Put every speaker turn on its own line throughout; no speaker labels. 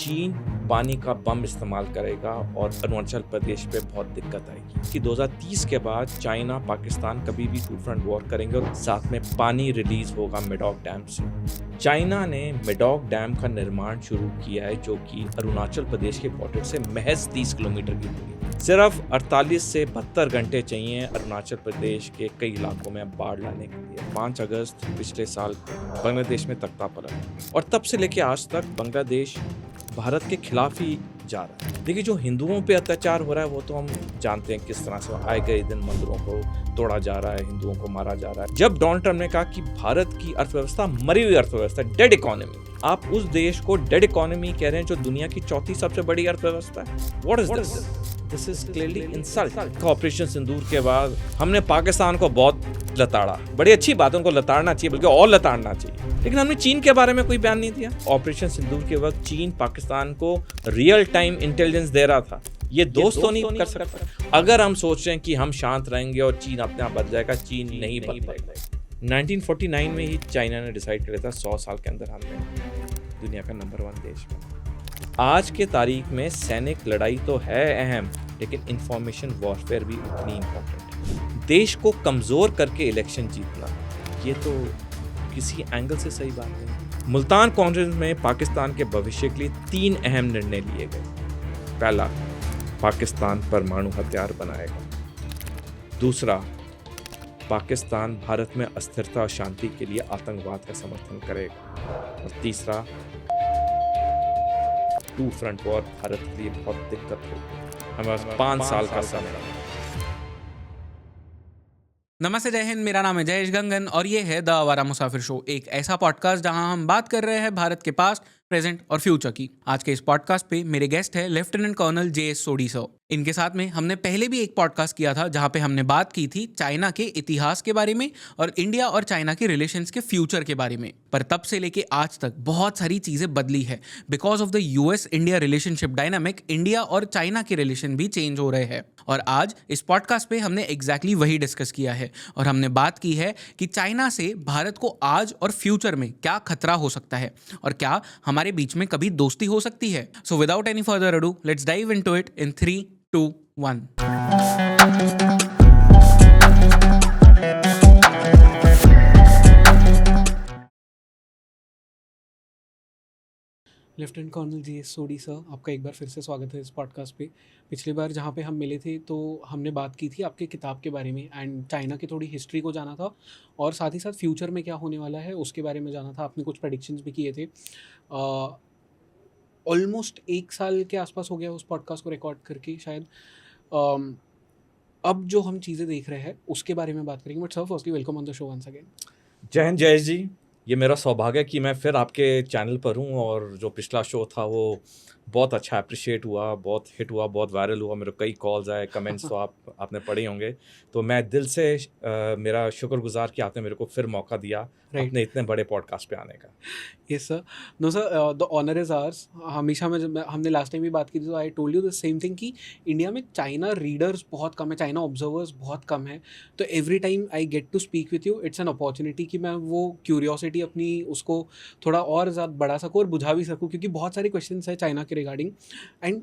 चीन पानी का बम इस्तेमाल करेगा और अरुणाचल प्रदेश पे बहुत दिक्कत आएगी कि 2030 के बाद चाइना पाकिस्तान कभी भी टू फ्रंट वॉर करेंगे और साथ में पानी रिलीज होगा मेडॉक डैम से। चाइना ने मेडॉक डैम का निर्माण शुरू किया है जो कि अरुणाचल प्रदेश के बॉर्डर से महज 30 किलोमीटर की दूरी। सिर्फ 48 से 72 घंटे चाहिए अरुणाचल प्रदेश के कई इलाकों में बाढ़ लाने के लिए। 5 अगस्त पिछले साल बांग्लादेश में तख्ता पलट और तब से लेकर आज तक बांग्लादेश भारत के खिलाफ ही जा रहा है। देखिए, जो हिंदुओं पे अत्याचार हो रहा है वो तो हम जानते हैं किस तरह से आए गए दिन मंदिरों को तोड़ा जा रहा है, हिंदुओं को मारा जा रहा है। जब डोनाल्ड ट्रंप ने कहा कि भारत की अर्थव्यवस्था मरी हुई अर्थव्यवस्था, डेड इकोनॉमी, आप उस देश को डेड इकोनॉमी कह रहे हैं जो दुनिया की चौथी सबसे बड़ी अर्थव्यवस्था है। What is this? This is clearly insult. Operation Sindoor के बाद हमने पाकिस्तान को बहुत लताड़ा, बड़ी अच्छी बात है, उनको लताड़ना चाहिए, बल्कि और लताड़ना चाहिए, लेकिन हमने चीन के बारे में कोई बयान नहीं दिया। ऑपरेशन सिंदूर के वक्त चीन पाकिस्तान को रियल टाइम इंटेलिजेंस दे रहा था। ये दोस्त तो नहीं कर सकता। अगर हम सोच रहे हैं कि हम शांत रहेंगे और चीन अपने आप बदल जाएगा, चीन नहीं बदलेगा। 1949 में ही चाइना ने डिसाइड कर लिया था 100 साल के अंदर हमने दुनिया का नंबर 1 देश बना। आज के तारीख में सैनिक लड़ाई तो है अहम, लेकिन इंफॉर्मेशन वॉरफेयर भी उतनी इम्पोर्टेंट है। देश को कमज़ोर करके इलेक्शन जीतना, ये तो किसी एंगल से सही बात नहीं। मुल्तान कॉन्फ्रेंस में पाकिस्तान के भविष्य के लिए 3 अहम निर्णय लिए गए। पहला, पाकिस्तान परमाणु हथियार बनाएगा। दूसरा, पाकिस्तान भारत में अस्थिरता और शांति के लिए आतंकवाद का समर्थन करेगा। और तीसरा, टू फ्रंट वॉर भारत के लिए बहुत दिक्कत होगी। हमारे पास 5 साल का समय।
नमस्ते, जय हिंद। मेरा नाम है जयेश गंगन और ये है द आवारा मुसाफिर शो, एक ऐसा पॉडकास्ट जहां हम बात कर रहे हैं भारत के पास्ट, प्रेजेंट और फ्यूचर की। आज के इस पॉडकास्ट पे मेरे गेस्ट है lieutenant colonel JS Sodhi sir. इनके साथ में हमने पहले भी एक पॉडकास्ट किया था जहां पे हमने बात की थी चाइना के इतिहास के बारे में और इंडिया और चाइना के रिलेशंस के फ्यूचर के बारे में। पर तब से लेके आज तक बहुत सारी चीजें बदली है। Because of the US India relationship dynamic, India और चाइना के रिलेशन भी चेंज हो रहे हैं। और आज इस पॉडकास्ट पे हमने एग्जैक्टली वही डिस्कस किया है और हमने बात की है कि चाइना से भारत को आज और फ्यूचर में क्या खतरा हो सकता है और क्या हमारे बीच में कभी दोस्ती हो सकती है। So without any further adieu, let's dive into it in 3, 2, 1। Lieutenant colonel JS Sodhi sir, आपका एक बार फिर से स्वागत है इस पॉडकास्ट पे। पिछली बार जहाँ पे हम मिले थे तो हमने बात की थी आपके किताब के बारे में एंड चाइना की थोड़ी हिस्ट्री को जाना था और साथ ही साथ फ्यूचर में क्या होने वाला है उसके बारे में जाना था। आपने कुछ प्रेडिक्शंस भी किए थे। ऑलमोस्ट 1 साल के आसपास हो गया उस पॉडकास्ट को रिकॉर्ड करके शायद। अब जो हम चीज़ें देख रहे हैं उसके बारे में बात करेंगे। But sir, firstly welcome on the show once again.
जय हिंद जयेश जी, ये मेरा सौभाग्य है कि मैं फिर आपके चैनल पर हूँ और जो पिछला शो था वो बहुत अच्छा अप्रिशिएट हुआ, बहुत हिट हुआ, बहुत वायरल हुआ। मेरे कई कॉल्स आए, कमेंट्स तो आपने पढ़े होंगे। तो मैं दिल से मेरा शुक्रगुजार कि आपने मेरे को फिर मौका दिया अपने इतने बड़े पॉडकास्ट पे आने का।
Yes sir. No sir, the honour is ours. हमेशा में हमने लास्ट टाइम भी बात की थी तो I told you the same thing कि इंडिया में चाइना रीडर्स बहुत कम है, चाइना ऑब्जर्वर्स बहुत कम है। तो every time I get to speak with you, it's an opportunity कि मैं वो क्यूरियोसिटी अपनी उसको थोड़ा और ज़्यादा बढ़ा सकूँ और बुझा भी सकूँ, क्योंकि बहुत सारे क्वेश्चंस है चाइना के रिगार्डिंग। एंड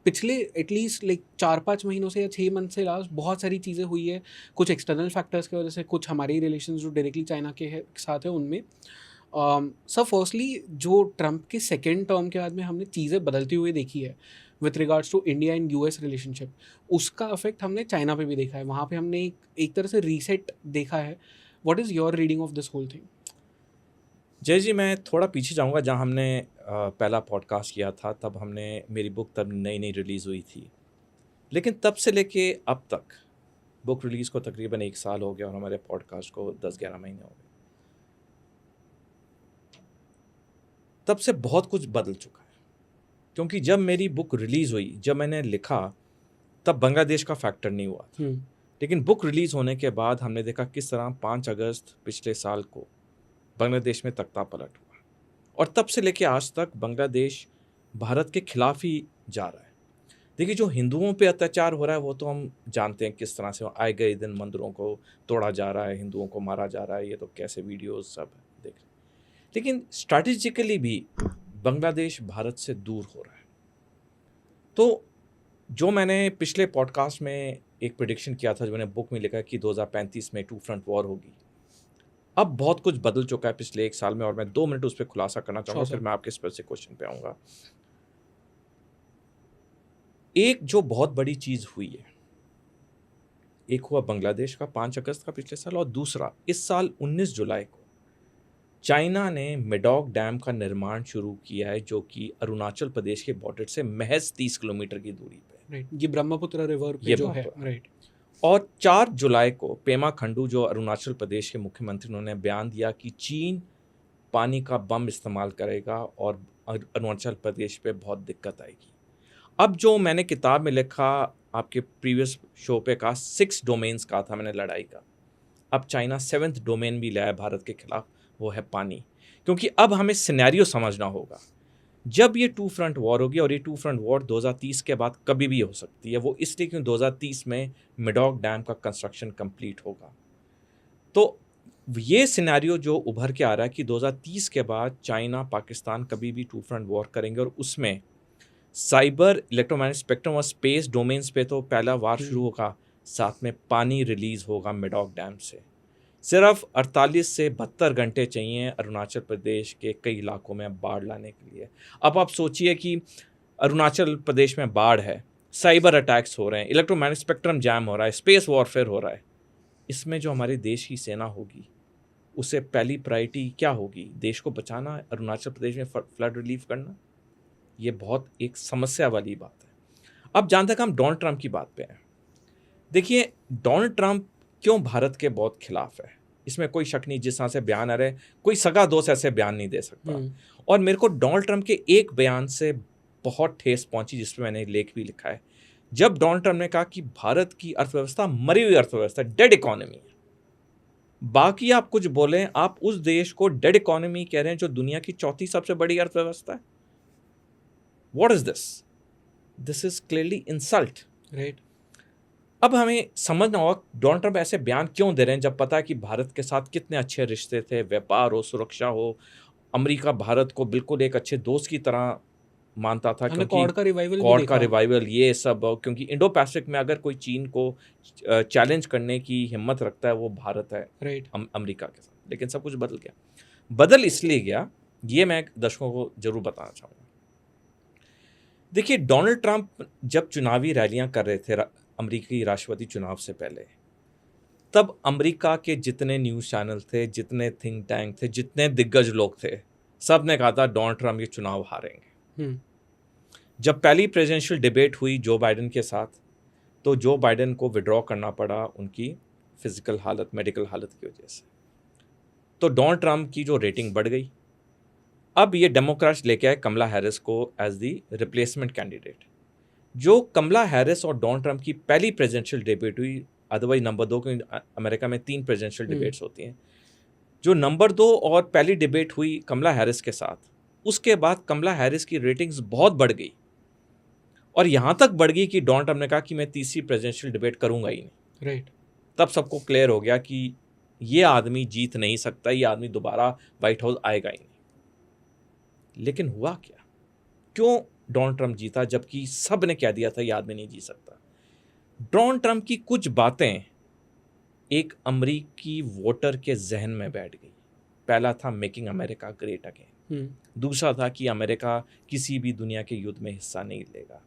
पिछले एटलीस्ट लाइक 4-5 महीनों से या 6 मंथ से लास्ट बहुत सारी चीज़ें हुई है, कुछ एक्सटर्नल फैक्टर्स की वजह से, कुछ हमारे रिलेशन जो डायरेक्टली चाइना के साथ है उनमें। सर, फर्स्टली जो ट्रंप के सेकेंड टर्म के बाद में हमने चीज़ें बदलती हुई देखी है with regards to India and US relationship, उसका इफेक्ट हमने चाइना पे भी देखा है। वहाँ पे हमने एक तरह से रीसेट देखा है। What is your reading of this whole thing?
Jai ji, मैं थोड़ा पीछे जाऊंगा। जहाँ हमने पहला पॉडकास्ट किया था तब हमने मेरी बुक तब नई रिलीज़ हुई थी, लेकिन तब से लेके अब तक बुक रिलीज़ को तकरीबन 1 साल हो गया और हमारे पॉडकास्ट को 10-11 महीने हो गए। तब से बहुत कुछ बदल चुका है, क्योंकि जब मेरी बुक रिलीज़ हुई, जब मैंने लिखा, तब बांग्लादेश का फैक्टर नहीं हुआ था। लेकिन बुक रिलीज़ होने के बाद हमने देखा किस तरह 5 अगस्त पिछले साल को बांग्लादेश में तख्ता पलट हुआ और तब से लेके आज तक बांग्लादेश भारत के खिलाफ ही जा रहा है। देखिए, जो हिंदुओं पे अत्याचार हो रहा है वो तो हम जानते हैं किस तरह से आए गए दिन मंदिरों को तोड़ा जा रहा है, हिंदुओं को मारा जा रहा है, ये तो कैसे वीडियोस सब देख रहे हैं। लेकिन स्ट्रैटेजिकली भी बांग्लादेश भारत से दूर हो रहा है। तो जो मैंने पिछले पॉडकास्ट में एक प्रेडिक्शन किया था, जो मैंने बुक में लिखा कि 2035 में टू फ्रंट वॉर होगी, अब बहुत कुछ बदल चुका है पिछले 1 साल में, और मैं 2 मिनट उस पर खुलासा करना चाहूँगा, फिर मैं आपके स्पेसिफिक क्वेश्चन पे आऊँगा। एक जो बहुत बड़ी चीज़ हुई है, एक हुआ बांग्लादेश का 5 अगस्त का पिछले साल, और दूसरा इस साल 19 जुलाई को चाइना ने मेडॉक डैम का निर्माण शुरू किया है, जो कि अरुणाचल प्रदेश के बॉर्डर से महज 30 किलोमीटर की दूरी पे।
राइट, ये ब्रह्मपुत्र रिवर पे जो है। राइट।
और 4 जुलाई को पेमा खंडू, जो अरुणाचल प्रदेश के मुख्यमंत्री, उन्होंने बयान दिया कि चीन पानी का बम इस्तेमाल करेगा और अरुणाचल प्रदेश पे बहुत दिक्कत आएगी। अब जो मैंने किताब में लिखा, आपके प्रीवियस शो पे कहा 6 डोमेन्स का था मैंने लड़ाई का, अब चाइना 7th डोमेन भी लाया भारत के खिलाफ, वो है पानी। क्योंकि अब हमें सिनेरियो समझना होगा, जब ये टू फ्रंट वॉर होगी, और ये टू फ्रंट वॉर 2030 के बाद कभी भी हो सकती है, वो इसलिए क्योंकि 2030 में मेडॉक डैम का कंस्ट्रक्शन कंप्लीट होगा। तो ये सिनेरियो जो उभर के आ रहा है कि 2030 के बाद चाइना पाकिस्तान कभी भी टू फ्रंट वॉर करेंगे, और उसमें साइबर, इलेक्ट्रोमैग्नेटिक स्पेक्ट्रम और स्पेस डोमेन्स पे तो पहला वार शुरू होगा, साथ में पानी रिलीज होगा मेडॉक डैम से। सिर्फ 48 से 72 घंटे चाहिए अरुणाचल प्रदेश के कई इलाकों में बाढ़ लाने के लिए। अब आप सोचिए कि अरुणाचल प्रदेश में बाढ़ है, साइबर अटैक्स हो रहे हैं, इलेक्ट्रोमैग्नेटिक स्पेक्ट्रम जैम हो रहा है, स्पेस वॉरफेयर हो रहा है। इसमें जो हमारे देश की सेना होगी, उसे पहली प्रायोरिटी क्या होगी? देश को बचाना, अरुणाचल प्रदेश में फ्लड रिलीफ करना। ये बहुत एक समस्या वाली बात है। अब जहाँ तक हम डोनाल्ड ट्रंप की बात पे हैं, देखिए डोनाल्ड ट्रंप क्यों भारत के बहुत खिलाफ है, इसमें कोई शक नहीं। जिस तरह से बयान आ रहे, कोई सगा दोस्त ऐसे बयान नहीं दे सकता। और मेरे को डोनाल्ड ट्रंप के एक बयान से बहुत ठेस पहुंची, जिस पर मैंने लेख भी लिखा है। जब डोनाल्ड ट्रंप ने कहा कि भारत की अर्थव्यवस्था मरी हुई अर्थव्यवस्था, डेड इकोनॉमी है। बाकी आप कुछ बोलें, आप उस देश को डेड इकोनॉमी कह रहे हैं जो दुनिया की 4थी सबसे बड़ी अर्थव्यवस्था है। What is this? This is clearly insult.
Right.
अब हमें समझना होगा डोनाल्ड ट्रंप ऐसे बयान क्यों दे रहे हैं, जब पता है कि भारत के साथ कितने अच्छे रिश्ते थे, व्यापार हो, सुरक्षा हो। अमेरिका भारत को बिल्कुल एक अच्छे दोस्त की तरह मानता था, क्योंकि
कॉड का रिवाइवल
कॉड का रिवाइवल, ये सब। क्योंकि इंडो पैसिफिक में अगर कोई चीन को चैलेंज करने की हिम्मत रखता है, वो भारत है।
राइट।
अमेरिका के साथ। लेकिन सब कुछ बदल गया। बदल इसलिए गया, ये मैं दर्शकों को जरूर बताना चाहूँगा। देखिए, डोनाल्ड ट्रंप जब चुनावी रैलियां कर रहे थे अमेरिकी राष्ट्रपति चुनाव से पहले, तब अमेरिका के जितने न्यूज़ चैनल थे, जितने थिंक टैंक थे, जितने दिग्गज लोग थे, सब ने कहा था डोनाल्ड ट्रंप ये चुनाव हारेंगे। जब पहली प्रेसिडेंशियल डिबेट हुई जो बाइडेन के साथ, तो जो बाइडेन को विड्रॉ करना पड़ा उनकी फिजिकल हालत, मेडिकल हालत की वजह से। तो डोनाल्ड ट्रंप की जो रेटिंग बढ़ गई। अब ये डेमोक्रेट्स लेके आए कमला हैरिस को एज दी रिप्लेसमेंट कैंडिडेट। जो कमला हैरिस और डोनाल्ड ट्रंप की पहली प्रेसिडेंशियल डिबेट हुई, अदरवाइज नंबर 2, क्योंकि अमेरिका में 3 प्रेसिडेंशियल डिबेट्स होती हैं। जो नंबर 2 और पहली डिबेट हुई कमला हैरिस के साथ, उसके बाद कमला हैरिस की रेटिंग्स बहुत बढ़ गई, और यहाँ तक बढ़ गई कि डोनाल्ड ट्रंप ने कहा कि मैं तीसरी प्रेसिडेंशियल डिबेट करूंगा ही नहीं।
राइट।
तब सबको क्लियर हो गया कि ये आदमी जीत नहीं सकता, ये आदमी दोबारा व्हाइट हाउस आएगा ही नहीं। लेकिन हुआ क्या? क्यों डोनाल्ड ट्रंप जीता, जबकि सब ने कह दिया था ये आदमी नहीं जीत सकता? डोनाल्ड ट्रंप की कुछ बातें एक अमेरिकी वोटर के जहन में बैठ गई। पहला था मेकिंग अमेरिका ग्रेट अगेन। दूसरा था कि अमेरिका किसी भी दुनिया के युद्ध में हिस्सा नहीं लेगा।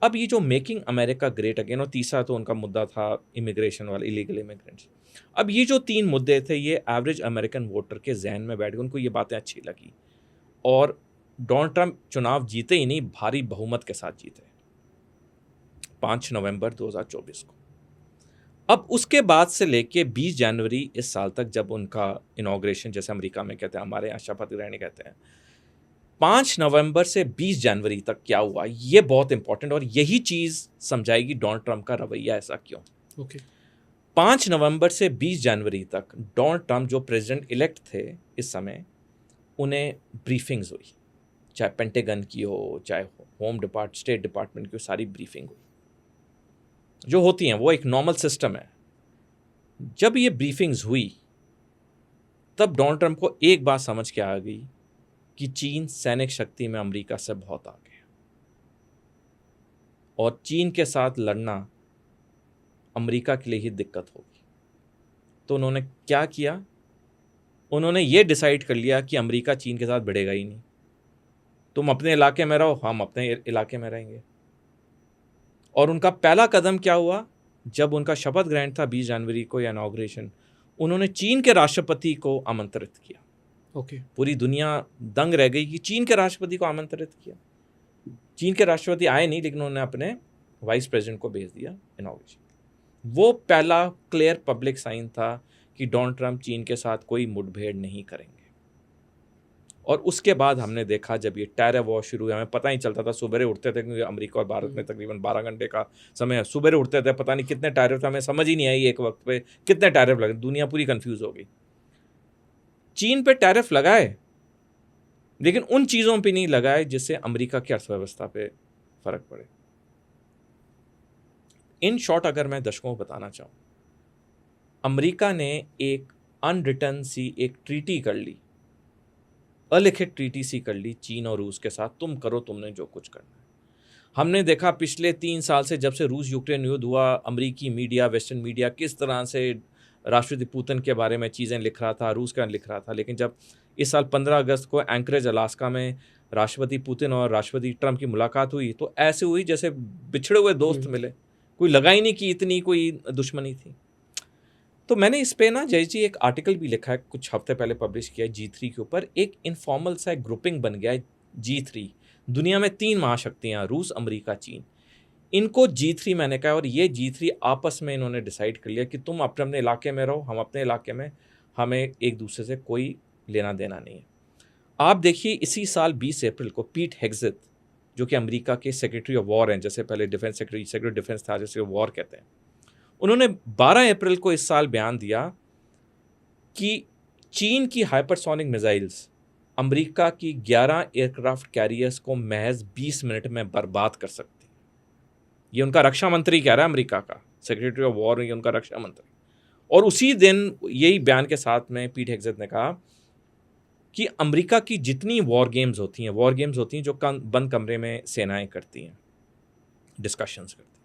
अब ये जो मेकिंग अमेरिका ग्रेट अगेन, और तीसरा तो उनका मुद्दा था इमिग्रेशन वाला, इलीगल इमिग्रेंट्स। अब ये जो 3 मुद्दे थे, ये एवरेज अमेरिकन वोटर के जहन में बैठ गए, उनको ये बातें अच्छी लगी, और डोनाल्ड ट्रंप चुनाव जीते ही नहीं, भारी बहुमत के साथ जीते 5 नवंबर 2024 को। अब उसके बाद से लेके 20 जनवरी इस साल तक, जब उनका इनॉग्रेशन, जैसे अमेरिका में कहते हैं, हमारे यहाँ शपथ ग्रहण कहते हैं, 5 नवंबर से 20 जनवरी तक क्या हुआ, ये बहुत इंपॉर्टेंट, और यही चीज़ समझाएगी डोनाल्ड ट्रंप का रवैया ऐसा क्यों।
ओके।
5 नवंबर से 20 जनवरी तक डोनाल्ड ट्रंप जो प्रेसिडेंट इलेक्ट थे इस समय, उन्हें ब्रीफिंग्स हुई, चाहे पेंटागन की हो, चाहे स्टेट डिपार्टमेंट की हो, सारी ब्रीफिंग हुई जो होती हैं, वो एक नॉर्मल सिस्टम है। जब ये ब्रीफिंग्स हुई, तब डोनाल्ड ट्रंप को एक बात समझ के आ गई कि चीन सैनिक शक्ति में अमेरिका से बहुत आगे है और चीन के साथ लड़ना अमेरिका के लिए ही दिक्कत होगी। तो उन्होंने क्या किया, उन्होंने ये डिसाइड कर लिया कि अमेरिका चीन के साथ भिड़ेगा ही नहीं, तुम अपने इलाके में रहो, हम अपने इलाके में रहेंगे। और उनका पहला कदम क्या हुआ, जब उनका शपथ ग्रहण था 20 जनवरी को या इनॉग्रेशन, उन्होंने चीन के राष्ट्रपति को आमंत्रित किया।
ओके।
पूरी दुनिया दंग रह गई कि चीन के राष्ट्रपति को आमंत्रित किया। चीन के राष्ट्रपति आए नहीं, लेकिन उन्होंने अपने वाइस प्रेसिडेंट को भेज दिया इनॉग्रेशन। वो पहला क्लियर पब्लिक साइन था कि डोनाल्ड ट्रंप चीन के साथ कोई मुठभेड़ नहीं करेंगे। और उसके बाद हमने देखा जब ये टेरर वॉर शुरू हुआ, हमें पता ही चलता था, सुबह उठते थे, क्योंकि अमेरिका और भारत में तकरीबन 12 घंटे का समय है, सुबह उठते थे, पता नहीं कितने टैरिफ थे, हमें समझ ही नहीं आई एक वक्त पे कितने टैरिफ लगे, दुनिया पूरी कंफ्यूज हो गई। चीन पे टैरिफ लगाए, लेकिन उन चीज़ों पे नहीं लगाए जिससे अमेरिका की अर्थव्यवस्था पे फर्क पड़े। इन शॉर्ट अगर मैं दर्शकों को बताना चाहूँ, अमेरिका ने एक अनरिटन सी एक ट्रीटी कर ली, अलिखित ट्रीटी सी कर ली चीन और रूस के साथ, तुम करो तुमने जो कुछ करना है। हमने देखा पिछले 3 साल से जब से रूस यूक्रेन युद्ध हुआ, अमेरिकी मीडिया, वेस्टर्न मीडिया किस तरह से राष्ट्रपति पुतिन के बारे में चीज़ें लिख रहा था, रूस का लिख रहा था। लेकिन जब इस साल 15 अगस्त को एंकरेज अलास्का में राष्ट्रपति पुतिन और राष्ट्रपति ट्रंप की मुलाकात हुई, तो ऐसे हुई जैसे बिछड़े हुए दोस्त मिले, कोई लगा ही नहीं कि इतनी कोई दुश्मनी थी। तो मैंने इस पे ना जय जी एक आर्टिकल भी लिखा है, कुछ हफ्ते पहले पब्लिश किया है G3 के ऊपर। एक इनफॉर्मल सा एक ग्रुपिंग बन गया है G3। दुनिया में 3 महाशक्तियाँ, रूस, अमेरिका, चीन, इनको G3 मैंने कहा। और ये G3 आपस में इन्होंने डिसाइड कर लिया कि तुम अपने अपने इलाके में रहो, हम अपने इलाके में, हमें एक दूसरे से कोई लेना देना नहीं है। आप देखिए इसी साल 20 अप्रैल को पीट हेग्सेथ, जो कि अमेरिका के सेक्रेटरी ऑफ वॉर हैं, जैसे पहले डिफेंस सेक्रेटरी डिफेंस था, जैसे वॉर कहते हैं, उन्होंने 12 अप्रैल को इस साल बयान दिया कि चीन की हाइपरसोनिक मिसाइल्स अमेरिका की 11 एयरक्राफ्ट कैरियर्स को महज 20 मिनट में बर्बाद कर सकती। ये उनका रक्षा मंत्री कह रहा है, अमेरिका का सेक्रेटरी ऑफ वॉर, ये उनका रक्षा मंत्री। और उसी दिन यही बयान के साथ में पीट हेग्सेथ ने कहा कि अमेरिका की जितनी वॉर गेम्स होती हैं जो बंद कमरे में सेनाएं करती हैं, डिस्कशंस करती हैं,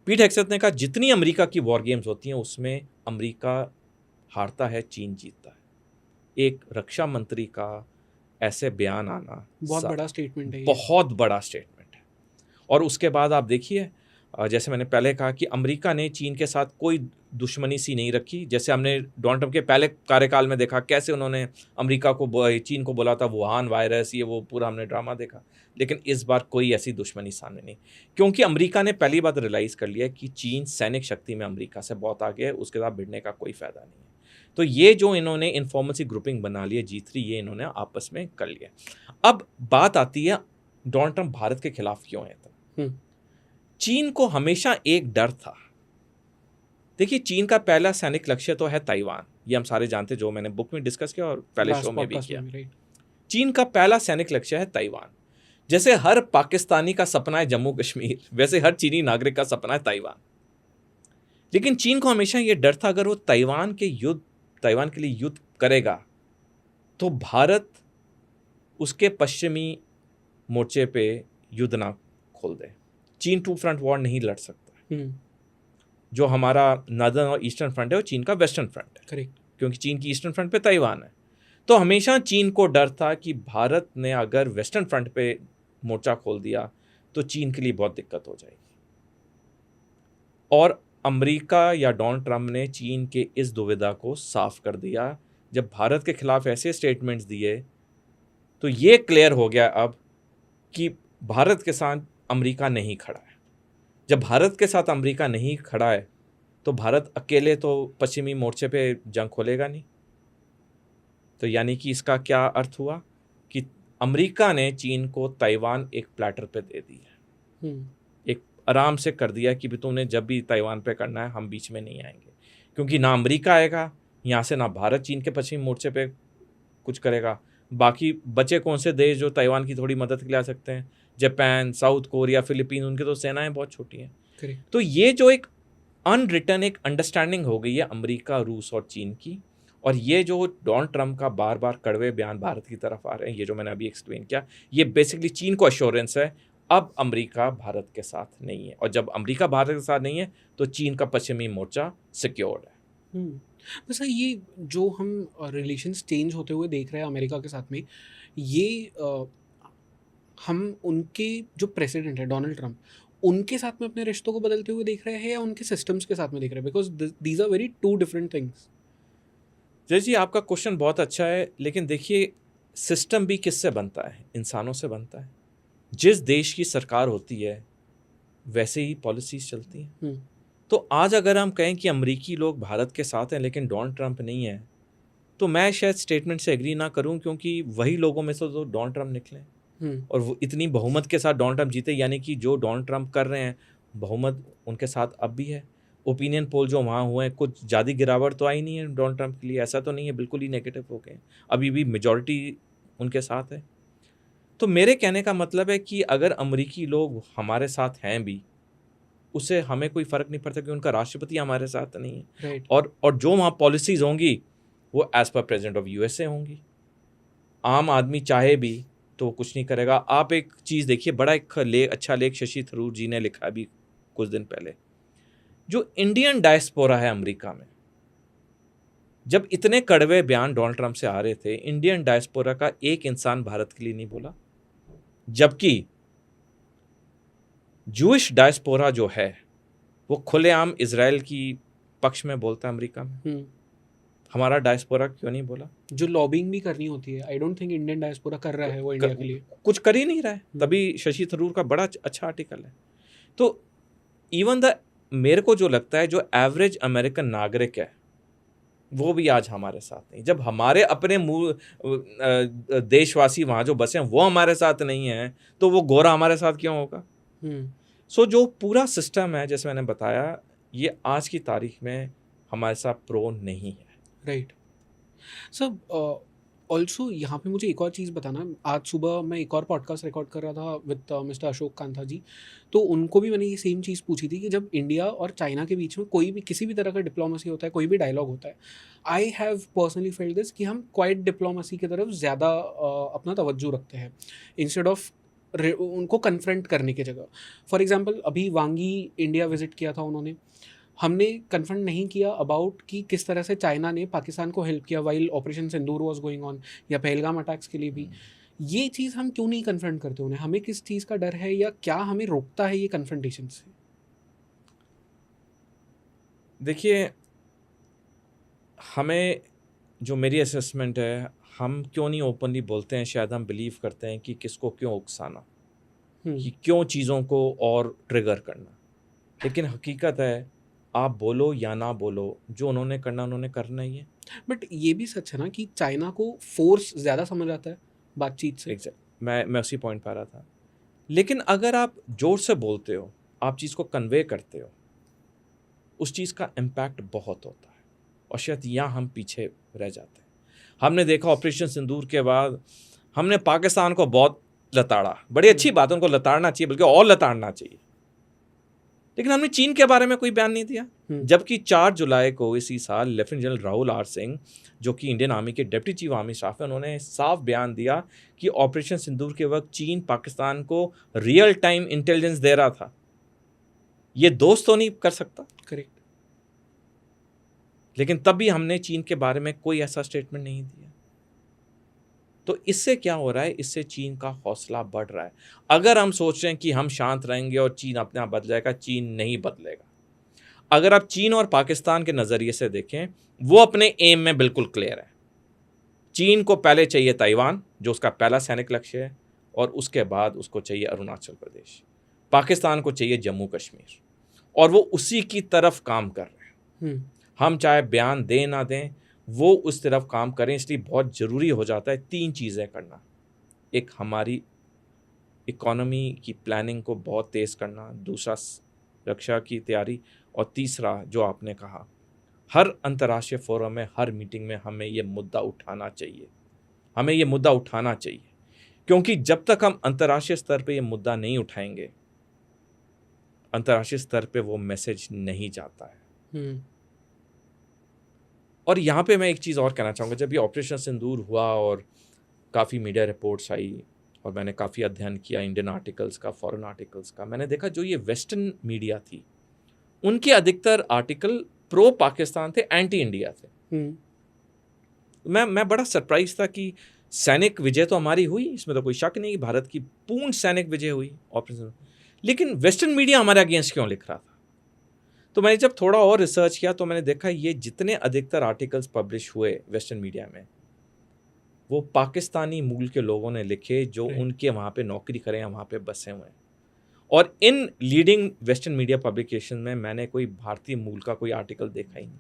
पीट हेग्सेथ ने कहा जितनी अमेरिका की वॉर गेम्स होती हैं उसमें अमेरिका हारता है, चीन जीतता है। एक रक्षा मंत्री का ऐसे बयान आना
बहुत बड़ा स्टेटमेंट है,
बहुत बड़ा स्टेटमेंट है। और उसके बाद आप देखिए, जैसे मैंने पहले कहा कि अमेरिका ने चीन के साथ कोई दुश्मनी सी नहीं रखी। जैसे हमने डोनाल्ड ट्रंप के पहले कार्यकाल में देखा कैसे उन्होंने अमेरिका को, चीन को बोला था वुहान वायरस, ये वो पूरा हमने ड्रामा देखा। लेकिन इस बार कोई ऐसी दुश्मनी सामने नहीं, क्योंकि अमेरिका ने पहली बात रियलाइज़ कर लिया कि चीन सैनिक शक्ति में अमेरिका से बहुत आगे है, उसके साथ भिड़ने का कोई फ़ायदा नहीं है। तो ये जो इन्होंने इन्फॉर्मल सी ग्रुपिंग बना ली है G3, ये इन्होंने आपस में कर लिया। अब बात आती है डोनाल्ड ट्रंप भारत के खिलाफ क्यों है। तो चीन को हमेशा एक डर था। देखिए चीन का पहला सैनिक लक्ष्य तो है ताइवान, ये हम सारे जानते, जो मैंने बुक में डिस्कस किया और पहले शो में भी किया। चीन का पहला सैनिक लक्ष्य है ताइवान। जैसे हर पाकिस्तानी का सपना है जम्मू कश्मीर, वैसे हर चीनी नागरिक का सपना है ताइवान। लेकिन चीन को हमेशा ये डर था अगर वो ताइवान के लिए युद्ध करेगा तो भारत उसके पश्चिमी मोर्चे पे युद्ध ना खोल दे। चीन 2 फ्रंट वॉर नहीं लड़ सकता। जो हमारा नॉर्दर्न और ईस्टर्न फ्रंट है वो चीन का वेस्टर्न फ्रंट है। करेक्ट। क्योंकि चीन की ईस्टर्न फ्रंट पे ताइवान है। तो हमेशा चीन को डर था कि भारत ने अगर वेस्टर्न फ्रंट पे मोर्चा खोल दिया तो चीन के लिए बहुत दिक्कत हो जाएगी। और अमेरिका या डोनाल्ड ट्रंप ने चीन के इस दुविधा को साफ कर दिया। जब भारत के खिलाफ ऐसे स्टेटमेंट्स दिए तो ये क्लियर हो गया अब कि भारत के साथ अमेरिका नहीं खड़ा है। जब भारत के साथ अमेरिका नहीं खड़ा है तो भारत अकेले तो पश्चिमी मोर्चे पे जंग खोलेगा नहीं। तो यानी कि इसका क्या अर्थ हुआ कि अमेरिका ने चीन को ताइवान एक प्लेटर पे दे दिया, एक आराम से कर दिया कि भी तुमने जब भी ताइवान पे करना है हम बीच में नहीं आएंगे। क्योंकि ना अमेरिका आएगा यहाँ से, ना भारत चीन के पश्चिमी मोर्चे पे कुछ करेगा। बाकी बचे कौन से देश जो ताइवान की थोड़ी मदद के लिए आ सकते हैं? जापान, साउथ कोरिया, फिलीपीन, उनकी तो सेनाएं बहुत छोटी हैं। तो ये जो एक अनरिटन एक अंडरस्टैंडिंग हो गई है अमेरिका, रूस और चीन की, और ये जो डोनाल्ड ट्रंप का बार बार कड़वे बयान भारत की तरफ आ रहे हैं, ये जो मैंने अभी एक्सप्लेन किया, ये बेसिकली चीन को अश्योरेंस है अब अमेरिका भारत के साथ नहीं है, और जब अमेरिका भारत के साथ नहीं है तो चीन का पश्चिमी मोर्चा सिक्योर्ड है।
वैसे ये जो हम रिलेशंस चेंज होते हुए देख रहे हैं अमेरिका के साथ में, ये हम उनके जो प्रेसिडेंट है डोनाल्ड ट्रंप, उनके साथ में अपने रिश्तों को बदलते हुए देख रहे हैं या उनके सिस्टम्स के साथ में देख रहे हैं? Because these are very two different things.
Jai ji, आपका क्वेश्चन बहुत अच्छा है, लेकिन देखिए सिस्टम भी किससे बनता है? इंसानों से बनता है। जिस देश की सरकार होती है वैसे ही पॉलिसीज चलती हैं। तो आज अगर हम कहें कि अमेरिकी लोग भारत के साथ हैं लेकिन डोनाल्ड ट्रंप नहीं है, तो मैं शायद स्टेटमेंट से एग्री ना करूं, क्योंकि वही लोगों में से तो डोनाल्ड ट्रंप निकले और वो इतनी बहुमत के साथ डोनाल्ड ट्रंप जीते, यानी कि जो डोनाल्ड ट्रंप कर रहे हैं बहुमत उनके साथ अब भी है। ओपिनियन पोल जो वहाँ हुए हैं, कुछ ज़्यादा गिरावट तो आई नहीं है डोनाल्ड ट्रंप के लिए, ऐसा तो नहीं है बिल्कुल ही नेगेटिव हो गए, अभी भी मेजॉरिटी उनके साथ है। तो मेरे कहने का मतलब है कि अगर अमेरिकी लोग हमारे साथ हैं भी, उससे हमें कोई फ़र्क नहीं पड़ता कि उनका राष्ट्रपति हमारे साथ नहीं है।
राइट।
और जो वहाँ पॉलिसीज़ होंगी वो as per president of USA होंगी। आम आदमी चाहे भी तो वो कुछ नहीं करेगा। आप एक चीज़ देखिए, बड़ा एक अच्छा लेख शशि थरूर जी ने लिखा अभी कुछ दिन पहले, जो इंडियन डायस्पोरा है अमेरिका में, जब इतने कड़वे बयान डोनाल्ड ट्रंप से आ रहे थे, इंडियन डायस्पोरा का एक इंसान भारत के लिए नहीं बोला, जबकि जूइश डायस्पोरा जो है वो खुलेआम इजराइल की पक्ष में बोलता है अमेरिका में। हमारा डायस्पोरा क्यों नहीं बोला?
जो लॉबिंग भी करनी होती है, I don't think Indian diaspora कर रहा है वो इंडिया के लिए।
कुछ कर ही नहीं रहा है। तभी शशि थरूर का बड़ा अच्छा आर्टिकल है। तो इवन द मेरे को जो लगता है, जो एवरेज अमेरिकन नागरिक है वो भी आज हमारे साथ नहीं। जब हमारे अपने मूल देशवासी वहाँ जो बसे हैं वो हमारे साथ नहीं हैं, तो वो गोरा हमारे साथ क्यों होगा? सो जो पूरा सिस्टम है, जैसे मैंने बताया, ये आज की तारीख में हमारे साथ प्रो नहीं है।
राइट। सर ऑल्सो यहाँ पे मुझे एक और चीज़ बताना, आज सुबह मैं एक और पॉडकास्ट रिकॉर्ड कर रहा था विद मिस्टर अशोक कांथा जी, तो उनको भी मैंने ये सेम चीज़ पूछी थी कि जब इंडिया और चाइना के बीच में कोई भी किसी भी तरह का डिप्लोमेसी होता है, कोई भी डायलॉग होता है, I have personally failed this कि हम क्वाइट डिप्लोमेसी की तरफ ज़्यादा अपना तवज्जो रखते हैं इंस्टेड ऑफ उनको कन्फ्रंट करने की जगह। फॉर एग्जाम्पल अभी वांगी इंडिया विजिट किया था उन्होंने, हमने कन्फर्म नहीं किया अबाउट कि किस तरह से चाइना ने पाकिस्तान को हेल्प किया while operation Sindoor was going on, या पहलगाम अटैक्स के लिए भी। ये चीज़ हम क्यों नहीं कन्फ्रंट करते उन्हें? हमें किस चीज़ का डर है, या क्या हमें रोकता है ये कन्फ्रंटेशन से?
देखिए, हमें, जो मेरी असेसमेंट है, हम क्यों नहीं ओपनली बोलते हैं? शायद हम बिलीव करते हैं कि किसको क्यों उकसाना, कि क्यों चीज़ों को और ट्रिगर करना। लेकिन हकीकत है, आप बोलो या ना बोलो, जो उन्होंने करना उन्होंने करना ही है।
बट ये भी सच है ना कि चाइना को फोर्स ज़्यादा समझ आता है बातचीत से।
एग्जैक्ट, मैं उसी पॉइंट पर आ रहा था। लेकिन अगर आप जोर से बोलते हो, आप चीज़ को कन्वे करते हो, उस चीज़ का इम्पैक्ट बहुत होता है, और शायद यहाँ हम पीछे रह जाते हैं। हमने देखा ऑपरेशन सिंदूर के बाद हमने पाकिस्तान को बहुत लताड़ा, बड़ी अच्छी बात है, उनको लताड़ना चाहिए, बल्कि और लताड़ना चाहिए, लेकिन हमने चीन के बारे में कोई बयान नहीं दिया। जबकि 4 जुलाई को इसी साल lieutenant general Rahul R Singh, जो कि इंडियन आर्मी के डिप्टी चीफ आर्मी स्टाफ है, उन्होंने साफ बयान दिया कि ऑपरेशन सिंदूर के वक्त चीन पाकिस्तान को रियल टाइम इंटेलिजेंस दे रहा था। ये दोस्त तो नहीं कर सकता।
करेक्ट।
लेकिन तब भी हमने चीन के बारे में कोई ऐसा स्टेटमेंट नहीं दिया। तो इससे क्या हो रहा है? इससे चीन का हौसला बढ़ रहा है। अगर हम सोच रहे हैं कि हम शांत रहेंगे और चीन अपने आप बदल जाएगा, चीन नहीं बदलेगा। अगर आप चीन और पाकिस्तान के नज़रिए से देखें, वो अपने एम में बिल्कुल क्लियर है। चीन को पहले चाहिए ताइवान, जो उसका पहला सैनिक लक्ष्य है, और उसके बाद उसको चाहिए अरुणाचल प्रदेश। पाकिस्तान को चाहिए जम्मू कश्मीर, और वो उसी की तरफ काम कर रहे हैं। हम चाहे बयान दें ना दें, वो उस तरफ काम करें। इसलिए बहुत ज़रूरी हो जाता है 3 चीज़ें करना। एक, हमारी इकोनॉमी की प्लानिंग को बहुत तेज़ करना, दूसरा रक्षा की तैयारी, और तीसरा जो आपने कहा, हर अंतर्राष्ट्रीय फोरम में, हर मीटिंग में हमें ये मुद्दा उठाना चाहिए। हमें ये मुद्दा उठाना चाहिए, क्योंकि जब तक हम अंतर्राष्ट्रीय स्तर पे ये मुद्दा नहीं उठाएंगे, अंतर्राष्ट्रीय स्तर पे वो मैसेज नहीं जाता है। और यहाँ पे मैं एक चीज़ और कहना चाहूँगा, जब ये ऑपरेशन सिंदूर हुआ और काफ़ी मीडिया रिपोर्ट्स आई और मैंने काफ़ी अध्ययन किया इंडियन आर्टिकल्स का, फॉरेन आर्टिकल्स का, मैंने देखा जो ये वेस्टर्न मीडिया थी उनके अधिकतर आर्टिकल प्रो पाकिस्तान थे, एंटी इंडिया थे। मैं बड़ा सरप्राइज था कि सैनिक विजय तो हमारी हुई, इसमें तो कोई शक नहीं, भारत की पूर्ण सैनिक विजय हुई ऑपरेशन, लेकिन वेस्टर्न मीडिया हमारे अगेंस्ट क्यों लिख रहा था? तो मैंने जब थोड़ा और रिसर्च किया तो मैंने देखा ये जितने अधिकतर आर्टिकल्स पब्लिश हुए वेस्टर्न मीडिया में वो पाकिस्तानी मूल के लोगों ने लिखे जो उनके वहाँ पे नौकरी करें, वहाँ पे बसे हुए हैं। और इन लीडिंग वेस्टर्न मीडिया पब्लिकेशन में मैंने कोई भारतीय मूल का कोई आर्टिकल देखा ही नहीं।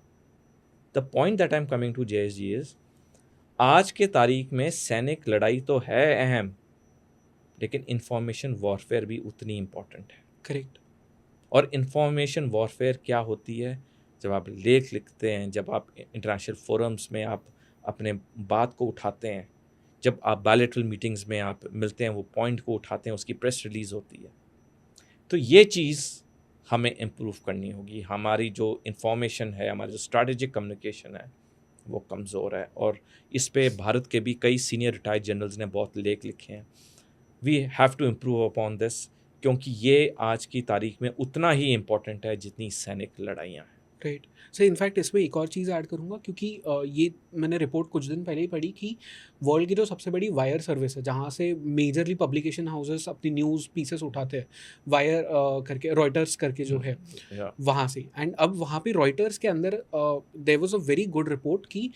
The point that I am coming to JSG is, आज के तारीख में सैनिक लड़ाई तो है अहम, लेकिन इंफॉर्मेशन वॉरफेयर भी उतनी इम्पॉर्टेंट है।
करेक्ट।
और इंफॉर्मेशन वॉरफेयर क्या होती है? जब आप लेख लिखते हैं, जब आप इंटरनेशनल फोरम्स में आप अपने बात को उठाते हैं, जब आप बायलैटरल मीटिंग्स में आप मिलते हैं, वो पॉइंट को उठाते हैं, उसकी प्रेस रिलीज़ होती है, तो ये चीज़ हमें इम्प्रूव करनी होगी। हमारी जो इंफॉर्मेशन है, हमारी जो स्ट्रैटेजिक कम्युनिकेशन है वो कमज़ोर है, और इस पे भारत के भी कई सीनियर रिटायर्ड जनरल्स ने बहुत लेख लिखे हैं। We have to improve upon this, क्योंकि ये आज की तारीख में उतना ही इम्पोर्टेंट है जितनी सैनिक लड़ाइयाँ हैं।
राइट। सो इनफैक्ट इसमें एक और चीज़ ऐड करूँगा, क्योंकि ये मैंने रिपोर्ट कुछ दिन पहले ही पढ़ी कि वर्ल्ड की जो सबसे बड़ी वायर सर्विस है, जहाँ से मेजरली पब्लिकेशन हाउसेस अपनी न्यूज़ पीसेस उठाते हैं, वायर करके, रॉयटर्स करके जो है, वहाँ से। एंड अब वहाँ पे रॉयटर्स के अंदर there was a very good report कि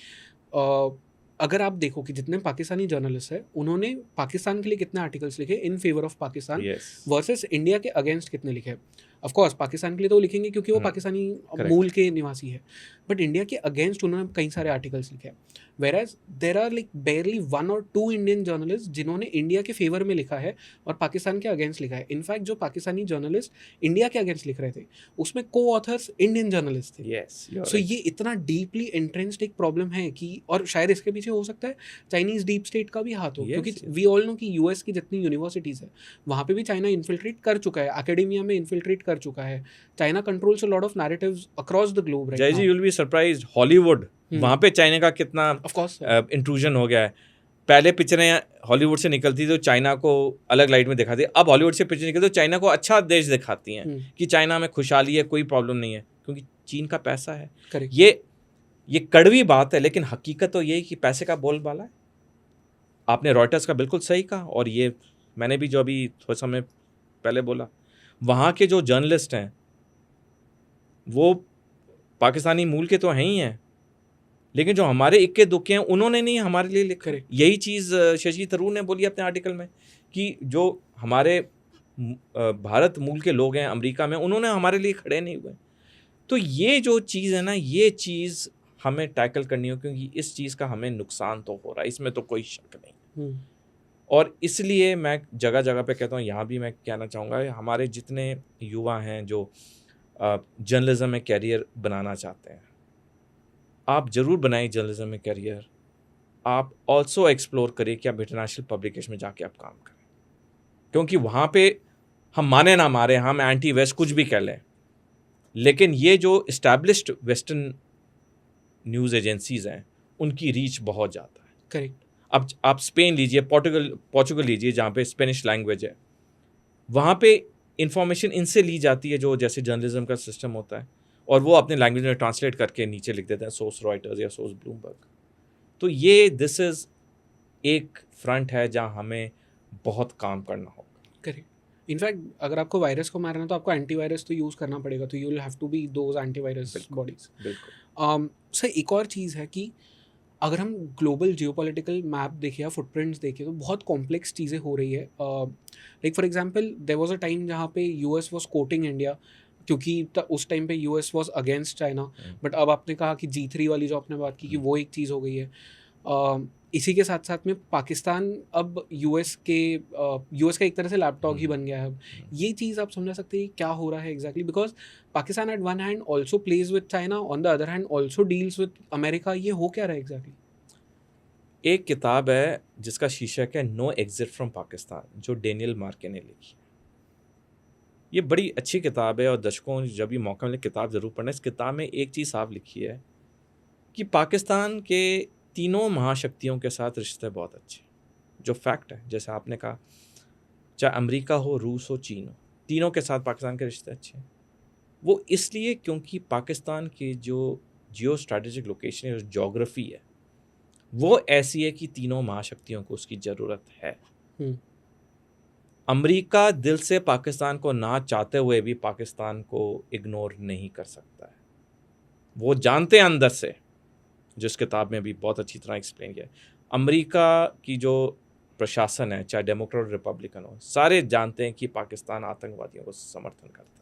अगर आप देखो कि जितने पाकिस्तानी जर्नलिस्ट हैं उन्होंने पाकिस्तान के लिए कितने आर्टिकल्स लिखे in favour of Pakistan versus India के अगेंस्ट कितने लिखे। ऑफ कोर्स पाकिस्तान के लिए तो लिखेंगे क्योंकि वो पाकिस्तानी मूल के निवासी है, बट इंडिया के अगेंस्ट उन्होंने कई सारे आर्टिकल्स लिखे हैं। Whereas there are like barely 1 और 2 इंडियन जर्नलिस्ट जिन्होंने इंडिया के फेवर में लिखा है और पाकिस्तान के अगेंस्ट लिखा है। इनफैक्ट जो पाकिस्तानी जर्नलिस्ट इंडिया के अगेंस्ट लिख रहे थे उसमें को ऑथर्स इंडियन जर्नलिस्ट थे। सो ये इतना डीपली एंट्रेंस्ड एक प्रॉब्लम है कि, और शायद इसके पीछे हो सकता है चाइनीज डीप स्टेट का भी हाथ हो, क्योंकि वी ऑल नो कि यूएस की जितनी यूनिवर्सिटीज़ है वहाँ पे भी चाइना इन्फिल्ट्रेट कर चुका है, एकेडेमिया में इन्फिल्ट्रेट कर चुका है। China controls a lot of narratives across the globe right now.
Jai ji, you will be surprised, Hollywood वहाँ पे चाइना का कितना इंट्रूजन हो गया है। पहले पिक्चरें हॉलीवुड से निकलती तो चाइना को अलग लाइट में दिखाती, अब हॉलीवुड से पिक्चर निकलती तो चाइना को अच्छा देश दिखाती हैं कि चाइना में खुशहाली है, कोई प्रॉब्लम नहीं है, क्योंकि चीन का पैसा है। ये कड़वी बात है, लेकिन हकीकत तो ये है कि पैसे का बोलबाला है। आपने रॉयटर्स का बिल्कुल सही कहा, और ये मैंने भी जो अभी थोड़ा समय पहले बोला, वहाँ के जो जर्नलिस्ट हैं वो पाकिस्तानी मूल के तो हैं ही हैं, लेकिन जो हमारे इक्के दुक्के हैं उन्होंने नहीं हमारे लिए लिखा। यही चीज़ शशि थरूर ने बोली अपने आर्टिकल में कि जो हमारे भारत मूल के लोग हैं अमेरिका में, उन्होंने हमारे लिए खड़े नहीं हुए। तो ये जो चीज़ है ना, ये चीज़ हमें टैकल करनी हो, क्योंकि इस चीज़ का हमें नुकसान तो हो रहा है, इसमें तो कोई शक नहीं। और इसलिए मैं जगह जगह पे कहता हूँ, यहाँ भी मैं कहना चाहूँगा, हमारे जितने युवा हैं जो जर्नलिज्म में कैरियर बनाना चाहते हैं, आप ज़रूर बनाइए जर्नलिज्म में कैरियर। आप ऑल्सो एक्सप्लोर करिए कि आप इंटरनेशनल पब्लिकेशन में जाके आप काम करें, क्योंकि वहाँ पे हम माने ना मारे, हम एंटी वेस्ट कुछ भी कह लें, लेकिन ये जो इस्टेब्लिश्ड वेस्टर्न न्यूज़ एजेंसीज़ हैं उनकी रीच बहुत ज़्यादा है।
करेक्ट।
अब आप स्पेन लीजिए, पोर्चुगल लीजिए, जहाँ पे स्पेनिश लैंग्वेज है, वहाँ पे इंफॉर्मेशन इनसे ली जाती है, जो जैसे जर्नलिज्म का सिस्टम होता है, और वो अपने लैंग्वेज में ट्रांसलेट करके नीचे लिख देते हैं, सोर्स रॉयटर्स या सोर्स ब्लूमबर्ग। तो ये दिस इज़ एक फ्रंट है जहाँ हमें बहुत काम करना होगा।
करेक्ट। इनफैक्ट अगर आपको वायरस को मारना है तो आपको एंटीवायरस तो यूज़ करना पड़ेगा, तो you will have to be those antivirus bodies.
बिल्कुल।
सर एक और चीज़ है कि अगर हम ग्लोबल जियोपॉलिटिकल मैप देखें या फुटप्रिंट्स देखें तो बहुत कॉम्प्लेक्स चीज़ें हो रही है। Like for example there was a time जहाँ पे यूएस वाज कोटिंग इंडिया, क्योंकि उस टाइम पे US was against China, but अब आपने कहा कि G3 वाली जो आपने बात की कि वो एक चीज़ हो गई है। इसी के साथ साथ में पाकिस्तान अब यूएस का एक तरह से लैपटॉप ही बन गया है। अब ये चीज़ आप समझा सकते हैं क्या हो रहा है exactly, because Pakistan at one hand also plays with China, on the other hand also deals with America. ये हो क्या रहा है एग्जैक्टली?
एक किताब है जिसका शीर्षक है नो एग्जिट फ्रॉम पाकिस्तान, जो डेनियल मार्के ने लिखी। ये बड़ी अच्छी किताब है और दर्शकों जब भी मौका मिले किताब ज़रूर पढ़ना। इस किताब में एक चीज़ साफ लिखी है कि पाकिस्तान के तीनों महाशक्तियों के साथ रिश्ते बहुत अच्छे, जो फैक्ट है, जैसे आपने कहा, चाहे अमेरिका हो, रूस हो, चीन हो, तीनों के साथ पाकिस्तान के रिश्ते अच्छे हैं। वो इसलिए क्योंकि पाकिस्तान की जो जियो स्ट्रैटेजिक लोकेशन है, जोग्राफी है, वो ऐसी है कि तीनों महाशक्तियों को उसकी ज़रूरत है।
हम्म,
अमेरिका दिल से पाकिस्तान को ना चाहते हुए भी पाकिस्तान को इग्नोर नहीं कर सकता है। वो जानते हैं अंदर से, जिस किताब में भी बहुत अच्छी तरह एक्सप्लेन किया है, अमेरिका की जो प्रशासन है, चाहे डेमोक्रेट रिपब्लिकन हो, सारे जानते हैं कि पाकिस्तान आतंकवादियों को समर्थन करता है।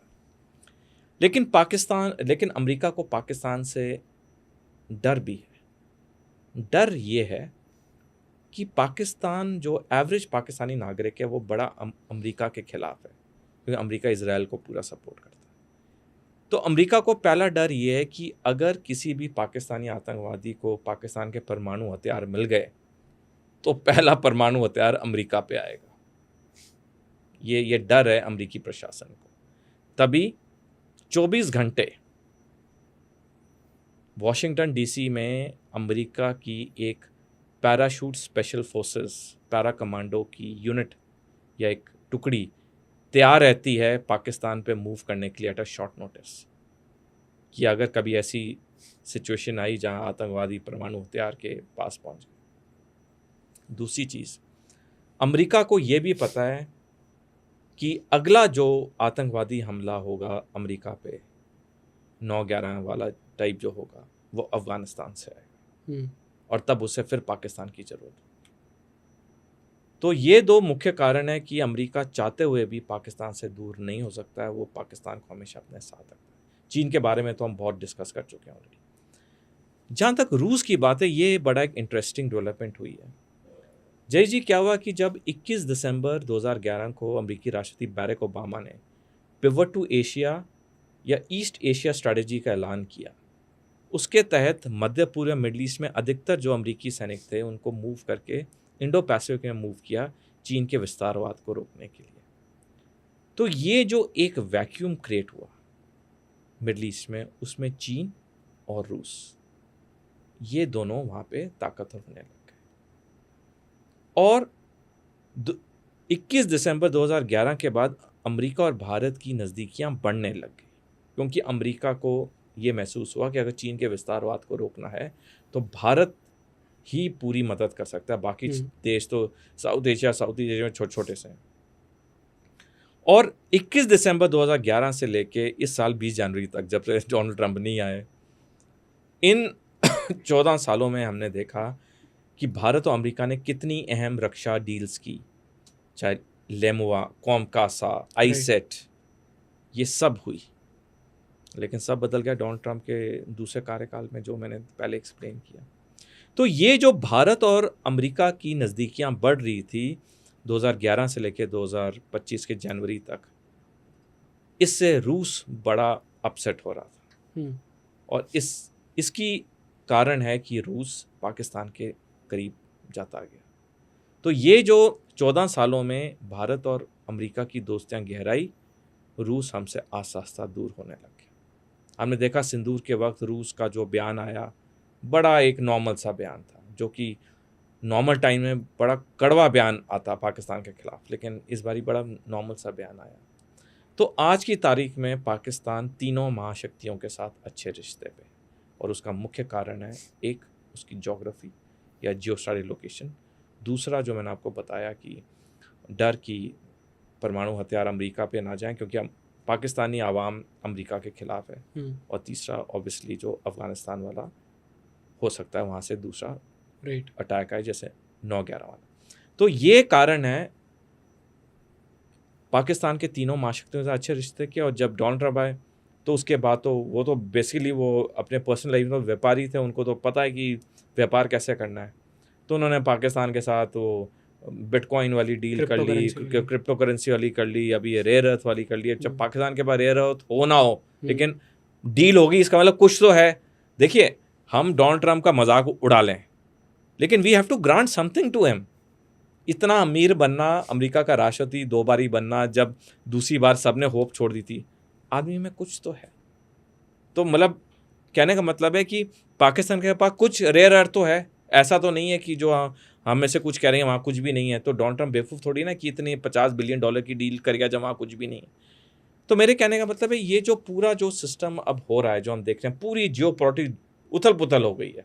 लेकिन अमेरिका को पाकिस्तान से डर भी है। डर ये है कि पाकिस्तान, जो एवरेज पाकिस्तानी नागरिक है, वो बड़ा अमेरिका के खिलाफ है, क्योंकि अमेरिका इजराइल को पूरा सपोर्ट करता है। तो अमेरिका को पहला डर ये है कि अगर किसी भी पाकिस्तानी आतंकवादी को पाकिस्तान के परमाणु हथियार मिल गए तो पहला परमाणु हथियार अमेरिका पे आएगा। ये डर है अमेरिकी प्रशासन को। तभी 24 घंटे वॉशिंगटन डीसी में अमेरिका की एक parachute special forces, para commando की यूनिट या एक टुकड़ी तैयार रहती है पाकिस्तान पे मूव करने के लिए एट अ शॉर्ट नोटिस, कि अगर कभी ऐसी सिचुएशन आई जहां आतंकवादी परमाणु हथियार के पास पहुंच गए। दूसरी चीज़, अमेरिका को ये भी पता है कि अगला जो आतंकवादी हमला होगा अमेरिका पे, 9/11 वाला टाइप जो होगा, वो अफगानिस्तान से आएगा, और तब उसे फिर पाकिस्तान की ज़रूरत होगी। तो ये दो मुख्य कारण है कि अमेरिका चाहते हुए भी पाकिस्तान से दूर नहीं हो सकता है, वो पाकिस्तान को हमेशा अपने साथ रखता है। चीन के बारे में तो हम बहुत डिस्कस कर चुके हैं ऑलरेडी। जहाँ तक रूस की बात है, ये बड़ा एक इंटरेस्टिंग डेवलपमेंट हुई है। जय जी, क्या हुआ कि जब 21 दिसंबर 2011 को अमेरिकी राष्ट्रपति बैरक ओबामा ने पिवट टू एशिया या ईस्ट एशिया स्ट्रैटेजी का ऐलान किया, उसके तहत मध्य पूर्व मिडल ईस्ट में अधिकतर जो अमेरिकी सैनिक थे उनको मूव करके इंडो पैसिफिक में मूव किया, चीन के विस्तारवाद को रोकने के लिए। तो ये जो एक वैक्यूम क्रिएट हुआ मिडल ईस्ट में, उसमें चीन और रूस, ये दोनों वहाँ पे ताकतवर होने लग गए। और 21 दिसंबर 2011 के बाद अमेरिका और भारत की नज़दीकियाँ बढ़ने लग गई, क्योंकि अमेरिका को ये महसूस हुआ कि अगर चीन के विस्तारवाद को रोकना है तो भारत ही पूरी मदद कर सकता है, बाकी देश तो साउथ एशिया में छोटे छोटे से हैं। और 21 दिसंबर 2011 से लेके इस साल 20 जनवरी तक, जब से डोनाल्ड ट्रंप नहीं आए, इन 14 सालों में हमने देखा कि भारत और अमेरिका ने कितनी अहम रक्षा डील्स की, चाहे लेमुआ, कॉमकासा, आईसेट, ये सब हुई। लेकिन सब बदल गया डोनाल्ड ट्रंप के दूसरे कार्यकाल में, जो मैंने पहले एक्सप्लेन किया। तो ये जो भारत और अमेरिका की नज़दीकियां बढ़ रही थी 2011 से लेकर 2025 के जनवरी तक, इससे रूस बड़ा अपसेट हो रहा था। और इसकी कारण है कि रूस पाकिस्तान के करीब जाता गया। तो ये जो 14 सालों में भारत और अमेरिका की दोस्तियां गहराई, रूस हमसे आस्ता आस्ता दूर होने लग गया। हमने देखा सिंदूर के वक्त रूस का जो बयान आया, बड़ा एक नॉर्मल सा बयान था, जो कि नॉर्मल टाइम में बड़ा कड़वा बयान आता पाकिस्तान के खिलाफ, लेकिन इस बारी बड़ा नॉर्मल सा बयान आया। तो आज की तारीख में पाकिस्तान तीनों महाशक्तियों के साथ अच्छे रिश्ते पे, और उसका मुख्य कारण है, एक उसकी ज्योग्राफी या जियोस्ट्रैटेजिक लोकेशन, दूसरा जो मैंने आपको बताया कि डर की परमाणु हथियार अमेरिका पे ना जाएं क्योंकि पाकिस्तानी आवाम अमेरिका के खिलाफ है, और तीसरा ऑब्वियसली जो अफगानिस्तान वाला हो सकता है, वहाँ से दूसरा अटैक आए, जैसे 9/11 वाला। तो ये कारण है पाकिस्तान के तीनों महाशक्तियों से अच्छे रिश्ते के। और जब डोनाल्ड ट्रंप आए तो उसके बाद तो वो तो बेसिकली वो अपने पर्सनल लाइफ में व्यापारी थे, उनको तो पता है कि व्यापार कैसे करना है। तो उन्होंने पाकिस्तान के साथ वो बिटकॉइन वाली डील कर ली, क्रिप्टो करेंसी वाली कर ली, अभी ये रेयर अर्थ वाली कर ली। जब पाकिस्तान के पास रेयर अर्थ हो ना हो, लेकिन डील होगी, इसका मतलब कुछ तो है। देखिए, हम डोनाल्ड ट्रंप का मजाक उड़ा लें, लेकिन we have to grant something to him. इतना अमीर बनना, अमेरिका का राष्ट्रपति 2 बारी बनना, जब दूसरी बार सबने होप छोड़ दी थी, आदमी में कुछ तो है। तो मतलब कहने का मतलब है कि पाकिस्तान के पास कुछ रेयर अर्थ तो है, ऐसा तो नहीं है कि जो हम में से कुछ कह रहे हैं वहाँ कुछ भी नहीं है। तो डोनाल्ड ट्रम्प बेवकूफ़ थोड़ी ना कि इतने $50 बिलियन की डील कर गया जब वहाँ कुछ भी नहीं है। तो मेरे कहने का मतलब है ये जो पूरा जो सिस्टम अब हो रहा है, जो हम देख रहे हैं, पूरी जियोपॉलिटिक्स उथल पुथल हो गई है।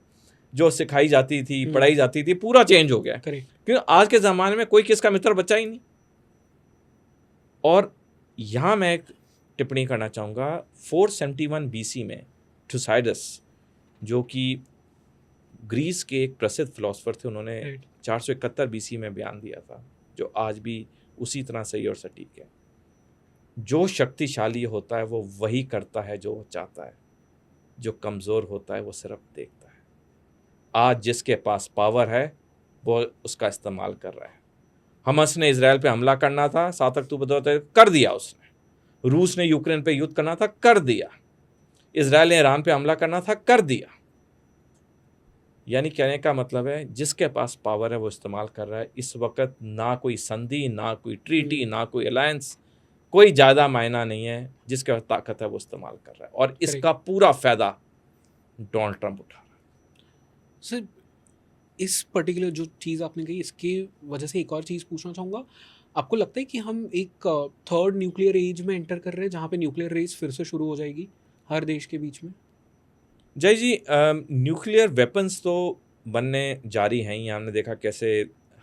जो सिखाई जाती थी, पढ़ाई जाती थी, पूरा चेंज हो गया है। क्योंकि आज के ज़माने में कोई किसका मित्र बचा ही नहीं। और यहाँ मैं एक टिप्पणी करना चाहूँगा, 471 BC में थुसाइडस, जो कि ग्रीस के एक प्रसिद्ध फिलोसोफर थे, उन्होंने 471 BC में बयान दिया था, जो आज भी उसी तरह सही और सटीक है। जो शक्तिशाली होता है वो वही करता है जो वो चाहता है, जो कमज़ोर होता है वो सिर्फ देखता है। आज जिसके पास पावर है वो उसका इस्तेमाल कर रहा है। हमस ने इजराइल पे हमला करना था 7 अक्टूबर 2023 कर दिया उसने। रूस ने यूक्रेन पे युद्ध करना था, कर दिया। इजराइल ने ईरान पे हमला करना था, कर दिया। यानी कहने का मतलब है जिसके पास पावर है वो इस्तेमाल कर रहा है। इस वक्त ना कोई संधि, ना कोई ट्रीटी, ना कोई अलायंस, कोई ज़्यादा मायना नहीं है। जिसके पास ताकत है वो इस्तेमाल कर रहा है, और इसका पूरा फ़ायदा डोनाल्ड ट्रंप उठा रहा है।
सर, इस पर्टिकुलर जो चीज़ आपने कही, इसकी वजह से एक और चीज़ पूछना चाहूँगा। आपको लगता है कि हम एक थर्ड न्यूक्लियर एज में एंटर कर रहे हैं, जहाँ पे न्यूक्लियर रेस फिर से शुरू हो जाएगी हर देश के बीच में?
जय जी, न्यूक्लियर वेपन्स तो बनने जारी हैं ही। हमने देखा कैसे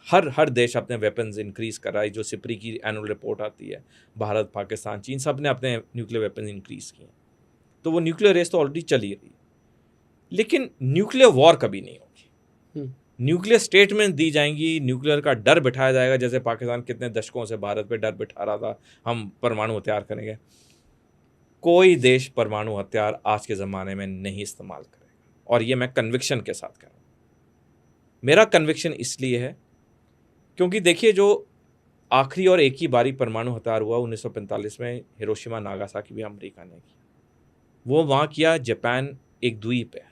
हर देश अपने वेपन्स इंक्रीज़ कर रहा है। जो सिपरी की एनुअल रिपोर्ट आती है, भारत, पाकिस्तान, चीन, सब ने अपने न्यूक्लियर वेपन्स इंक्रीज़ किए। तो वो न्यूक्लियर रेस तो ऑलरेडी चली रही, लेकिन न्यूक्लियर वॉर कभी नहीं होगी। न्यूक्लियर स्टेटमेंट दी जाएंगी, न्यूक्लियर का डर बिठाया जाएगा, जैसे पाकिस्तान कितने दशकों से भारत पे डर बिठा रहा था हम परमाणु हथियार करेंगे। कोई देश परमाणु हथियार आज के ज़माने में नहीं इस्तेमाल करेगा, और ये मैं कन्विक्शन के साथ कह रहा हूँ। मेरा कन्विक्शन इसलिए है क्योंकि देखिए, जो आखिरी और एक ही बारी परमाणु हथियार हुआ 1945 में, हिरोशिमा नागासाकी भी अमेरिका ने किया। वो वहाँ किया, जापान एक द्वीप है,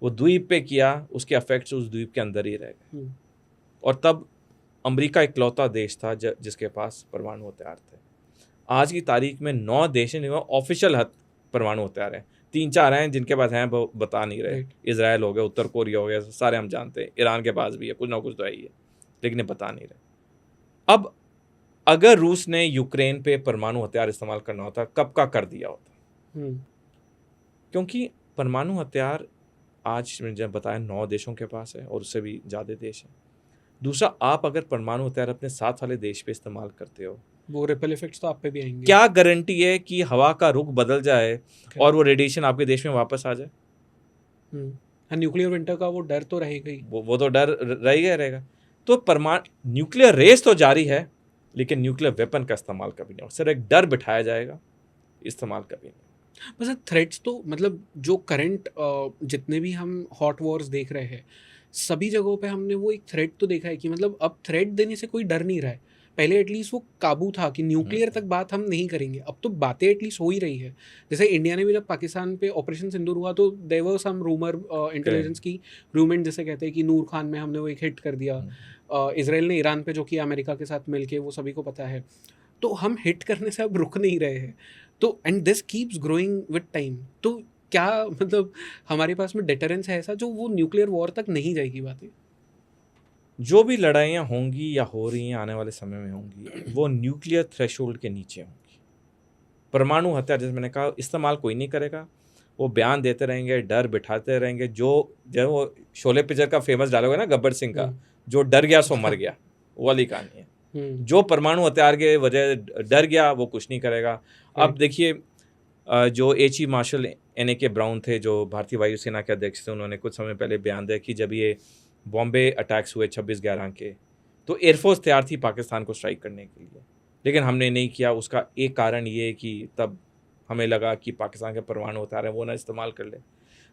वो द्वीप पे किया, उसके इफेक्ट्स उस द्वीप के अंदर ही रह गए। और तब अमेरिका इकलौता देश था जिसके पास परमाणु हथियार थे। आज की तारीख में 9 देश हैं ऑफिशियल परमाणु हथियार हैं। 3-4 हैं जिनके पास हैं, वो बता नहीं रहे। इजराइल हो गया, उत्तर कोरिया हो गया, सारे हम जानते हैं। ईरान के पास भी है, कुछ ना कुछ तो है ही है, लेकिन ये बता नहीं रहे। अब अगर रूस ने यूक्रेन पे परमाणु हथियार इस्तेमाल करना होता, कब का कर दिया होता। क्योंकि परमाणु हथियार आज मैंने बताया 9 देशों के पास है, और उससे भी ज़्यादा देश हैं। दूसरा, आप अगर परमाणु हथियार अपने साथ वाले देश पे इस्तेमाल करते हो, वो
रिपल इफेक्ट्स तो आप पे भी आएंगे।
क्या गारंटी है कि हवा का रुख बदल जाए और वो रेडिएशन आपके देश में वापस आ जाए?
न्यूक्लियर विंटर का वो डर तो रहेगा ही,
वो तो डर रहेगा। तो न्यूक्लियर रेस तो जारी है, लेकिन न्यूक्लियर वेपन का इस्तेमाल कभी नहीं होगा। सिर्फ एक डर बिठाया जाएगा, इस्तेमाल कभी नहीं।
बस थ्रेट्स तो मतलब जो करंट जितने भी हम हॉट वॉर्स देख रहे हैं, सभी जगहों पे हमने वो एक थ्रेट तो देखा है कि मतलब अब थ्रेट देने से कोई डर नहीं रहा है। पहले एटलीस्ट वो काबू था कि न्यूक्लियर तक बात हम नहीं करेंगे, अब तो बातें एटलीस्ट हो ही रही है। जैसे इंडिया ने भी जब पाकिस्तान पे ऑपरेशन सिंदूर हुआ, तो there were some rumour, intelligence की रूमेंट जैसे कहते हैं कि नूर खान में हमने वो एक हिट कर दिया। इसराइल ने ईरान पे जो किया अमेरिका के साथ मिलके, वो सभी को पता है। तो हम हिट करने से अब रुक नहीं रहे हैं। तो and this keeps growing with time. तो क्या मतलब हमारे पास में डिटरेंस है ऐसा जो वो न्यूक्लियर वॉर तक नहीं जाएगी बातें?
जो भी लड़ाइयाँ होंगी या हो रही हैं आने वाले समय में होंगी, वो न्यूक्लियर थ्रेशोल्ड के नीचे होंगी। परमाणु हथियार, जैसे मैंने कहा, इस्तेमाल कोई नहीं करेगा। वो बयान देते रहेंगे, डर बिठाते रहेंगे। जो वो शोले पिक्चर का फेमस डायलॉग है ना, गब्बर सिंह का, जो डर गया सो मर गया, वो वाली कहानी है। जो परमाणु हथियार के वजह डर गया, वो कुछ नहीं करेगा। अब देखिए, जो एच.ई. Martial N.A.K. ब्राउन थे, जो भारतीय वायुसेना के अध्यक्ष थे, उन्होंने कुछ समय पहले बयान दिया कि जब ये बॉम्बे अटैक्स हुए 26/11 के, तो एयरफोर्स तैयार थी पाकिस्तान को स्ट्राइक करने के लिए, लेकिन हमने नहीं किया। उसका एक कारण ये है कि तब हमें लगा कि पाकिस्तान के परमाणु हथियार हैं, वो ना इस्तेमाल कर ले।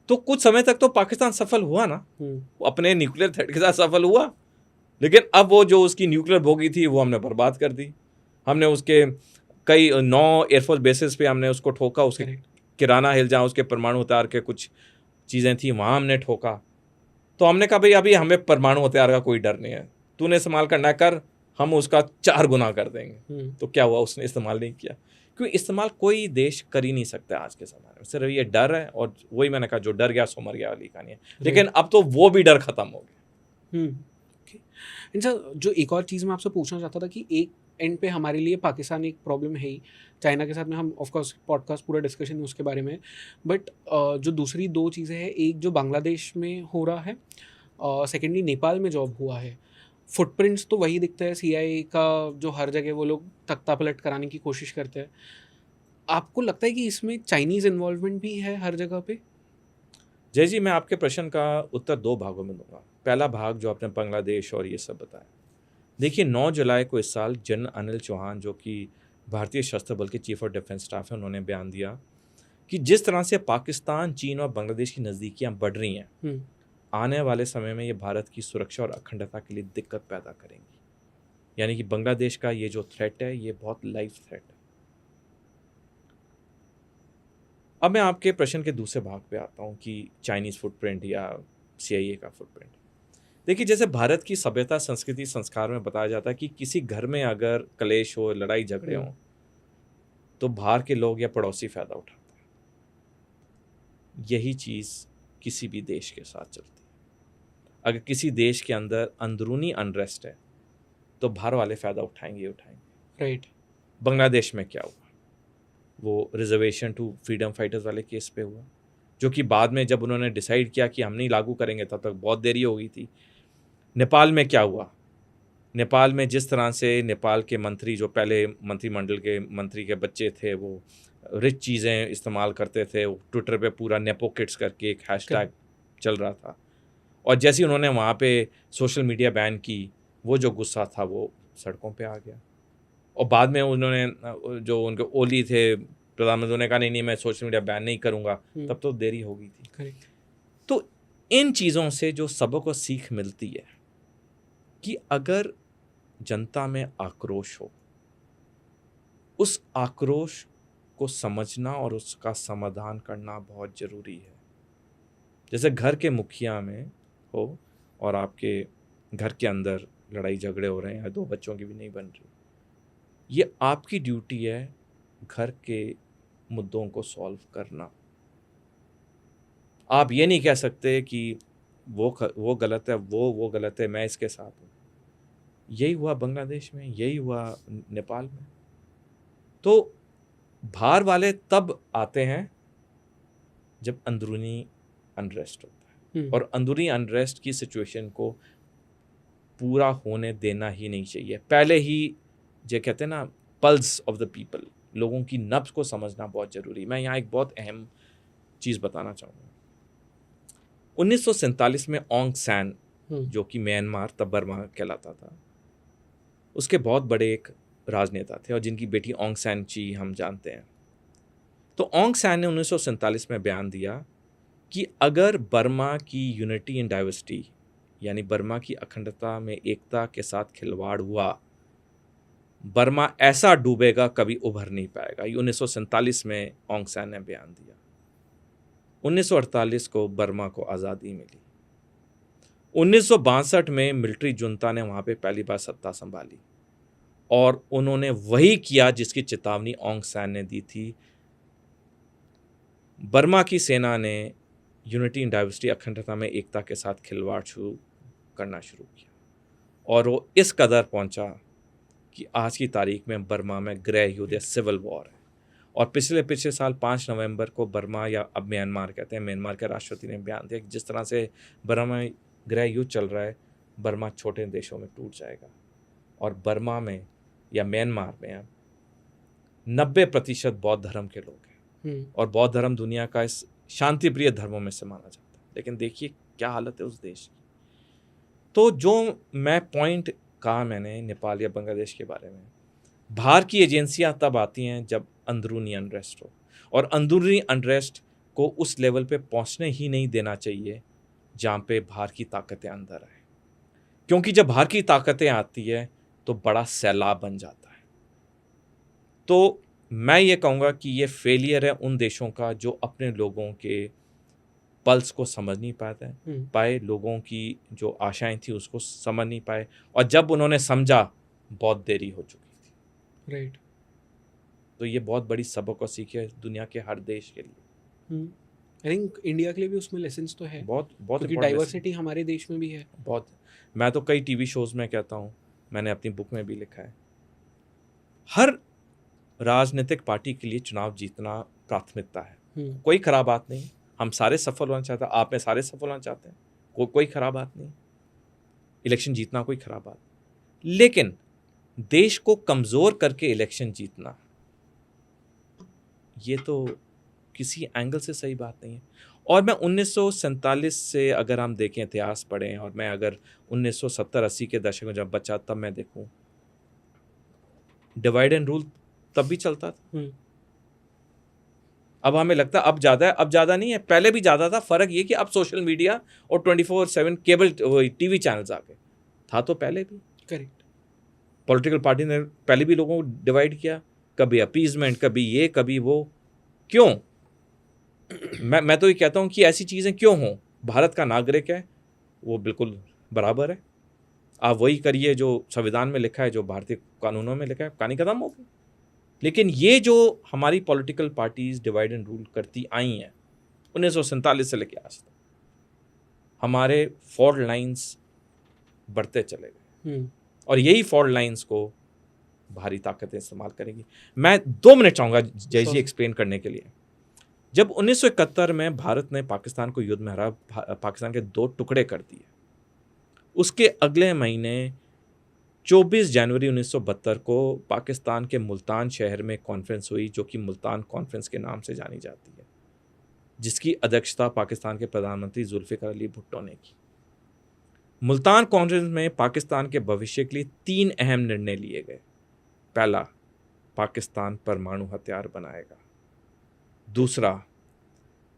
तो कुछ समय तक तो पाकिस्तान सफल हुआ ना, अपने न्यूक्लियर थ्रेट के साथ सफल हुआ, लेकिन अब वो जो उसकी न्यूक्लियर भोगी थी वो हमने बर्बाद कर दी। हमने उसके कई 9 एयरफोर्स बेसिस पे हमने उसको ठोका। उसके किराना हिल, जहाँ उसके परमाणु हथियार के कुछ चीज़ें थी, वहाँ हमने ठोका। तो हमने कहा भाई अभी हमें परमाणु हथियार का कोई डर नहीं है, तूने इस्तेमाल करना है कर, हम उसका 4 गुना कर देंगे।
हम्म,
तो क्या हुआ, उसने इस्तेमाल नहीं किया, क्योंकि इस्तेमाल कोई देश कर ही नहीं सकता आज के ज़माने में। सिर्फ ये डर है, और वही मैंने कहा, जो डर गया सो मर गया वाली कहानी है। लेकिन अब तो वो भी डर खत्म हो गया।
ओके। एंड सर, जो एक और चीज़ मैं आपसे पूछना चाहता था कि एक एंड पे हमारे लिए पाकिस्तान एक प्रॉब्लम है ही, चाइना के साथ में हम ऑफ कोर्स पॉडकास्ट पूरा डिस्कशन है उसके बारे में, बट जो दूसरी दो चीज़ें हैं, एक जो बांग्लादेश में हो रहा है, सेकेंडली नेपाल में जॉब हुआ है, फुटप्रिंट्स तो वही दिखता है CIA का, जो हर जगह वो लोग तख्ता पलट कराने की कोशिश करते हैं। आपको लगता है कि इसमें चाइनीज़ इन्वॉल्वमेंट भी है हर जगह पे?
जय जी, मैं आपके प्रश्न का उत्तर 2 भागों में दूंगा। पहला भाग जो आपने बांग्लादेश और ये सब बताया, देखिए 9 जुलाई को इस साल जनरल अनिल चौहान, जो कि भारतीय सशस्त्र बल के चीफ ऑफ डिफेंस स्टाफ हैं, उन्होंने बयान दिया कि जिस तरह से पाकिस्तान, चीन और बांग्लादेश की नज़दीकियां बढ़ रही हैं,
हम्म,
आने वाले समय में ये भारत की सुरक्षा और अखंडता के लिए दिक्कत पैदा करेंगी। यानी कि बांग्लादेश का ये जो थ्रेट है, ये बहुत लाइव थ्रेट है। अब मैं आपके प्रश्न के दूसरे भाग पे आता हूँ कि चाइनीज़ फुटप्रिंट या CIA का फुटप्रिंट। देखिए, जैसे भारत की सभ्यता, संस्कृति, संस्कार में बताया जाता है कि किसी घर में अगर कलेश हो, लड़ाई झगड़े हों, तो बाहर के लोग या पड़ोसी फ़ायदा उठाते हैं। यही चीज़ किसी भी देश के साथ चलती है। अगर किसी देश के अंदर अंदरूनी अनरेस्ट है, तो बाहर वाले फ़ायदा उठाएंगे ही उठाएंगे।
राइट।
बांग्लादेश में क्या हुआ, वो रिजर्वेशन टू फ्रीडम फाइटर्स वाले केस पे हुआ, जो कि बाद में जब उन्होंने डिसाइड किया कि हम नहीं लागू करेंगे, तब तक बहुत देरी हो गई थी। नेपाल में क्या हुआ, नेपाल में जिस तरह से नेपाल के मंत्री, जो पहले मंत्रिमंडल के मंत्री के बच्चे थे, वो रिच चीज़ें इस्तेमाल करते थे, ट्विटर पे पूरा नेपो किड्स करके एक हैशटैग चल रहा था, और जैसे ही उन्होंने वहाँ पे सोशल मीडिया बैन की, वो जो गुस्सा था वो सड़कों पे आ गया। और बाद में उन्होंने, जो उनके ओली थे प्रधानमंत्री, ने कहा नहीं नहीं मैं सोशल मीडिया बैन नहीं करूँगा, तब तो देरी हो गई थी।
करेक्ट।
तो इन चीज़ों से जो सबक को सीख मिलती है कि अगर जनता में आक्रोश हो, उस आक्रोश को समझना और उसका समाधान करना बहुत ज़रूरी है। जैसे घर के मुखिया में हो और आपके घर के अंदर लड़ाई झगड़े हो रहे हैं, या 2 बच्चों की भी नहीं बन रही, ये आपकी ड्यूटी है घर के मुद्दों को सॉल्व करना। आप ये नहीं कह सकते कि वो गलत है, वो गलत है, मैं इसके साथ हूँ। यही हुआ बांग्लादेश में, यही हुआ नेपाल में। तो बाहर वाले तब आते हैं जब अंदरूनी अनरेस्ट होता है, और अंदरूनी अनरेस्ट की सिचुएशन को पूरा होने देना ही नहीं चाहिए। पहले ही जो कहते हैं ना, पल्स ऑफ द पीपल, लोगों की नब्ज को समझना बहुत ज़रूरी। मैं यहाँ एक बहुत अहम चीज़ बताना चाहूँगा। 1947 में ऑंग सैन, जो कि म्यांमार तब बर्मा कहलाता था, उसके बहुत बड़े एक राजनेता थे, और जिनकी बेटी ऑंग सैन ची हम जानते हैं। तो ऑंग सैन ने 1947 में बयान दिया कि अगर बर्मा की यूनिटी इन डाइवर्सिटी, यानी बर्मा की अखंडता में एकता के साथ खिलवाड़ हुआ, बर्मा ऐसा डूबेगा कभी उभर नहीं पाएगा। ये 1947 में ऑंग सैन ने बयान दिया। 1948 को बर्मा को आज़ादी मिली। 1962 में मिलिट्री जुंता ने वहाँ पे पहली बार सत्ता संभाली, और उन्होंने वही किया जिसकी चेतावनी ऑंग सैन ने दी थी। बर्मा की सेना ने यूनिटी इन डाइवर्सिटी, अखंडता में एकता के साथ खिलवाड़ करना शुरू किया, और वो इस कदर पहुंचा कि आज की तारीख में बर्मा में गृह युद्ध या सिविल वॉर है। और पिछले साल 5 नवंबर को बर्मा, या अब म्यांमार कहते हैं, म्यांमार के राष्ट्रपति ने बयान दिया कि जिस तरह से बर्मा में गृह युद्ध चल रहा है, बर्मा छोटे देशों में टूट जाएगा। और बर्मा में या म्यांमार में अब 90% बौद्ध धर्म के लोग हैं, और बौद्ध धर्म दुनिया का इस शांतिप्रिय धर्मों में से माना जाता है। लेकिन देखिए क्या हालत है उस देश की। तो जो मैं पॉइंट कहा मैंने नेपाल या बांग्लादेश के बारे में, बाहर की एजेंसियां तब आती हैं जब अंदरूनी अनरेस्ट हो, और अंदरूनी अनरेस्ट को उस लेवल पे पहुंचने ही नहीं देना चाहिए जहाँ पे बाहर की ताकतें अंदर आए, क्योंकि जब बाहर की ताकतें आती है तो बड़ा सैलाब बन जाता है। तो मैं ये कहूँगा कि ये फेलियर है उन देशों का जो अपने लोगों के पल्स को समझ नहीं पाए, लोगों की जो आशाएं थी उसको समझ नहीं पाए, और जब उन्होंने समझा बहुत देरी हो चुकी थी।
राइट।
तो ये बहुत बड़ी सबक और सीख है दुनिया के हर देश के लिए।
आई थिंक इंडिया के लिए भी उसमें लेसन्स तो है,
बहुत बहुत
क्योंकि
important lesson।
डाइवर्सिटी हमारे देश में भी है।
बहुत। मैं तो कई टीवी शोज में कहता हूँ, मैंने अपनी बुक में भी लिखा है, हर राजनीतिक पार्टी के लिए चुनाव जीतना प्राथमिकता है। कोई खराब बात नहीं, हम सारे सफल होना चाहते हैं, आप में सारे सफल होना चाहते हैं, कोई खराब बात नहीं, इलेक्शन जीतना कोई खराब बात। लेकिन देश को कमजोर करके इलेक्शन जीतना, ये तो किसी एंगल से सही बात नहीं है। और मैं 1947 से अगर हम देखें, इतिहास पढ़ें, और मैं अगर 1970-80 के दशक में जब बचा तब मैं देखूं, डिवाइड एंड रूल तब भी चलता था। अब हमें लगता है अब ज़्यादा है, अब ज़्यादा नहीं है, पहले भी ज़्यादा था। फ़र्क ये कि अब सोशल मीडिया और 24/7 केबल टीवी चैनल्स आ गए, था तो पहले भी।
करेक्ट।
पॉलिटिकल पार्टी ने पहले भी लोगों को डिवाइड किया, कभी अपीजमेंट, कभी ये कभी वो। क्यों? मैं तो ये कहता हूँ कि ऐसी चीज़ें क्यों हों? भारत का नागरिक है, वो बिल्कुल बराबर है, आप वही करिए जो संविधान में लिखा है, जो भारतीय कानूनों में लिखा है, कहानी खत्म हो गई। लेकिन ये जो हमारी political parties divide and rule करती आई हैं 1947 से लेकर आज तक, हमारे फॉल्ट लाइंस बढ़ते चले गए, और यही फॉल्ट लाइंस को भारी ताकतें इस्तेमाल करेंगी। मैं 2 मिनट चाहूँगा जय जी एक्सप्लेन करने के लिए। जब 1971 में भारत ने पाकिस्तान को युद्ध में हरा, पाकिस्तान के 2 टुकड़े कर दिए, उसके अगले महीने 24 जनवरी 1972 को पाकिस्तान के मुल्तान शहर में कॉन्फ्रेंस हुई, जो कि मुल्तान कॉन्फ्रेंस के नाम से जानी जाती है, जिसकी अध्यक्षता पाकिस्तान के प्रधानमंत्री जुल्फिकार अली भुट्टो ने की। मुल्तान कॉन्फ्रेंस में पाकिस्तान के भविष्य के लिए 3 अहम निर्णय लिए गए। पहला, पाकिस्तान परमाणु हथियार बनाएगा। दूसरा,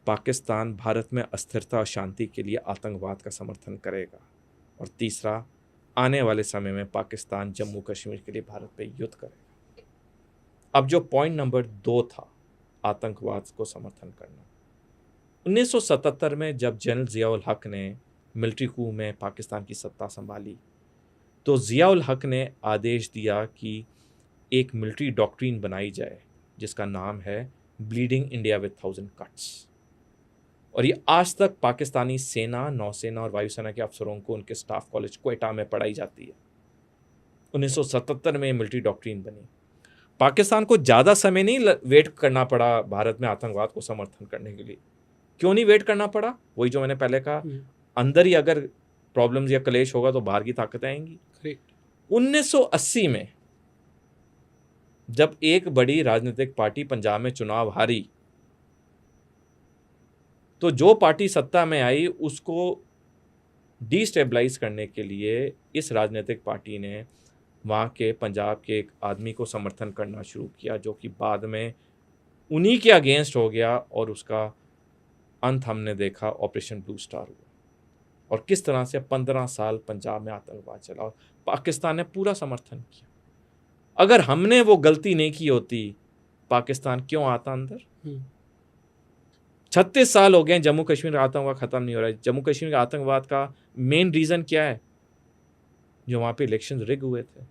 पाकिस्तान भारत में अस्थिरता और शांति के लिए आतंकवाद का समर्थन करेगा। और तीसरा, आने वाले समय में पाकिस्तान जम्मू कश्मीर के लिए भारत पे युद्ध करेगा। अब जो पॉइंट नंबर 2 था, आतंकवाद को समर्थन करना, 1977 में जब जनरल जियाउल हक ने मिलिट्री कू में पाकिस्तान की सत्ता संभाली, तो जियाउल हक ने आदेश दिया कि एक मिलिट्री डॉक्ट्रिन बनाई जाए जिसका नाम है ब्लीडिंग इंडिया विद 1000 कट्स। और ये आज तक पाकिस्तानी सेना, नौसेना और वायुसेना के अफसरों को उनके स्टाफ कॉलेज क्वेटा में पढ़ाई जाती है। 1977 में मिलिट्री डॉक्ट्रिन बनी। पाकिस्तान को ज़्यादा समय नहीं वेट करना पड़ा भारत में आतंकवाद को समर्थन करने के लिए। क्यों नहीं वेट करना पड़ा? वही जो मैंने पहले कहा, अंदर ही अगर प्रॉब्लम्स या क्लेश होगा तो बाहर की ताकतें आएंगी। 1980 में जब एक बड़ी राजनीतिक पार्टी पंजाब में चुनाव हारी, तो जो पार्टी सत्ता में आई उसको डिस्टेबलाइज करने के लिए इस राजनीतिक पार्टी ने वहाँ के पंजाब के एक आदमी को समर्थन करना शुरू किया, जो कि बाद में उन्हीं के अगेंस्ट हो गया, और उसका अंत हमने देखा, ऑपरेशन ब्लू स्टार हुआ, और किस तरह से 15 साल पंजाब में आतंकवाद चला और पाकिस्तान ने पूरा समर्थन किया। अगर हमने वो गलती नहीं की होती, पाकिस्तान क्यों आता अंदर? 36 साल हो गए जम्मू कश्मीर का आतंकवाद खत्म नहीं हो रहा है। जम्मू कश्मीर के आतंकवाद का मेन रीज़न क्या है? जो वहाँ पे इलेक्शन रिग हुए थे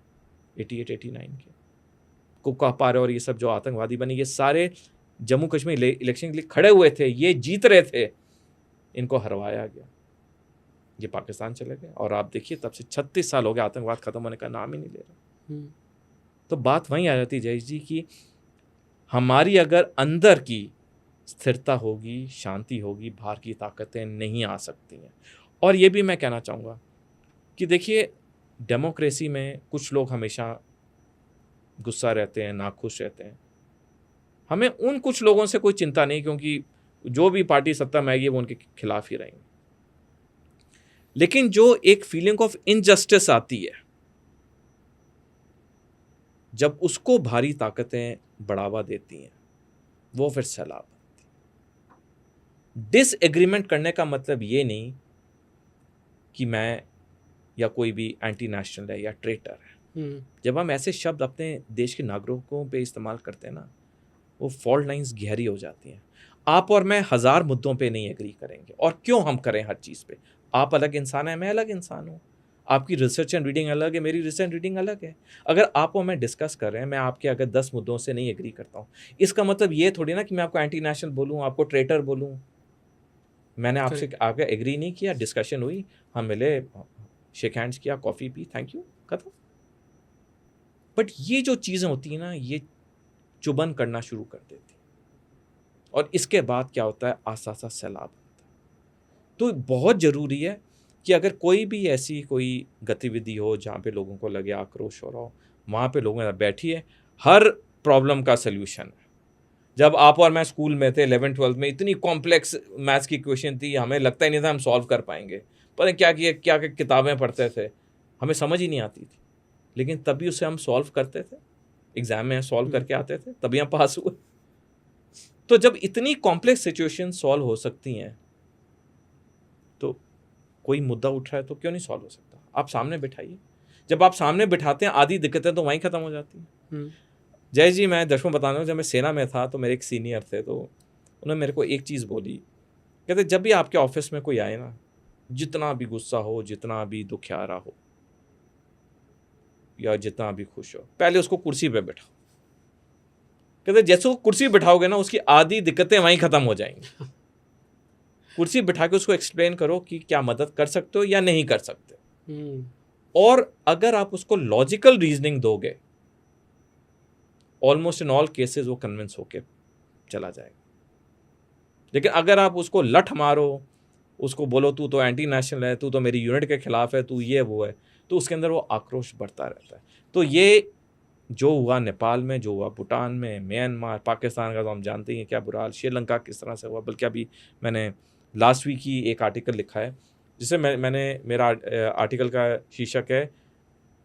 88-89 के, कुक्का पारे और ये सब जो आतंकवादी बने, ये सारे जम्मू कश्मीर इलेक्शन के लिए खड़े हुए थे, ये जीत रहे थे, इनको हरवाया गया, ये पाकिस्तान चले गए। और आप देखिए तब से 36 साल हो गए, आतंकवाद खत्म होने का नाम ही नहीं ले रहा। तो बात वहीं आ जाती जयेश जी की हमारी अगर अंदर की स्थिरता होगी, शांति होगी, बाहर की ताकतें नहीं आ सकती हैं। और ये भी मैं कहना चाहूँगा कि देखिए, डेमोक्रेसी में कुछ लोग हमेशा गुस्सा रहते हैं, नाखुश रहते हैं। हमें उन कुछ लोगों से कोई चिंता नहीं, क्योंकि जो भी पार्टी सत्ता में आएगी वो उनके खिलाफ ही रहेंगे। लेकिन जो एक फीलिंग ऑफ इनजस्टिस आती है, जब उसको भारी ताकतें बढ़ावा देती हैं, वो फिर सैलाब। डिसएग्रीमेंट करने का मतलब ये नहीं कि मैं या कोई भी एंटी नेशनल है या ट्रेटर है। जब हम ऐसे शब्द अपने देश के नागरिकों पे इस्तेमाल करते हैं ना, वो फॉल्ट लाइंस गहरी हो जाती हैं। आप और मैं 1000 मुद्दों पे नहीं एग्री करेंगे, और क्यों हम करें हर चीज़ पे? आप अलग इंसान हैं, मैं अलग इंसान हूँ। आपकी रिसर्च एंड रीडिंग अलग है, मेरी रिसर्च एंड रीडिंग अलग है। अगर आप और मैं डिस्कस कर रहे हैं, मैं आपके अगर 10 मुद्दों से नहीं एग्री करता हूँ, इसका मतलब ये थोड़ी ना कि मैं आपको एंटी नेशनल बोलूँ, आपको ट्रेटर बोलूँ। मैंने आपसे
करेक्ट।
आगे एग्री नहीं किया, डिस्कशन हुई, हम मिले, शेक हैंड्स किया, कॉफ़ी पी, थैंक यू, खत्म। बट ये जो चीज़ें होती हैं ना, ये चुभन करना शुरू कर देती, और इसके बाद क्या होता है, आस्ता आस्ता सैलाब आता है। तो बहुत ज़रूरी है कि अगर कोई भी ऐसी कोई गतिविधि हो जहाँ पे लोगों को लगे आक्रोश हो रहा हो, वहाँ पे लोगों के साथ बैठिए। हर प्रॉब्लम का सल्यूशन है। जब आप और मैं स्कूल में थे 11th-12th में, इतनी कॉम्प्लेक्स मैथ्स की क्वेश्चन थी, हमें लगता ही नहीं था हम सॉल्व कर पाएंगे। पता नहीं क्या किया, क्या क्या किताबें पढ़ते थे, हमें समझ ही नहीं आती थी, लेकिन तभी उसे हम सॉल्व करते थे, एग्जाम में सॉल्व करके आते थे, तभी हम पास हुए। तो जब इतनी कॉम्प्लेक्स सिचुएशन सॉल्व हो सकती हैं, तो कोई मुद्दा उठ रहा है तो क्यों नहीं सॉल्व हो सकता? आप सामने बिठाइए। जब आप सामने बिठाते हैं, आधी दिक्कतें तो वहीं खत्म हो जाती हैं। जय जी, मैं दशमों बता रहा हूँ, जब मैं सेना में था तो मेरे एक सीनियर थे, तो उन्होंने मेरे को एक चीज़ बोली, कहते जब भी आपके ऑफिस में कोई आए ना, जितना भी गुस्सा हो, जितना भी दुखियारा हो, या जितना भी खुश हो, पहले उसको कुर्सी पे बैठाओ। कहते जैसे वो कुर्सी बिठाओगे ना, उसकी आधी दिक्कतें वहीं खत्म हो जाएंगी। कुर्सी बिठा के उसको एक्सप्लेन करो कि क्या मदद कर सकते हो या नहीं कर सकते, और अगर आप उसको लॉजिकल रीजनिंग दोगे, ऑलमोस्ट इन ऑल केसेस वो कन्विंस होके चला जाएगा। लेकिन अगर आप उसको लठ मारो, उसको बोलो तू तो एंटी नेशनल है, तू तो मेरी यूनिट के खिलाफ है, तू ये वो है, तो उसके अंदर वो आक्रोश बढ़ता रहता है। तो ये जो हुआ नेपाल में, जो हुआ भूटान में, म्यांमार, पाकिस्तान का तो हम जानते ही हैं क्या बुरा हाल, श्रीलंका किस तरह से हुआ। बल्कि अभी मैंने लास्ट वीक ही एक आर्टिकल लिखा है, जिसे मैंने मेरा आर्टिकल का शीर्षक है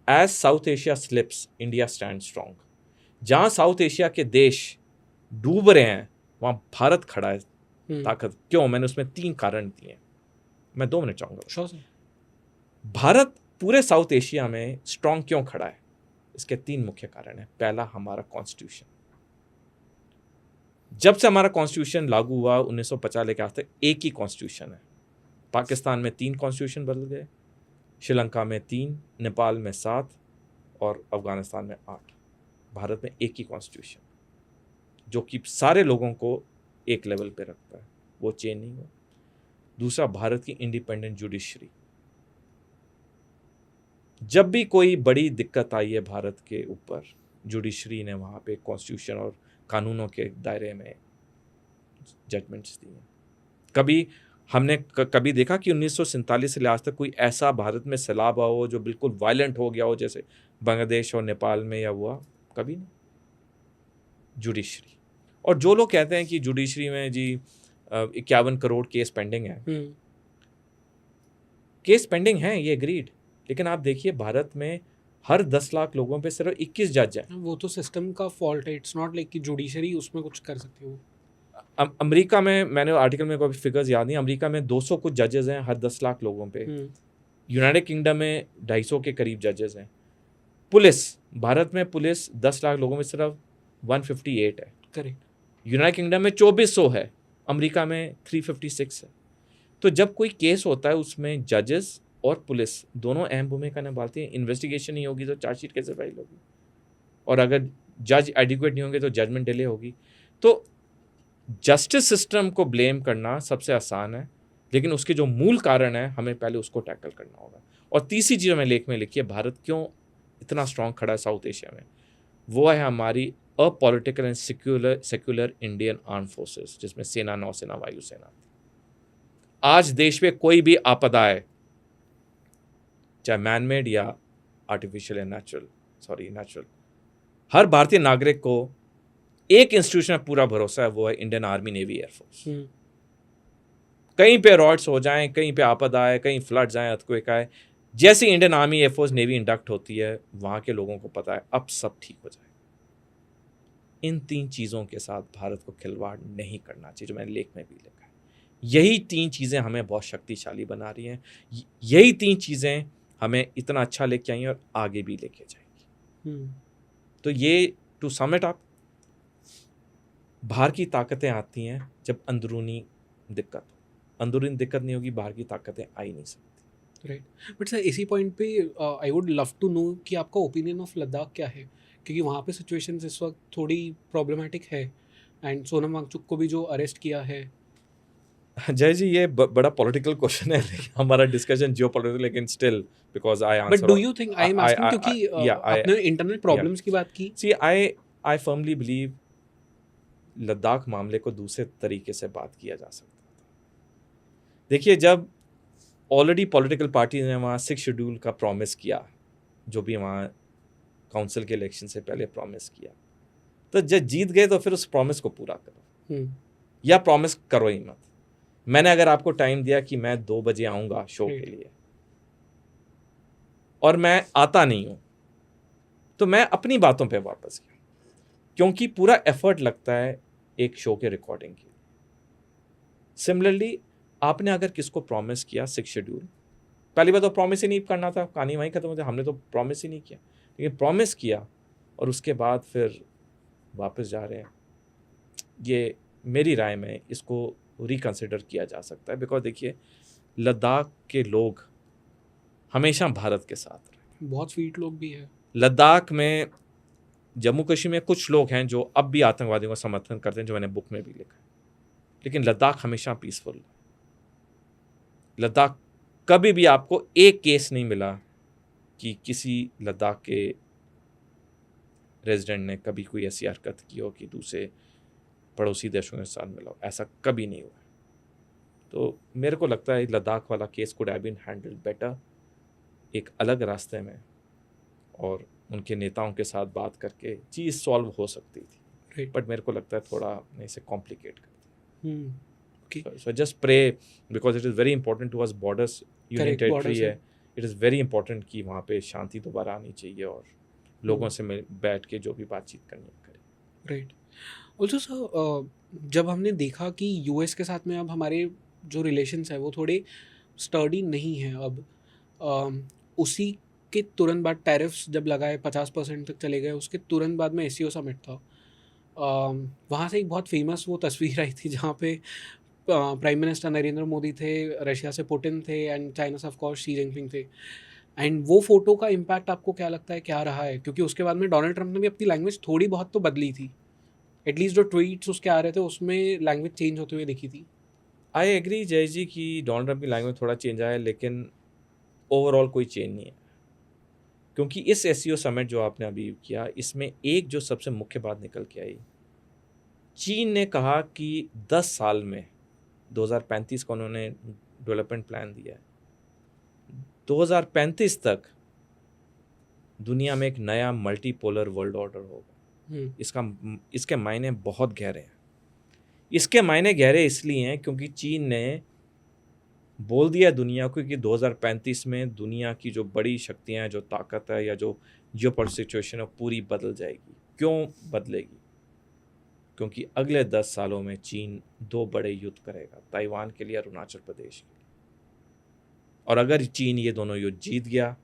as South Asia slips India stand strong. जहाँ साउथ एशिया के देश डूब रहे हैं, वहाँ भारत खड़ा है ताकत। क्यों? मैंने उसमें 3 कारण दिए, मैं 2 मिनट चाहूँगा। भारत पूरे साउथ एशिया में स्ट्रॉन्ग क्यों खड़ा है? इसके 3 मुख्य कारण हैं। पहला, हमारा कॉन्स्टिट्यूशन। जब से हमारा कॉन्स्टिट्यूशन लागू हुआ 1950 लेकर आज तक एक ही कॉन्स्टिट्यूशन है। पाकिस्तान में 3 कॉन्स्टिट्यूशन बदल गए, श्रीलंका में 3, नेपाल में 7 और अफगानिस्तान में 8। भारत में एक ही कॉन्स्टिट्यूशन, जो कि सारे लोगों को एक लेवल पे रखता है, वो चेंज नहीं हुआ। दूसरा, भारत की इंडिपेंडेंट जुडिशरी। जब भी कोई बड़ी दिक्कत आई है भारत के ऊपर, जुडिशरी ने वहाँ पे कॉन्स्टिट्यूशन और कानूनों के दायरे में जजमेंट्स दिए। कभी हमने कभी देखा कि 1947 से आज तक कोई ऐसा भारत में सैलाब हुआ हो जो बिल्कुल वायलेंट हो गया हो, जैसे बांग्लादेश और नेपाल में या हुआ? कभी नहीं। जुडिशरी। और जो लोग कहते हैं कि जुडिशरी में जी 51 करोड़ केस पेंडिंग है, केस पेंडिंग है, ये एग्रीड, लेकिन आप देखिए भारत में हर 10 लाख लोगों पे सिर्फ 21 जज हैं।
वो तो सिस्टम का फॉल्ट है, इट्स नॉट लाइक कि जुडिशरी उसमें कुछ कर सकती हो।
अमेरिका में, मैंने आर्टिकल में कोई फिगर्स याद नहीं, अमेरिका में 200 कुछ जजेस हैं हर 10 लाख लोगों पे। यूनाइटेड किंगडम में 250 के करीब जजेस हैं। पुलिस, भारत में पुलिस 10 लाख लोगों में सिर्फ 158 है।
करेक्ट।
यूनाइटेड किंगडम में 2400 है, अमेरिका में 356 है। तो जब कोई केस होता है उसमें जजेस और पुलिस दोनों अहम भूमिका निभाती हैं। इन्वेस्टिगेशन नहीं होगी तो चार्जशीट कैसे फाइल होगी, और अगर जज एडिक्वेट नहीं होंगे तो जजमेंट डिले होगी। तो जस्टिस सिस्टम को ब्लेम करना सबसे आसान है, लेकिन उसके जो मूल कारण है हमें पहले उसको टैकल करना होगा। और तीसरी चीज़ मैं लेख में लिखी है, भारत क्यों इतना स्ट्रांग खड़ा है साउथ एशिया में, वो है हमारी apolitical and secular Indian arm forces, जिसमें सेना, नौसेना, वायुसेना। आज देश में कोई भी आपदा है, चाहे मैनमेड या आर्टिफिशियल या नेचुरल, हर भारतीय नागरिक को एक इंस्टीट्यूशन में पूरा भरोसा है, वो है इंडियन आर्मी, नेवी, एयरफोर्स। कहीं पे रॉड्स हो जाएं, कहीं पे आपदा आए, कहीं फ्लड्स आए, अर्थक्वेक आए, जैसे Indian army, air force, navy induct होती है, वहाँ के लोगों को पता है अब सब ठीक हो जाएगा। इन 3 चीज़ों के साथ भारत को खिलवाड़ नहीं करना चाहिए, जो मैंने लेख में भी लिखा है। यही 3 चीज़ें हमें बहुत शक्तिशाली बना रही हैं, यही 3 चीज़ें हमें इतना अच्छा लेके आई हैं और आगे भी लेके जाएंगी। तो ये, टू सम इट अप, बाहर की ताकतें आती हैं जब अंदरूनी दिक्कत हो। अंदरूनी दिक्कत नहीं होगी, बाहर की ताकतें आ ही नहीं सकती।
राइट। बट सर इसी पॉइंट पे I would love to know कि आपका ओपिनियन ऑफ लद्दाख क्या है, क्योंकि वहाँ पे सिचुएशंस इस वक्त थोड़ी प्रॉब्लमेटिक है, एंड सोनम वांगचुक को भी जो अरेस्ट किया है।
जय जी, ये बड़ा पॉलिटिकल क्वेश्चन है, लेकिन हमारा डिस्कशन जियो पॉलिटिकल, लेकिन still because I
but
answer
do you think, I am asking क्योंकि
आई
आपने इंटरनल
या
प्रॉब्लम्स की बात की।
सी आई फर्मली बिलीव लद्दाख मामले को दूसरे तरीके से बात किया जा सकता था। देखिए, जब ऑलरेडी पॉलिटिकल पार्टी ने वहाँ 6 शेड्यूल का प्रॉमिस किया, जो भी वहाँ काउंसिल के इलेक्शन से पहले प्रॉमिस किया, तो जब जीत गए तो फिर उस प्रॉमिस को पूरा करो, या प्रॉमिस करो ही मत। मैंने अगर आपको टाइम दिया कि मैं 2 बजे आऊँगा शो के लिए, और मैं आता नहीं हूँ, तो मैं अपनी बातों पे वापस गया, क्योंकि पूरा एफर्ट लगता है एक शो के रिकॉर्डिंग के लिए। सिमिलरली, आपने अगर किसको प्रॉमिस किया 6 शेड्यूल, पहली बात तो प्रॉमिस ही नहीं करना था, कहानी वहीं खत्म होती। हमने तो प्रॉमिस ही नहीं किया, लेकिन प्रॉमिस किया और उसके बाद फिर वापस जा रहे हैं। ये मेरी राय में इसको रिकंसिडर किया जा सकता है, बिकॉज देखिए, लद्दाख के लोग हमेशा भारत के साथ रहे।
बहुत स्वीट लोग भी हैं
लद्दाख में, जम्मू कश्मीर में कुछ लोग हैं जो अब भी आतंकवादियों का समर्थन करते हैं, जो मैंने बुक में भी लिखा है, लेकिन लद्दाख हमेशा पीसफुल है। लद्दाख कभी भी आपको एक केस नहीं मिला कि किसी लद्दाख के रेजिडेंट ने कभी कोई ऐसी हरकत की हो कि दूसरे पड़ोसी देशों के साथ मिला हो, ऐसा कभी नहीं हुआ। तो मेरे को लगता है लद्दाख वाला case could have been handled better, एक अलग रास्ते में, और उनके नेताओं के साथ बात करके चीज़ सॉल्व हो सकती थी।
राइट।
बट मेरे को लगता है थोड़ा नहीं, इसे कॉम्प्लिकेट कर दिया।
Okay.
So just pray, because it is very important to us, borders union
Correct,
territory
borders
है,
है।
it is very important कि वहाँ पे शांति दोबारा आनी चाहिए, और लोगों से बैठ के जो भी बातचीत करनी है करें।
राइट। ऑल्सो सर, जब हमने देखा कि यूएस के साथ में अब हमारे जो रिलेशंस हैं वो थोड़े स्टर्डी नहीं हैं अब, उसी के तुरंत बाद टैरिफ्स जब लगाए 50% तक चले गए, उसके तुरंत बाद में एससीओ समिट था। वहाँ से एक बहुत फेमस वो तस्वीर आई थी जहाँ पे प्राइम मिनिस्टर नरेंद्र मोदी थे, रशिया से पुतिन थे, एंड चाइना से ऑफ कोर्स शी जिनपिंग थे। एंड वो फोटो का इम्पैक्ट आपको क्या लगता है क्या रहा है, क्योंकि उसके बाद में डोनाल्ड ट्रंप ने भी अपनी लैंग्वेज थोड़ी बहुत तो बदली थी, एटलीस्ट जो ट्वीट्स उसके आ रहे थे उसमें लैंग्वेज चेंज होते हुए दिखी थी।
आई एग्री जय जी कि डोनाल्ड ट्रंप की लैंग्वेज थोड़ा चेंज आया है, लेकिन ओवरऑल कोई चेंज नहीं है। क्योंकि इस एससीओ समिट जो आपने अभी किया, इसमें एक जो सबसे मुख्य बात निकल के आई, चीन ने कहा कि 10 साल में 2035 का उन्होंने डेवलपमेंट प्लान दिया है, 2035 तक दुनिया में एक नया मल्टीपोलर वर्ल्ड ऑर्डर होगा। इसके मायने बहुत गहरे हैं। इसके मायने गहरे इसलिए हैं क्योंकि चीन ने बोल दिया दुनिया को कि 2035 में दुनिया की जो बड़ी शक्तियां हैं, जो ताकत है, या जो जियोपॉलिटिकल सिचुएशन है, पूरी बदल जाएगी। क्यों बदलेगी? क्योंकि अगले 10 सालों में चीन 2 बड़े युद्ध करेगा, ताइवान के लिए, अरुणाचल प्रदेश के लिए। और अगर चीन ये दोनों युद्ध जीत गया,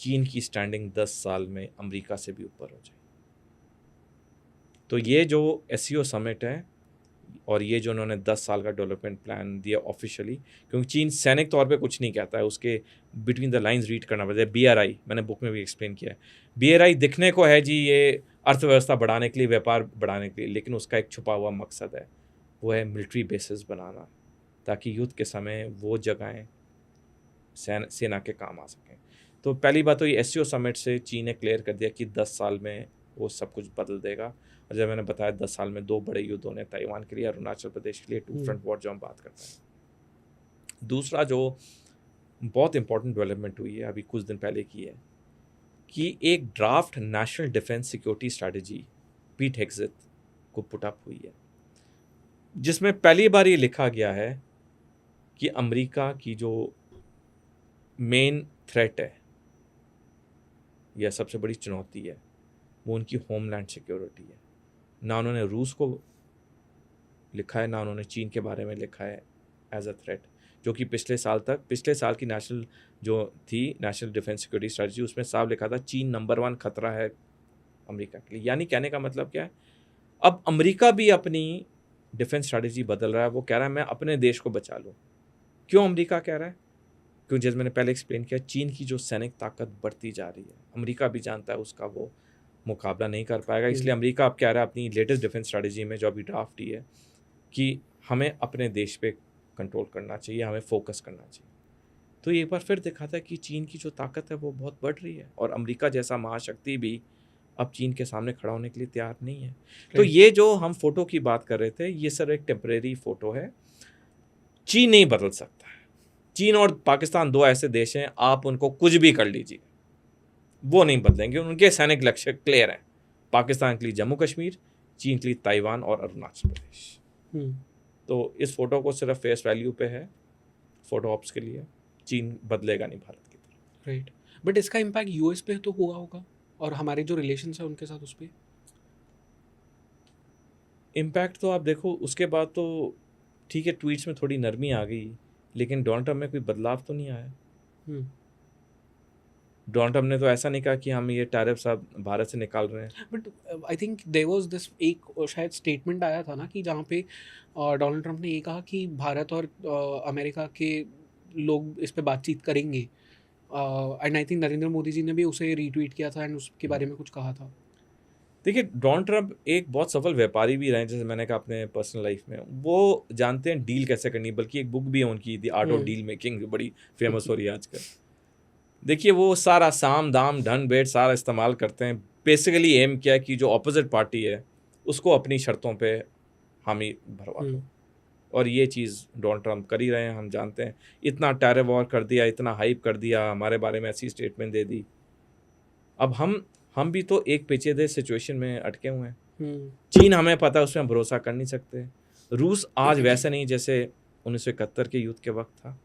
चीन की स्टैंडिंग 10 साल में अमेरिका से भी ऊपर हो जाएगी। तो ये जो एससीओ समिट है, और ये जो उन्होंने 10 साल का डेवलपमेंट प्लान दिया ऑफिशियली, क्योंकि चीन सैनिक तौर पे कुछ नहीं कहता है, उसके बिटवीन द लाइंस रीड करना पड़ता है। बीआरआई, मैंने बुक में भी एक्सप्लेन किया है, बीआरआई दिखने को है जी ये अर्थव्यवस्था बढ़ाने के लिए, व्यापार बढ़ाने के लिए, लेकिन उसका एक छुपा हुआ मकसद है, वो है मिलिट्री बेसिस बनाना, ताकि युद्ध के समय वो जगहें सेना के काम आ सकें। तो पहली बात तो ये एससीओ समिट से चीन ने क्लियर कर दिया कि 10 साल में वो सब कुछ बदल देगा। और जब मैंने बताया 10 साल में 2 बड़े युद्ध होने, ताइवान के लिए, अरुणाचल प्रदेश के लिए, 2 फ्रंट वॉर जो हम बात करते हैं। दूसरा जो बहुत इंपॉर्टेंट डेवलपमेंट हुई है अभी कुछ दिन पहले की है, कि एक draft national defence security strategy पीट हेग्सेथ को पुटअप हुई है, जिसमें पहली बार ये लिखा गया है कि अमेरिका की जो मेन थ्रेट है या सबसे बड़ी चुनौती है, वो उनकी होमलैंड सिक्योरिटी है। ना उन्होंने रूस को लिखा है, ना उन्होंने चीन के बारे में लिखा है एज अ थ्रेट, जो कि पिछले साल की नेशनल जो थी नेशनल डिफेंस सिक्योरिटी स्ट्रैटेजी, उसमें साफ लिखा था चीन नंबर 1 खतरा है अमेरिका के लिए। यानी कहने का मतलब क्या है, अब अमेरिका भी अपनी डिफेंस स्ट्रैटेजी बदल रहा है। वो कह रहा है मैं अपने देश को बचा लूँ। क्यों अमेरिका कह रहा है? क्योंकि जैसे मैंने पहले एक्सप्लेन किया, चीन की जो सैनिक ताकत बढ़ती जा रही है, अमेरिका भी जानता है उसका वो मुकाबला नहीं कर पाएगा, इसलिए अमेरिका अब कह रहा है अपनी लेटेस्ट डिफेंस स्ट्रेटजी में जो अभी ड्राफ्ट ही है कि हमें अपने देश पे कंट्रोल करना चाहिए, हमें फोकस करना चाहिए। तो एक बार फिर दिखाता है कि चीन की जो ताकत है वो बहुत बढ़ रही है, और अमेरिका जैसा महाशक्ति भी अब चीन के सामने खड़ा होने के लिए तैयार नहीं है। तो ये जो हम फोटो की बात कर रहे थे, ये सर एक टेम्परेरी फोटो है, चीन नहीं बदल सकता है। चीन और पाकिस्तान दो ऐसे देश हैं, आप उनको कुछ भी कर लीजिए वो नहीं बदलेंगे, उनके सैनिक लक्ष्य क्लियर हैं। पाकिस्तान के लिए जम्मू कश्मीर, चीन के लिए ताइवान और अरुणाचल प्रदेश। तो इस फोटो को सिर्फ फेस वैल्यू पे है, फोटो ऑप्स के लिए, चीन बदलेगा नहीं भारत की तरफ।
राइट, बट इसका इम्पैक्ट यूएस पे तो हुआ होगा, और हमारे जो रिलेशंस है उनके साथ उस पर
इम्पैक्ट तो आप देखो, उसके बाद तो ठीक है ट्वीट्स में थोड़ी नरमी आ गई, लेकिन डोनाल्ड ट्रम्प में कोई बदलाव तो नहीं आया। डोनाल्ड ट्रम्प ने तो ऐसा नहीं कहा कि हम ये टैरिफ्स अब भारत से निकाल रहे हैं।
But I think there was this एक शायद स्टेटमेंट आया था ना कि जहाँ पे डोनाल्ड ट्रम्प ने ये कहा कि भारत और अमेरिका के लोग इस पे बातचीत करेंगे, and I think Narendra Modi ji ने भी उसे रीट्वीट किया था एंड उसके बारे में कुछ कहा था।
देखिए डोनाल्ड ट्रम्प एक बहुत सफल व्यापारी भी रहे हैं, जैसे मैंने कहा अपने पर्सनल लाइफ में, वो जानते हैं डील कैसे करनी, बल्कि एक बुक भी है उनकी, the art of deal making, बड़ी फेमस हो रही है आजकल। देखिए वो सारा साम दाम ढन बेट सारा इस्तेमाल करते हैं, बेसिकली एम क्या है कि जो अपोजिट पार्टी है उसको अपनी शर्तों पे हामी भरवा दो, और ये चीज़ डोनाल्ड ट्रम्प कर ही रहे हैं। हम जानते हैं इतना टैरिफ वॉर कर दिया, इतना हाइप कर दिया, हमारे बारे में ऐसी स्टेटमेंट दे दी। अब हम भी तो एक पेचीदे सिचुएशन में अटके हुए हैं। चीन हमें पता है उसमें हम भरोसा कर नहीं सकते, रूस आज वैसे नहीं जैसे 1971 के युद्ध के वक्त था।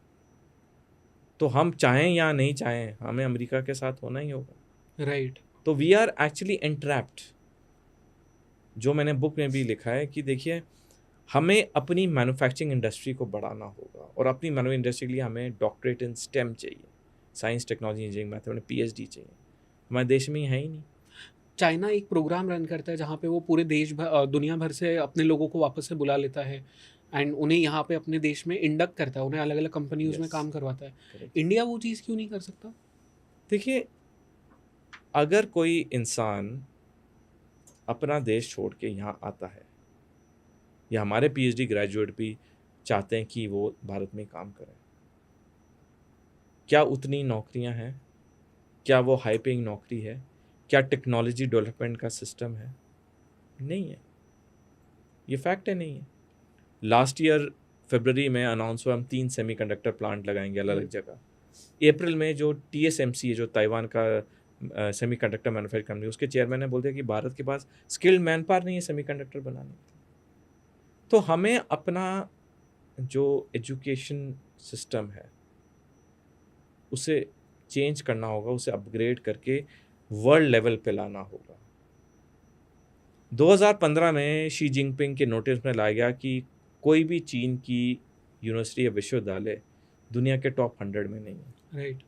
तो हम चाहें या नहीं चाहें हमें अमेरिका के साथ होना ही होगा।
राइट।
तो वी आर एक्चुअली एंट्रैप्ड। जो मैंने बुक में भी लिखा है कि देखिए हमें अपनी मैन्युफैक्चरिंग इंडस्ट्री को बढ़ाना होगा, और अपनी मैन्युफैक्चरिंग इंडस्ट्री के लिए हमें डॉक्टरेट इन स्टेम चाहिए, science technology engineering mathematics PhD चाहिए, हमारे देश में है ही नहीं।
चाइना एक प्रोग्राम रन करता है जहाँ पे वो पूरे देश भर दुनिया भर से अपने लोगों को वापस से बुला लेता है एंड उन्हें यहाँ पे अपने देश में इंडक्ट करता है, उन्हें अलग अलग कंपनीज में काम करवाता है।
Correct.
इंडिया वो चीज़ क्यों नहीं कर सकता?
देखिए अगर कोई इंसान अपना देश छोड़ के यहाँ आता है, या हमारे पीएचडी ग्रेजुएट भी चाहते हैं कि वो भारत में काम करें, क्या उतनी नौकरियां हैं? क्या वो हाई पेइंग नौकरी है? क्या टेक्नोलॉजी डेवलपमेंट का सिस्टम है? नहीं है, ये फैक्ट है, नहीं है। लास्ट ईयर फरवरी में अनाउंस हुआ हम 3 सेमीकंडक्टर प्लांट लगाएंगे अलग अलग जगह। अप्रैल में जो TSMC है, जो ताइवान का सेमीकंडक्टर मैन्युफैक्चरिंग कंपनी, उसके चेयरमैन ने बोल दिया कि भारत के पास स्किल्ड मैन पावर नहीं है सेमीकंडक्टर बनाने की। तो हमें अपना जो एजुकेशन सिस्टम है उसे चेंज करना होगा, उसे अपग्रेड करके वर्ल्ड लेवल पे लाना होगा। 2015 में शी जिनपिंग के नोटिस में लाया गया कि कोई भी चीन की यूनिवर्सिटी या विश्वविद्यालय दुनिया के टॉप 100 में नहीं है।
राइट।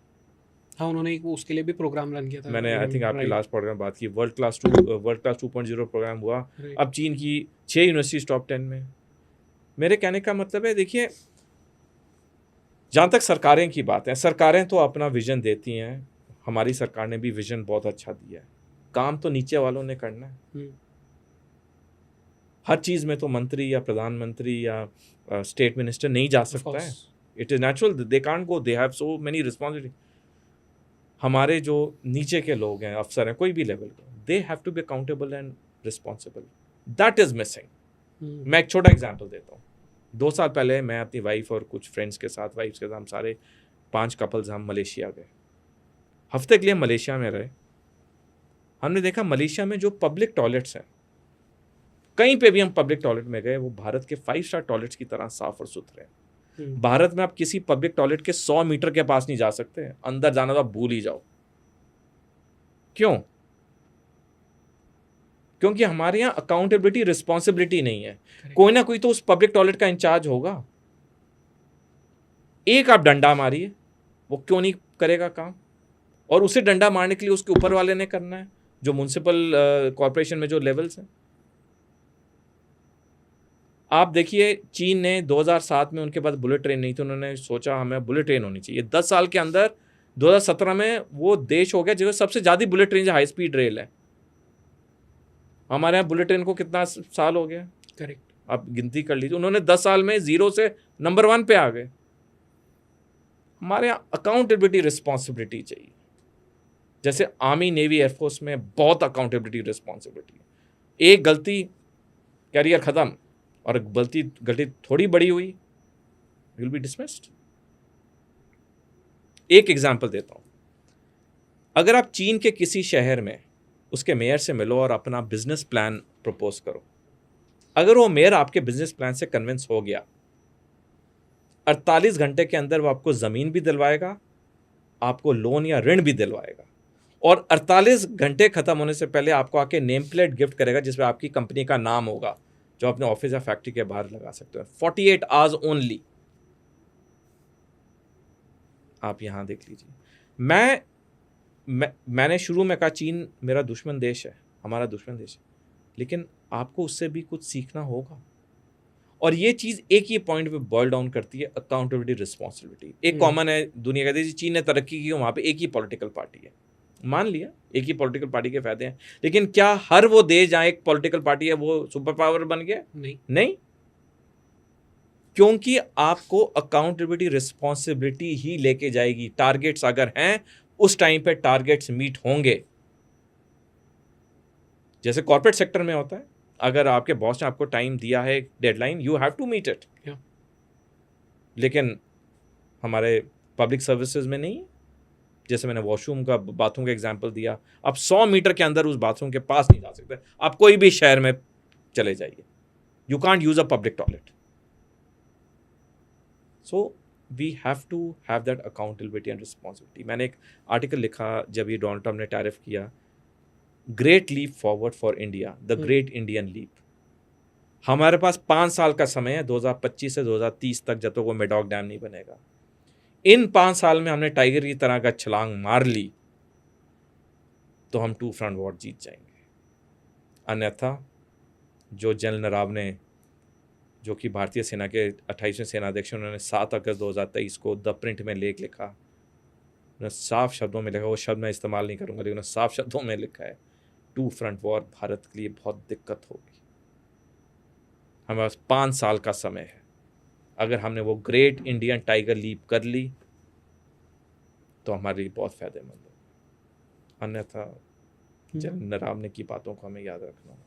हाँ, उन्होंने एक उसके लिए भी प्रोग्राम रन किया था।
मैंने आई थिंक आपके
Right.
लास्ट प्रोग्राम बात की, वर्ल्ड क्लास 2.0 प्रोग्राम हुआ।
Right.
अब चीन की 6 यूनिवर्सिटीज टॉप 10 में। मेरे कहने का मतलब है, देखिए जहाँ तक सरकारें की बात है, सरकारें तो अपना विजन देती हैं, हमारी सरकार ने भी विजन बहुत अच्छा दिया है, काम तो नीचे वालों ने करना है। हर चीज़ में तो मंत्री या प्रधानमंत्री या स्टेट मिनिस्टर नहीं जा सकता है। It is natural, they can't go, they have so many responsibility. हमारे जो नीचे के लोग हैं, अफसर हैं, कोई भी लेवल के, they have to be accountable and responsible. That is missing. मैं एक छोटा एग्जांपल देता हूँ। 2 साल पहले मैं अपनी वाइफ और कुछ फ्रेंड्स के साथ, वाइफ्स के साथ, हम सारे 5 कपल्स हम मलेशिया गए। हफ्ते के लिए मलेशिया में रहे। हमने देखा मलेशिया में जो पब्लिक टॉयलेट्स हैं, कहीं पे भी हम पब्लिक टॉयलेट में गए, वो भारत के 5 स्टार टॉयलेट्स की तरह साफ और सुथरे हैं। भारत में आप किसी पब्लिक टॉयलेट के 100 मीटर के पास नहीं जा सकते, अंदर जाना तो आप भूल ही जाओ। क्यों? क्योंकि हमारे यहाँ अकाउंटेबिलिटी, रिस्पॉन्सिबिलिटी नहीं है। कोई ना कोई तो उस पब्लिक टॉयलेट का इंचार्ज होगा। एक आप डंडा मारिए, वो क्यों नहीं करेगा काम? और उसे डंडा मारने के लिए उसके ऊपर वाले ने करना है, जो म्युनिसिपल कॉर्पोरेशन में जो लेवल्स हैं। आप देखिए चीन ने 2007 में उनके पास बुलेट ट्रेन नहीं थी, उन्होंने सोचा हमें बुलेट ट्रेन होनी चाहिए। 10 साल के अंदर 2017 में वो देश हो गया जो सबसे ज़्यादा bullet train high speed rail है। हमारे यहाँ बुलेट ट्रेन को कितना साल हो गया,
करेक्ट।
आप गिनती कर लीजिए। उन्होंने 10 साल में 0 से नंबर 1 पे आ गए। हमारे यहाँ अकाउंटेबिलिटी रिस्पॉन्सिबिलिटी चाहिए। जैसे आर्मी नेवी एयरफोर्स में बहुत अकाउंटेबिलिटी रिस्पॉन्सिबिलिटी है। एक गलती कैरियर खत्म, और गलती थोड़ी बड़ी हुई, विल बी डिसमिस्ड। एक एग्जांपल देता हूं, अगर आप चीन के किसी शहर में उसके मेयर से मिलो और अपना बिजनेस प्लान प्रपोज करो, अगर वो मेयर आपके बिजनेस प्लान से कन्विंस हो गया, 48 घंटे के अंदर वो आपको जमीन भी दिलवाएगा, आपको लोन या ऋण भी दिलवाएगा, और 48 घंटे खत्म होने से पहले आपको आके नेम प्लेट गिफ्ट करेगा जिसमें आपकी कंपनी का नाम होगा, जो अपने ऑफिस या फैक्ट्री के बाहर लगा सकते हो। 48 आवर्स ओनली। आप यहां देख लीजिए। मैंने शुरू में कहा चीन मेरा दुश्मन देश है, हमारा दुश्मन देश है, लेकिन आपको उससे भी कुछ सीखना होगा। और ये चीज एक ही पॉइंट पे बॉयल डाउन करती है, अकाउंटेबिलिटी रिस्पॉन्सिबिलिटी। एक कॉमन है, दुनिया कहती है चीन ने तरक्की की, वहां पे एक ही पॉलिटिकल पार्टी है, मान लिया एक ही पॉलिटिकल पार्टी के फायदे हैं, लेकिन क्या हर वो देश जहां एक पॉलिटिकल पार्टी है वो सुपर पावर बन गया? नहीं, क्योंकि आपको अकाउंटेबिलिटी रिस्पॉन्सिबिलिटी ही लेके जाएगी। टारगेट्स अगर हैं, उस टाइम पे टारगेट्स मीट होंगे। जैसे कॉर्पोरेट सेक्टर में होता है, अगर आपके बॉस ने आपको टाइम दिया है, deadline, you have to meet it. लेकिन हमारे पब्लिक सर्विसेज में नहीं। जैसे मैंने वॉशरूम का, बाथरूम का एग्जांपल दिया, आप 100 मीटर के अंदर उस बाथरूम के पास नहीं जा सकते। आप कोई भी शहर में चले जाइए, you can't use a public toilet. So we have to have that accountability and responsibility. मैंने एक आर्टिकल लिखा जब ये डोनाल्ड ट्रम्प ने टैरिफ किया, great leap forward for India, the great Indian leap. हमारे पास 5 साल का समय है, 2025 से 2030 तक, जब तक वो मेडॉक डैम नहीं बनेगा। इन 5 साल में हमने टाइगर की तरह का छलांग मार ली तो हम 2 फ्रंट वॉर जीत जाएंगे। अन्यथा जो जनरल नरावने, जो कि भारतीय सेना के 28वें सेनाध्यक्ष, उन्होंने 7 अगस्त 2023 को द प्रिंट में लेख लिखा, उन्होंने साफ शब्दों में लिखा, वो शब्द मैं इस्तेमाल नहीं करूंगा, लेकिन साफ शब्दों में लिखा है 2 फ्रंट वॉर भारत के लिए बहुत दिक्कत होगी। हमारे पास 5 साल का समय है। अगर हमने वो ग्रेट इंडियन टाइगर लीप कर ली तो हमारे लिए बहुत फायदेमंद होगा। अन्यथा जनरल नरावने की बातों को हमें याद रखना होगा।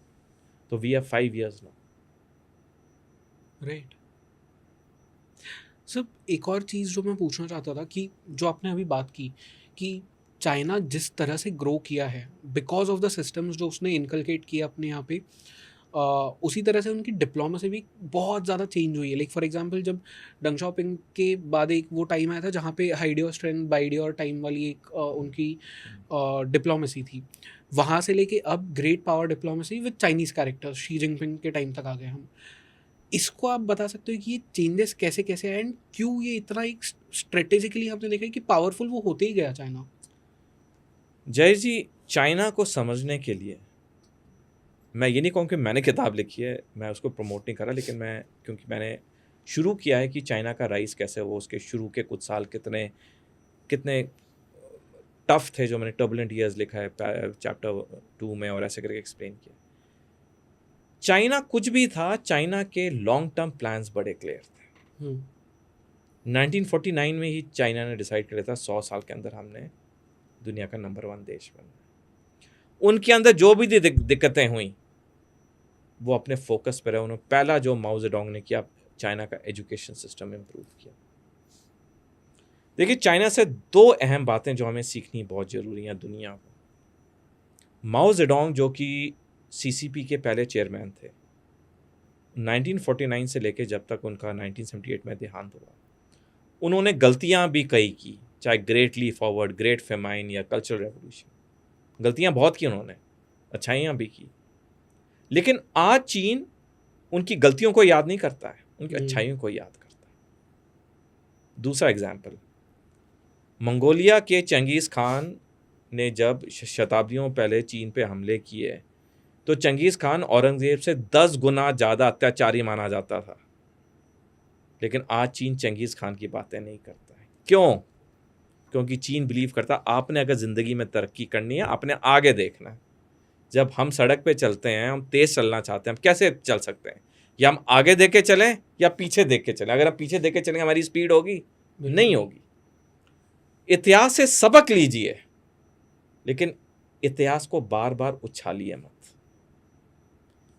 तो we have 5 years now.
Right. सब एक और चीज़ जो मैं पूछना चाहता था कि जो आपने अभी बात की कि चाइना जिस तरह से ग्रो किया है बिकॉज ऑफ द सिस्टम्स जो उसने इनकलकेट किया अपने यहाँ पे, उसी तरह से उनकी डिप्लोमेसी भी बहुत ज़्यादा चेंज हुई है। लाइक फॉर एग्जांपल, जब डंग शाओपिंग के बाद एक वो टाइम आया था जहाँ पे हाइडियोर स्ट्रेंथ बाइडियोर टाइम वाली एक उनकी डिप्लोमेसी थी, वहाँ से लेके अब great power diplomacy with Chinese characters Xi Jinping के टाइम तक आ गए हम। इसको आप बता सकते हो कि ये चेंजेस कैसे कैसे आए एंड क्यों ये इतना एक स्ट्रेटेजिकली आपने देखा है कि पावरफुल वो होते ही गया चाइना?
जय जी, चाइना को समझने के लिए मैं ये नहीं कहूँ कि मैंने किताब लिखी है, मैं उसको प्रमोट नहीं कर रहा, लेकिन क्योंकि मैंने शुरू किया है कि चाइना का राइज कैसे हो, उसके शुरू के कुछ साल कितने कितने टफ थे, जो मैंने टर्बुलेंट ईयर्स लिखा है चैप्टर 2 में, और ऐसे करके एक्सप्लेन किया। चाइना कुछ भी था, चाइना के लॉन्ग टर्म प्लान्स बड़े क्लियर थे। 1949 में ही चाइना ने डिसाइड कर लिया था 100 साल के अंदर हमने दुनिया का नंबर 1 देश बनना। उनके अंदर जो भी दिक्कतें हुई वो अपने फोकस पर है। उन्होंने पहला जो माओ जेडोंग ने किया, चाइना का एजुकेशन सिस्टम इम्प्रूव किया। देखिए, चाइना से 2 अहम बातें जो हमें सीखनी बहुत ज़रूरी हैं दुनिया को। माओ जेडोंग, जो कि सीसीपी के पहले चेयरमैन थे, 1949 से लेकर जब तक उनका 1978 में देहांत हुआ, उन्होंने गलतियां भी कई की, चाहे great leap forward, great famine या कल्चरल रेवोल्यूशन। गलतियां बहुत की उन्होंने, अच्छाइयां भी की, लेकिन आज चीन उनकी गलतियों को याद नहीं करता है, उनकी अच्छाइयों को याद करता है। दूसरा एग्जाम्पल, मंगोलिया के चंगेज़ खान ने जब शताब्दियों पहले चीन पे हमले किए तो चंगेज़ खान औरंगज़ेब से 10 गुना ज़्यादा अत्याचारी माना जाता था। लेकिन आज चीन चंगेज़ खान की बातें नहीं करता है। क्यों? क्योंकि चीन बिलीव करता आपने अगर ज़िंदगी में तरक्की करनी है, आपने आगे देखना है। जब हम सड़क पे चलते हैं, हम तेज़ चलना चाहते हैं, हम कैसे चल सकते हैं? या हम आगे देख के चलें या पीछे देख के चलें? अगर हम पीछे देख के चलेंगे, हमारी स्पीड होगी? नहीं होगी। इतिहास से सबक लीजिए, लेकिन इतिहास को बार बार उछालिए मत।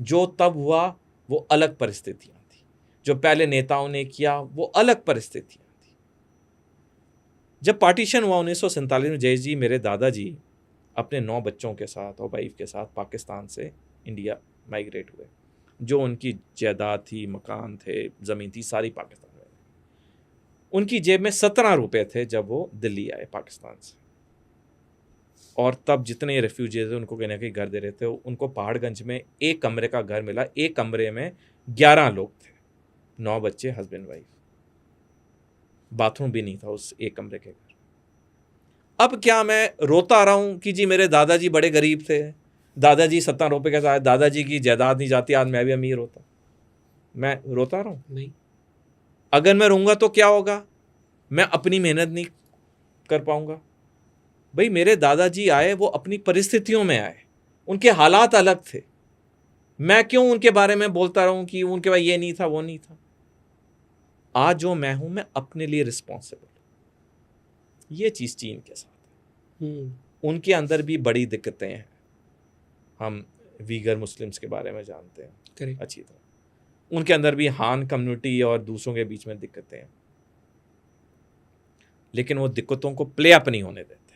जो तब हुआ वो अलग परिस्थितियां थी, जो पहले नेताओं ने किया वो अलग परिस्थितियां थी। जब पार्टीशन हुआ 1947 में, जयेश जी, मेरे दादाजी अपने 9 बच्चों के साथ और वाइफ के साथ पाकिस्तान से इंडिया माइग्रेट हुए। जो उनकी जायदाद थी, मकान थे, ज़मीन थी, सारी पाकिस्तान में। उनकी जेब में 17 रुपये थे जब वो दिल्ली आए पाकिस्तान से। और तब जितने रेफ्यूजीज थे उनको कहीं ना कहीं घर दे रहे थे। उनको पहाड़गंज में एक कमरे का घर मिला। एक कमरे में 11 लोग थे, 9 बच्चे, हस्बैंड वाइफ। बाथरूम भी नहीं था उस एक कमरे के घर। अब क्या मैं रोता रहा हूँ कि जी मेरे दादाजी बड़े गरीब थे, दादाजी 17 रुपये के साथ, दादाजी की जायदाद नहीं जाती, आज मैं भी अमीर होता? मैं रोता रहा हूँ?
नहीं।
अगर मैं रहूँगा तो क्या होगा? मैं अपनी मेहनत नहीं कर पाऊँगा। भाई मेरे दादाजी आए, वो अपनी परिस्थितियों में आए, उनके हालात अलग थे। मैं क्यों उनके बारे में बोलता रहूं कि उनके पास ये नहीं था, वो नहीं था? आज जो मैं हूं, मैं अपने लिए रिस्पॉन्सिबल। ये चीज़ चीन के साथ है। उनके अंदर भी बड़ी दिक्कतें हैं। हम वीगर मुस्लिम्स के बारे में जानते हैं अच्छी तरह। उनके अंदर भी हान कम्युनिटी और दूसरों के बीच में दिक्कतें हैं, लेकिन वो दिक्कतों को प्ले अप नहीं होने देते,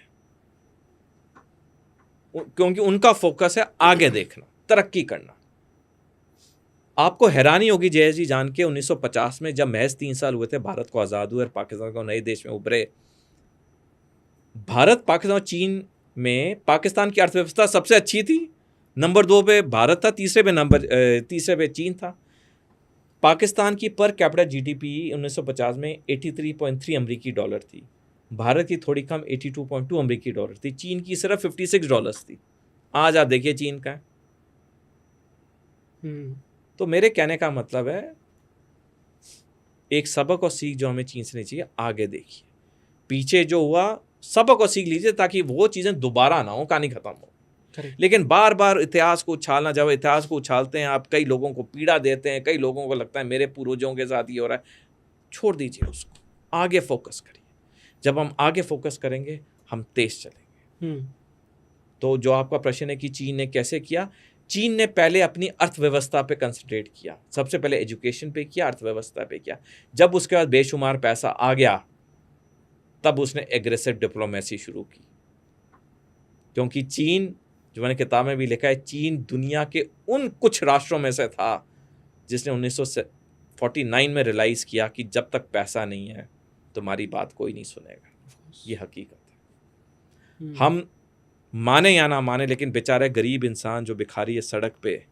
क्योंकि उनका फोकस है आगे देखना, तरक्की करना। आपको हैरानी होगी जयेश जी जान के, 1950 में जब महज 3 साल हुए थे भारत को आज़ाद हुए और पाकिस्तान को नए देश में उभरे, भारत, पाकिस्तान और चीन में पाकिस्तान की अर्थव्यवस्था सबसे अच्छी थी। नंबर 2 पे भारत था, तीसरे पे चीन था। पाकिस्तान की पर कैपिटा जीडीपी 1950 में 83.3 अमेरिकी डॉलर थी। भारत की थोड़ी कम 82.2 अमेरिकी डॉलर थी। चीन की सिर्फ $56 थी। आज आप देखिए चीन का। तो मेरे कहने का मतलब है, एक सबक और सीख जो हमें चीन से नहीं चाहिए, आगे देखिए। पीछे जो हुआ सबक और सीख लीजिए, ताकि वो चीज़ें दोबारा ना हो, कहानी खत्म हो। लेकिन बार बार इतिहास को उछालना, जब इतिहास को उछालते हैं आप, कई लोगों को पीड़ा देते हैं, कई लोगों को लगता है मेरे पूर्वजों के साथ ये हो रहा है। छोड़ दीजिए उसको, आगे फोकस करिए। जब हम आगे फोकस करेंगे, हम तेज चलेंगे। तो जो आपका प्रश्न है कि चीन ने कैसे किया, चीन ने पहले अपनी अर्थव्यवस्था पे कंसंट्रेट किया। सबसे पहले एजुकेशन पे किया, अर्थव्यवस्था पे किया। जब उसके बाद बेशुमार पैसा आ गया, तब उसने एग्रेसिव डिप्लोमेसी शुरू की। क्योंकि चीन, जो मैंने किताब में भी लिखा है, चीन दुनिया के उन कुछ राष्ट्रों में से था जिसने 1949 में रियलाइज़ किया कि जब तक पैसा नहीं है तुम्हारी बात कोई नहीं सुनेगा। ये हकीकत है। हम माने या ना माने, लेकिन बेचारे गरीब इंसान जो भिखारी है सड़क पे,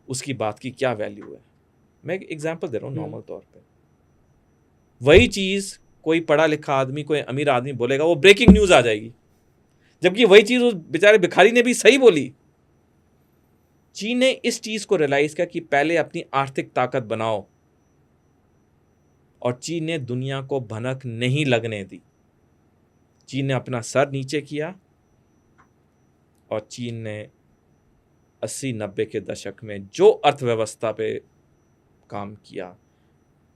उसकी बात की क्या वैल्यू है? मैं एक एग्जांपल दे रहा हूँ नॉर्मल तौर पे। वही चीज़ कोई पढ़ा लिखा आदमी, कोई अमीर आदमी बोलेगा, वो ब्रेकिंग न्यूज़ आ जाएगी। जबकि वही चीज़ उस बेचारे भिखारी ने भी सही बोली। चीन ने इस चीज़ को रियलाइज़ किया कि पहले अपनी आर्थिक ताकत बनाओ, और चीन ने दुनिया को भनक नहीं लगने दी। चीन ने अपना सर नीचे किया, और चीन ने 80-90 के दशक में जो अर्थव्यवस्था पे काम किया,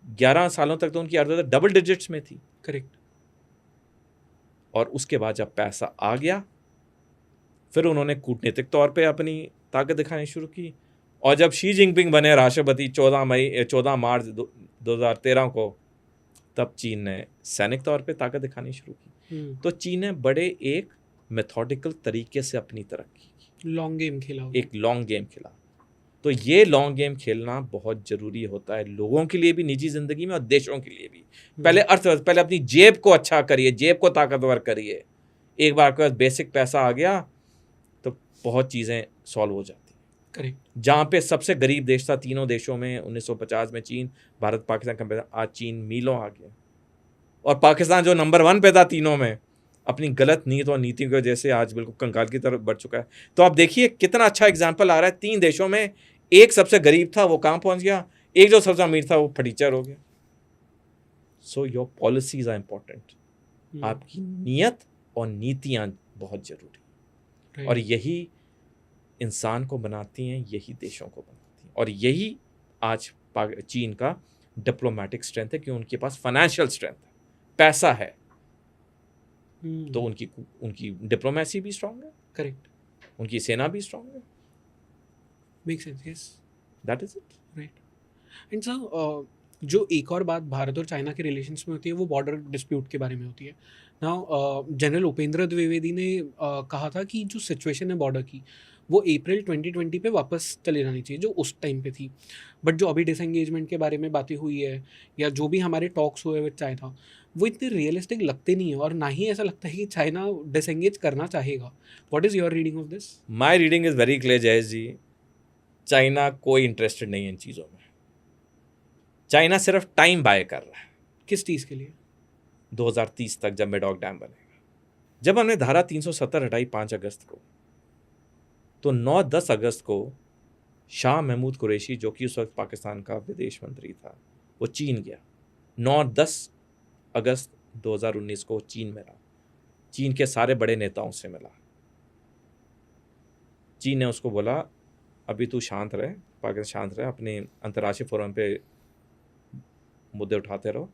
11 सालों तक तो उनकी अर्थव्यवस्था डबल डिजिट्स में थी।
करेक्ट।
और उसके बाद जब पैसा आ गया, फिर उन्होंने कूटनीतिक तौर पे अपनी ताकत दिखानी शुरू की। और जब शी जिनपिंग बने राष्ट्रपति 14 मार्च 2013 को, तब चीन ने सैनिक तौर पे ताकत दिखानी शुरू की। तो चीन ने बड़े एक मेथोडिकल तरीके से अपनी तरक्की की,
लॉन्ग गेम खेला,
एक लॉन्ग गेम खेला। तो ये लॉन्ग गेम खेलना बहुत ज़रूरी होता है, लोगों के लिए भी, निजी ज़िंदगी में, और देशों के लिए भी। पहले पहले अपनी जेब को अच्छा करिए, जेब को ताकतवर करिए। एक बार आपके पास बेसिक पैसा आ गया तो बहुत चीज़ें सॉल्व हो जाती हैं।
करेक्ट।
जहाँ पे सबसे गरीब देश था तीनों देशों में 1950 में, चीन, भारत, पाकिस्तान कंपेयर, आज चीन मीलों आ गया। और पाकिस्तान जो नंबर 1 पे था तीनों में, अपनी गलत नीयत और नीति की वजह से आज बिल्कुल कंगाल की तरफ बढ़ चुका है। तो आप देखिए कितना अच्छा एग्जाम्पल आ रहा है, 3 देशों में, एक सबसे गरीब था वो कहाँ पहुंच गया, एक जो सबसे अमीर था वो फटीचर हो गया। So your policies are important. आपकी नीयत और नीतियां बहुत जरूरी, और यही इंसान को बनाती हैं, यही देशों को बनाती हैं, और यही आज चीन का डिप्लोमेटिक स्ट्रेंथ है कि उनके पास फाइनेंशियल स्ट्रेंथ है, पैसा है, तो उनकी डिप्लोमेसी भी स्ट्रांग है,
करेक्ट,
उनकी सेना भी स्ट्रांग है।
Make sense, yes,
that is it,
right. And sir, जो एक और बात भारत और चाइना के रिलेशंस में होती है वो बॉर्डर डिस्प्यूट के बारे में होती है। नाउ जनरल उपेंद्र द्विवेदी ने कहा था कि जो सिचुएशन है बॉर्डर की वो अप्रैल 2020 पे वापस चले जानी चाहिए जो उस टाइम पे थी। बट जो अभी डिसएंगेजमेंट के बारे में बातें हुई है या जो भी हमारे टॉक्स हुए विद चाइना, वो इतने रियलिस्टिक लगते नहीं है, और ना ही ऐसा लगता है कि चाइना डिसएंगेज करना चाहेगा। What is your reading of this?
My reading is very clear Jayesh ji, China कोई इंटरेस्टेड नहीं है इन चीज़ों में। चाइना सिर्फ टाइम बाय कर रहा है।
किस चीज़ के लिए?
2030 तक जब मेडॉक डैम बनेगा। जब हमने धारा 370 हटाई 5 अगस्त को, तो 9-10 अगस्त को शाह महमूद कुरैशी, जो कि उस वक्त पाकिस्तान का विदेश मंत्री था, वो चीन गया। 9-10 अगस्त 2019 को चीन में रहा, चीन के सारे बड़े नेताओं से मिला। चीन ने उसको बोला अभी तू शांत रहे, पाकिस्तान शांत रहे, अपने अंतर्राष्ट्रीय फोरम पे मुद्दे उठाते रहो,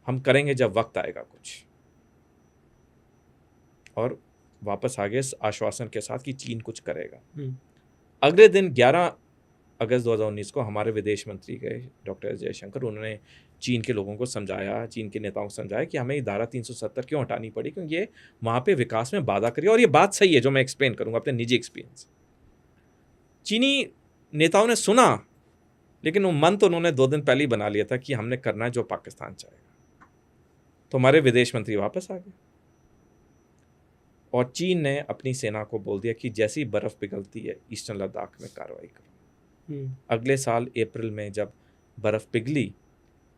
हम करेंगे जब वक्त आएगा कुछ। और वापस आ गए इस आश्वासन के साथ कि चीन कुछ करेगा। अगले दिन 11 अगस्त 2019 को हमारे विदेश मंत्री गए डॉक्टर जयशंकर, उन्होंने चीन के लोगों को समझाया, चीन के नेताओं को समझाया कि हमें ये धारा 370 क्यों हटानी पड़ी, क्योंकि ये वहाँ पे विकास में बाधा करी। और ये बात सही है जो मैं एक्सप्लेन करूँगा अपने निजी एक्सपीरियंस। चीनी नेताओं ने सुना, लेकिन वो मन तो उन्होंने 2 दिन पहले ही बना लिया था कि हमने करना है जो पाकिस्तान चाहेगा। तो हमारे विदेश मंत्री वापस आ गए और चीन ने अपनी सेना को बोल दिया कि जैसी बर्फ़ पिघलती है ईस्टर्न लद्दाख में कार्रवाई करो। अगले साल अप्रैल में जब बर्फ़ पिघली,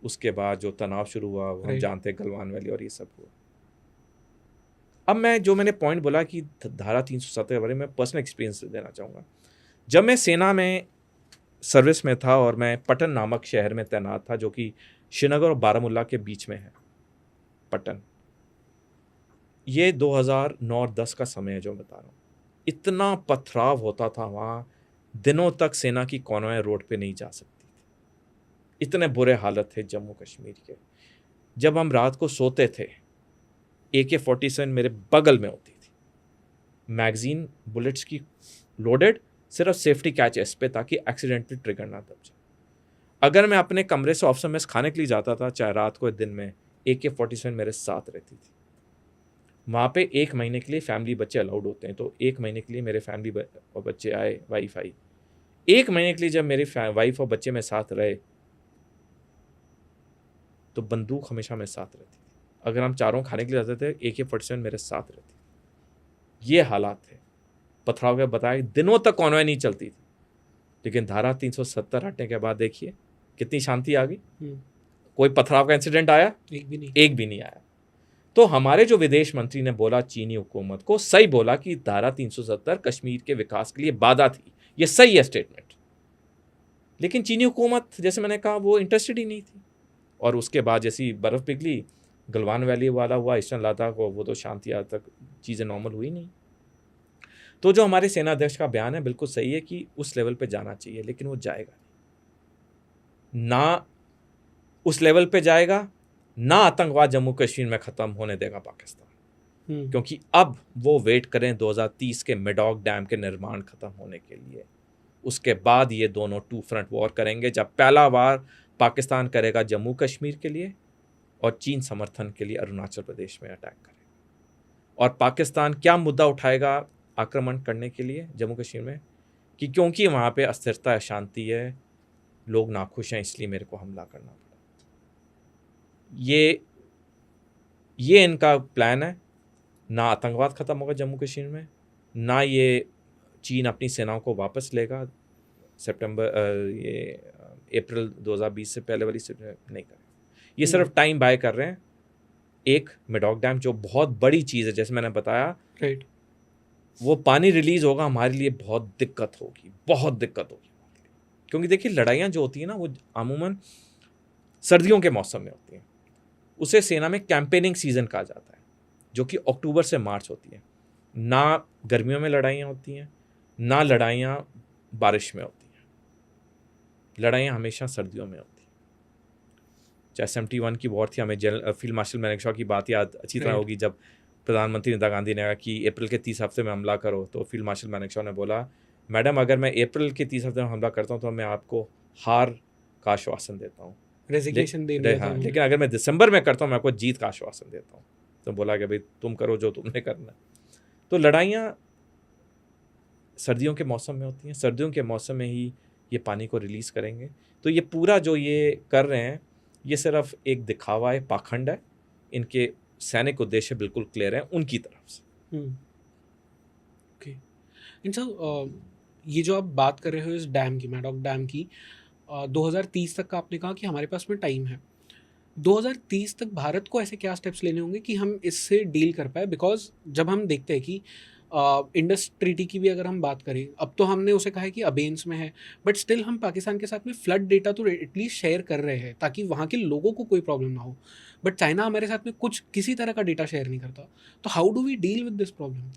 उसके बाद जो तनाव शुरू हुआ वो हम जानते हैं, गलवान वैली और ये सब हुआ। अब मैंने पॉइंट बोला कि धारा 370 के बारे में पर्सनल एक्सपीरियंस देना चाहूँगा। जब मैं सेना में सर्विस में था और मैं पटन नामक शहर में तैनात था, जो कि श्रीनगर और बारामुल्ला के बीच में है, पटन। ये 2009-10 का समय है जो बता रहा हूँ। इतना पथराव होता था वहाँ, दिनों तक सेना की कॉन्वॉय रोड पे नहीं जा सकती थी, इतने बुरे हालत थे जम्मू कश्मीर के। जब हम रात को सोते थे, AK-47 मेरे बगल में होती थी, मैगजीन बुलेट्स की लोडेड, सिर्फ सेफ्टी कैच एस पे ताकि एक्सीडेंटली ट्रिगर ना दब जाए। अगर मैं अपने कमरे से ऑफिसर मेस खाने के लिए जाता था, चाहे रात को दिन में, AK-47 मेरे साथ रहती थी। वहाँ पे 1 महीने के लिए फैमिली बच्चे अलाउड होते हैं, तो 1 महीने के लिए मेरे फैमिली और बच्चे आए, वाइफ आई। 1 महीने के लिए जब मेरी वाइफ और बच्चे मेरे साथ रहे, तो बंदूक हमेशा मेरे साथ रहती थी। अगर हम चारों खाने के लिए जाते थे, AK-47 मेरे साथ रहती थी। ये हालात थे। पथराव के बताए दिनों तक कॉन्वॉय नहीं चलती थी, लेकिन धारा 370 हटने के बाद देखिए कितनी शांति आ गई। कोई पथराव का इंसिडेंट आया? एक भी नहीं आया। तो हमारे जो विदेश मंत्री ने बोला चीनी हुकूमत को, सही बोला कि धारा 370 कश्मीर के विकास के लिए बाधा थी। ये सही है स्टेटमेंट, लेकिन चीनी हुकूमत, जैसे मैंने कहा, वो इंटरेस्टेड ही नहीं थी। और उसके बाद जैसी बर्फ़ पिघली, गलवान वैली वाला हुआ, ईस्टर्न लद्दाख को, वो तो शांति आज तक चीज़ें नॉर्मल हुई नहीं। तो जो हमारे सेनाध्यक्ष का बयान है बिल्कुल सही है कि उस लेवल पे जाना चाहिए, लेकिन वो जाएगा ना, उस लेवल पे जाएगा ना। आतंकवाद जम्मू कश्मीर में ख़त्म होने देगा पाकिस्तान, क्योंकि अब वो वेट करें 2030 के मेडॉक डैम के निर्माण ख़त्म होने के लिए। उसके बाद ये दोनों 2 फ्रंट वॉर करेंगे, जब पहला वार पाकिस्तान करेगा जम्मू कश्मीर के लिए और चीन समर्थन के लिए अरुणाचल प्रदेश में अटैक करेगा। और पाकिस्तान क्या मुद्दा उठाएगा आक्रमण करने के लिए जम्मू कश्मीर में, कि क्योंकि वहाँ पे अस्थिरता, अशांति है, लोग नाखुश हैं, इसलिए मेरे को हमला करना पड़ा। ये इनका प्लान है। ना आतंकवाद ख़त्म होगा जम्मू कश्मीर में, ना ये चीन अपनी सेनाओं को वापस लेगा अप्रैल 2020 से पहले वाली नहीं करेगा। ये सिर्फ टाइम बाय कर रहे हैं एक मेडॉक डैम जो बहुत बड़ी चीज़ है, जैसे मैंने बताया,
राइट।
वो पानी रिलीज होगा, हमारे लिए बहुत दिक्कत होगी, बहुत दिक्कत होगी। क्योंकि देखिए लड़ाइयाँ जो होती हैं ना, वो अमूमन सर्दियों के मौसम में होती हैं। उसे सेना में कैंपेनिंग सीजन कहा जाता है, जो कि अक्टूबर से मार्च होती है। ना गर्मियों में लड़ाइयाँ होती हैं, ना लड़ाइयाँ बारिश में होती हैं, लड़ाइयाँ हमेशा सर्दियों में होती हैं। चाहे 71 की वॉर थी, हमें फील्ड मार्शल मैनेक्शॉ की बात याद अच्छी तरह
Right.
होगी, जब प्रधानमंत्री इंदिरा गांधी ने कहा कि अप्रैल के 30 हफ्ते में हमला करो, तो फील्ड मार्शल मैनेक्शॉ ने बोला, मैडम अगर मैं अप्रैल के 30 हफ्ते में हमला करता हूँ तो मैं आपको हार का आश्वासन देता हूँ,
रेजिग्नेशन दे दिया था
हाँ,
उन्होंने।
लेकिन अगर मैं दिसंबर में करता हूँ मैं आपको जीत का आश्वासन देता हूँ। तो बोला कि भाई तुम करो जो तुमने करना है। तो लड़ाइयाँ सर्दियों के मौसम में होती हैं, सर्दियों के मौसम में ही ये पानी को रिलीज़ करेंगे। तो ये पूरा जो ये कर रहे हैं, ये सिर्फ एक दिखावा है, पाखंड है। इनके सैनिक उद्देश्य बिल्कुल क्लियर हैं उनकी तरफ से।
ओके। एंड सर, ये जो आप बात कर रहे हो इस डैम की, मैडॉक डैम की, 2030 तक का आपने कहा कि हमारे पास में टाइम है। 2030 तक भारत को ऐसे क्या स्टेप्स लेने होंगे कि हम इससे डील कर पाए? बिकॉज जब हम देखते हैं कि इंडस ट्रीटी की भी अगर हम बात करें, अब तो हमने उसे कहा है कि अबेंस में है, बट स्टिल हम पाकिस्तान के साथ में फ्लड डेटा तो एटलीस्ट शेयर कर रहे हैं ताकि वहाँ के लोगों को कोई प्रॉब्लम ना हो। बट चाइना हमारे साथ में कुछ किसी तरह का डेटा शेयर नहीं करता। तो how do we deal with this problem?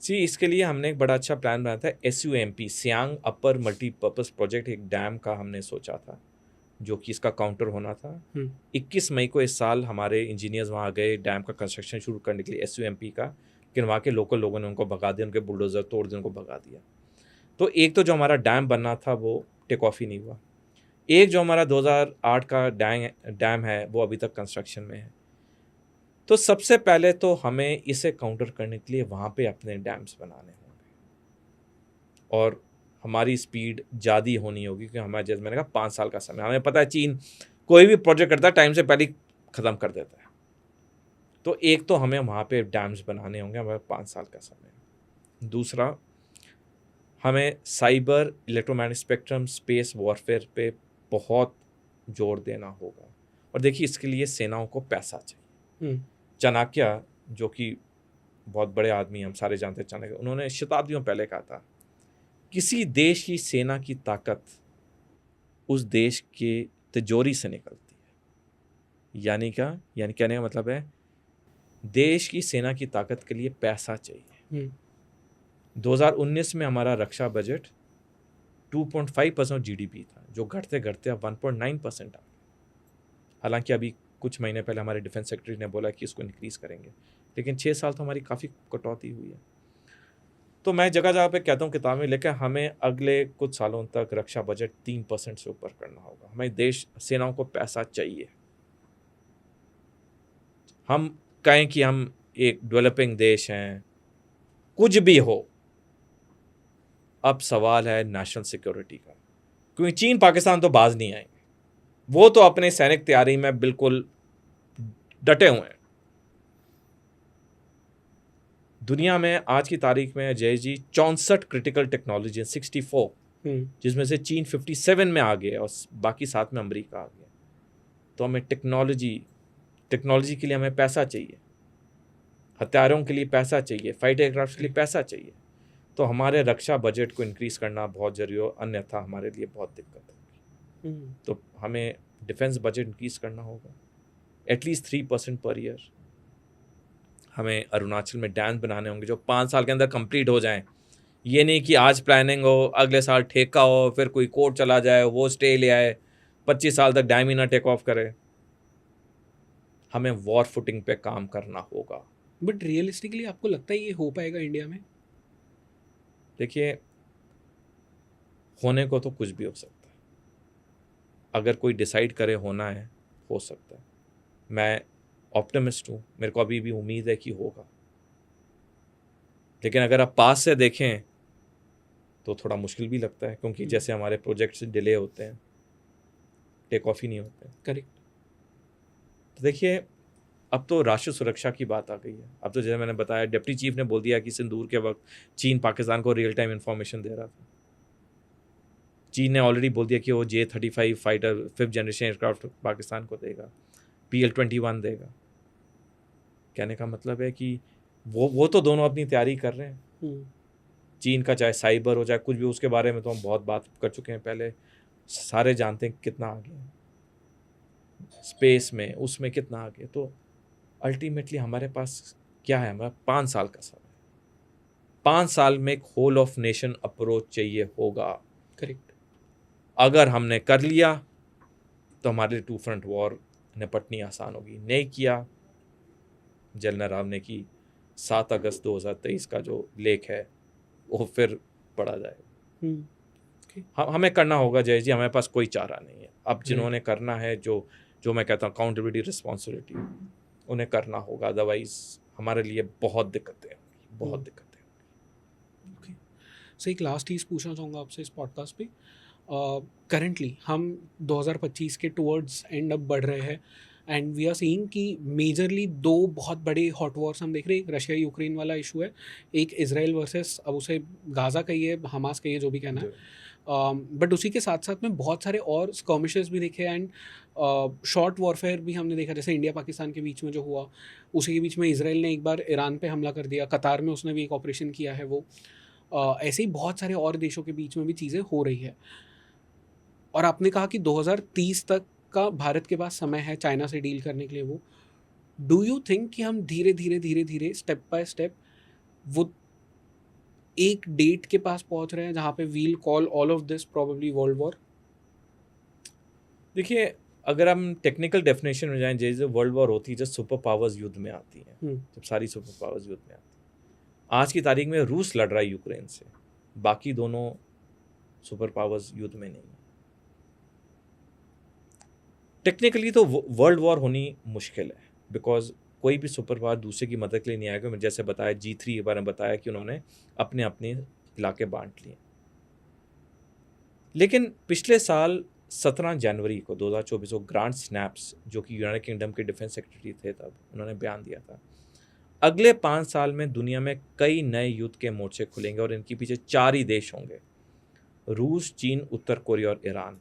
जी, इसके लिए हमने एक बड़ा अच्छा प्लान बनाया था, SUMP, सियांग अपर मल्टीपर्पज़ प्रोजेक्ट, एक डैम का हमने सोचा था, जो कि इसका काउंटर होना था। 21 मई को इस साल हमारे इंजीनियर्स वहाँ गए डैम का कंस्ट्रक्शन शुरू करने के लिए, SUMP का, लेकिन वहाँ के लोकल लोगों ने उनको भगा दिया, उनके बुलडोज़र तोड़ दिए, उनको भगा दिया। तो एक तो जो हमारा डैम बनना था वो टेक ऑफ ही नहीं हुआ। एक जो हमारा 2008 का डैम है वो अभी तक कंस्ट्रक्शन में है। तो सबसे पहले तो हमें इसे काउंटर करने के लिए वहाँ पे अपने डैम्स बनाने होंगे, और हमारी स्पीड ज़्यादा ही होनी होगी, क्योंकि हमारा, जैसे मैंने कहा, 5 साल का समय। हमें पता है चीन कोई भी प्रोजेक्ट करता है टाइम से पहले ख़त्म कर देता है। तो एक तो हमें वहाँ पे डैम्स बनाने होंगे, हमारे 5 साल का समय। दूसरा, हमें cyber, electromagnetic spectrum, space warfare पे बहुत जोर देना होगा। और देखिए इसके लिए सेनाओं को पैसा चाहिए। चाणक्य, जो कि बहुत बड़े आदमी हम सारे जानते हैं, चाणक्य, उन्होंने शताब्दियों पहले कहा था, किसी देश की सेना की ताकत उस देश के तिजोरी से निकलती है। यानी कहने का मतलब है, देश की सेना की ताकत के लिए पैसा चाहिए। 2019 में हमारा रक्षा बजट 2.5% GDP था, जो घटते घटते अब 1.9% आ गया। हालांकि अभी कुछ महीने पहले हमारे डिफेंस सेक्रेटरी ने बोला कि इसको इंक्रीज़ करेंगे, लेकिन 6 साल तो हमारी काफ़ी कटौती हुई है। तो मैं जगह जगह पे कहता हूँ किताब में, लेकिन हमें अगले कुछ सालों तक रक्षा बजट 3% से ऊपर करना होगा। हमें देश सेनाओं को पैसा चाहिए। हम कहें कि हम एक डेवलपिंग देश हैं, कुछ भी हो, अब सवाल है नेशनल सिक्योरिटी का, क्योंकि चीन पाकिस्तान तो बाज नहीं आएंगे। वो तो अपने सैनिक तैयारी में बिल्कुल डटे हुए हैं। दुनिया में आज की तारीख में जय जी 64 क्रिटिकल टेक्नोलॉजी, 64, जिसमें से चीन 57 में आ गया और बाकी 7 में अमेरिका आ गया। तो हमें टेक्नोलॉजी के लिए हमें पैसा चाहिए, हथियारों के लिए पैसा चाहिए, फाइटर एयरक्राफ्ट के लिए पैसा चाहिए। तो हमारे रक्षा बजट को इंक्रीज़ करना बहुत जरूरी हो, अन्यथा हमारे लिए बहुत दिक्कत होगी। तो हमें डिफेंस बजट इंक्रीज़ करना होगा, एटलीस्ट 3% पर ईयर। हमें अरुणाचल में डैम बनाने होंगे जो 5 साल के अंदर कंप्लीट हो जाएं। ये नहीं कि आज प्लानिंग हो, अगले साल ठेका हो, फिर कोई कोर्ट चला जाए, वो स्टे ले आए, 25 साल तक डैम ही ना टेक ऑफ करे। हमें वॉर फुटिंग पे काम करना होगा।
बट रियलिस्टिकली आपको लगता है ये हो पाएगा इंडिया में?
देखिए, होने को तो कुछ भी हो सकता है। अगर कोई डिसाइड करे होना है, हो सकता है। मैं ऑप्टिमिस्ट हूँ, मेरे को अभी भी उम्मीद है कि होगा। लेकिन अगर आप पास से देखें तो थोड़ा मुश्किल भी लगता है, क्योंकि जैसे हमारे प्रोजेक्ट्स डिले होते हैं, टेक ऑफ ही नहीं होते।
करेक्ट।
तो देखिए, अब तो राष्ट्रीय सुरक्षा की बात आ गई है। अब तो जैसे मैंने बताया, डिप्टी चीफ ने बोल दिया कि सिंदूर के वक्त चीन पाकिस्तान को रियल टाइम इंफॉर्मेशन दे रहा था। चीन ने ऑलरेडी बोल दिया कि वो J-35 fighter 5th generation aircraft Pakistan को देगा, PL-21 देगा। कहने का मतलब है कि वो तो दोनों अपनी तैयारी कर रहे हैं। चीन का चाहे साइबर हो चाहे कुछ भी, उसके बारे में तो हम बहुत बात कर चुके हैं पहले, सारे जानते हैं कितना आगे है स्पेस में, उसमें कितना आगे। तो अल्टीमेटली हमारे पास क्या है, हमारा 5 साल का समय, 5 साल में एक होल ऑफ नेशन अप्रोच चाहिए होगा।
करेक्ट।
अगर हमने कर लिया तो हमारे लिए टू फ्रंट वॉर निपटनी आसान होगी। नहीं किया, जनरल राव ने की 7 अगस्त 2023 का जो लेख है वो फिर पढ़ा जाएगा। हमें करना होगा जय जी, हमारे पास कोई चारा नहीं है। अब जिन्होंने करना है, जो मैं कहता हूँ अकाउंटेबिलिटी, रिस्पॉन्सिबिलिटी, उन्हें करना होगा, अदरवाइज हमारे लिए बहुत दिक्कतें होंगी, बहुत दिक्कतें होंगी।
ओके, सो एक लास्ट चीज़ पूछना चाहूँगा आपसे इस पॉडकास्ट पे। करंटली हम 2025 के टुवर्ड्स एंड अब बढ़ रहे हैं, एंड वी आर सीइंग कि मेजरली 2 बहुत बड़े हॉट वॉर्स हम देख रहे हैं। एक रशिया यूक्रेन वाला इशू है, एक इजराइल वर्सेस, अब उसे गाज़ा कहिए, हमास कहिए, जो भी कहना है। बट उसी के साथ साथ में बहुत सारे और स्कर्मिशेस भी देखे, एंड शॉर्ट वॉरफेयर भी हमने देखा, जैसे इंडिया पाकिस्तान के बीच में जो हुआ, उसी के बीच में इसराइल ने एक बार ईरान पे हमला कर दिया, कतार में उसने भी एक ऑपरेशन किया है वो। ऐसे ही बहुत सारे और देशों के बीच में भी चीज़ें हो रही है। और आपने कहा कि 2030 तक का भारत के पास समय है चाइना से डील करने के लिए। वो डू यू थिंक कि हम धीरे धीरे स्टेप बाय स्टेप वो एक डेट के पास पहुंच रहे हैं जहां पे we'll call all of this probably world war?
देखिए, अगर हम टेक्निकल डेफिनेशन में जाएं, जैसे वर्ल्ड वॉर होती है जब सुपर पावर्स युद्ध में आती हैं, जब सारी सुपर पावर्स युद्ध में आती हैं। आज की तारीख में रूस लड़ रहा है यूक्रेन से, बाकी दोनों सुपर पावर्स युद्ध में नहीं है। टेक्निकली तो वर्ल्ड वॉर होनी मुश्किल है, बिकॉज कोई भी सुपर पावर दूसरे की मदद के लिए नहीं आएगा। मैंने जैसे बताया G3 के बारे में बताया कि उन्होंने अपने अपने इलाके बांट लिए। लेकिन पिछले साल 17 जनवरी को 2024 को ग्रांट स्नैप्स, जो कि यूनाइटेड किंगडम के डिफेंस सेक्रेटरी थे तब, उन्होंने बयान दिया था अगले 5 साल में दुनिया में कई नए युद्ध के मोर्चे खुलेंगे और इनके पीछे 4 ही देश होंगे, रूस, चीन, उत्तर कोरिया और ईरान।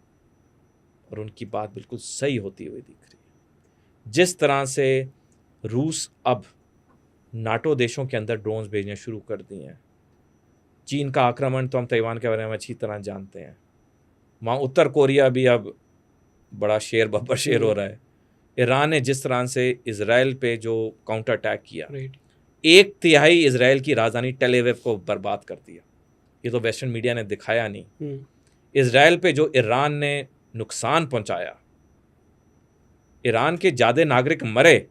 और उनकी बात बिल्कुल सही होती हुई दिख रही है। जिस तरह से रूस अब नाटो देशों के अंदर ड्रोन्स भेजने शुरू कर दिए हैं, चीन का आक्रमण तो हम ताइवान के बारे में अच्छी तरह जानते हैं, वहाँ उत्तर कोरिया भी अब बड़ा शेर बब्बर शेर हो रहा है, ईरान ने जिस तरह से इजराइल पे जो काउंटर अटैक किया, 1/3 इजराइल की राजधानी टेल अवीव को बर्बाद कर दिया। ये तो वेस्टर्न मीडिया ने दिखाया नहीं। इजराइल पे जो ईरान ने नुकसान पहुंचाया, ईरान के ज़्यादा नागरिक मरे,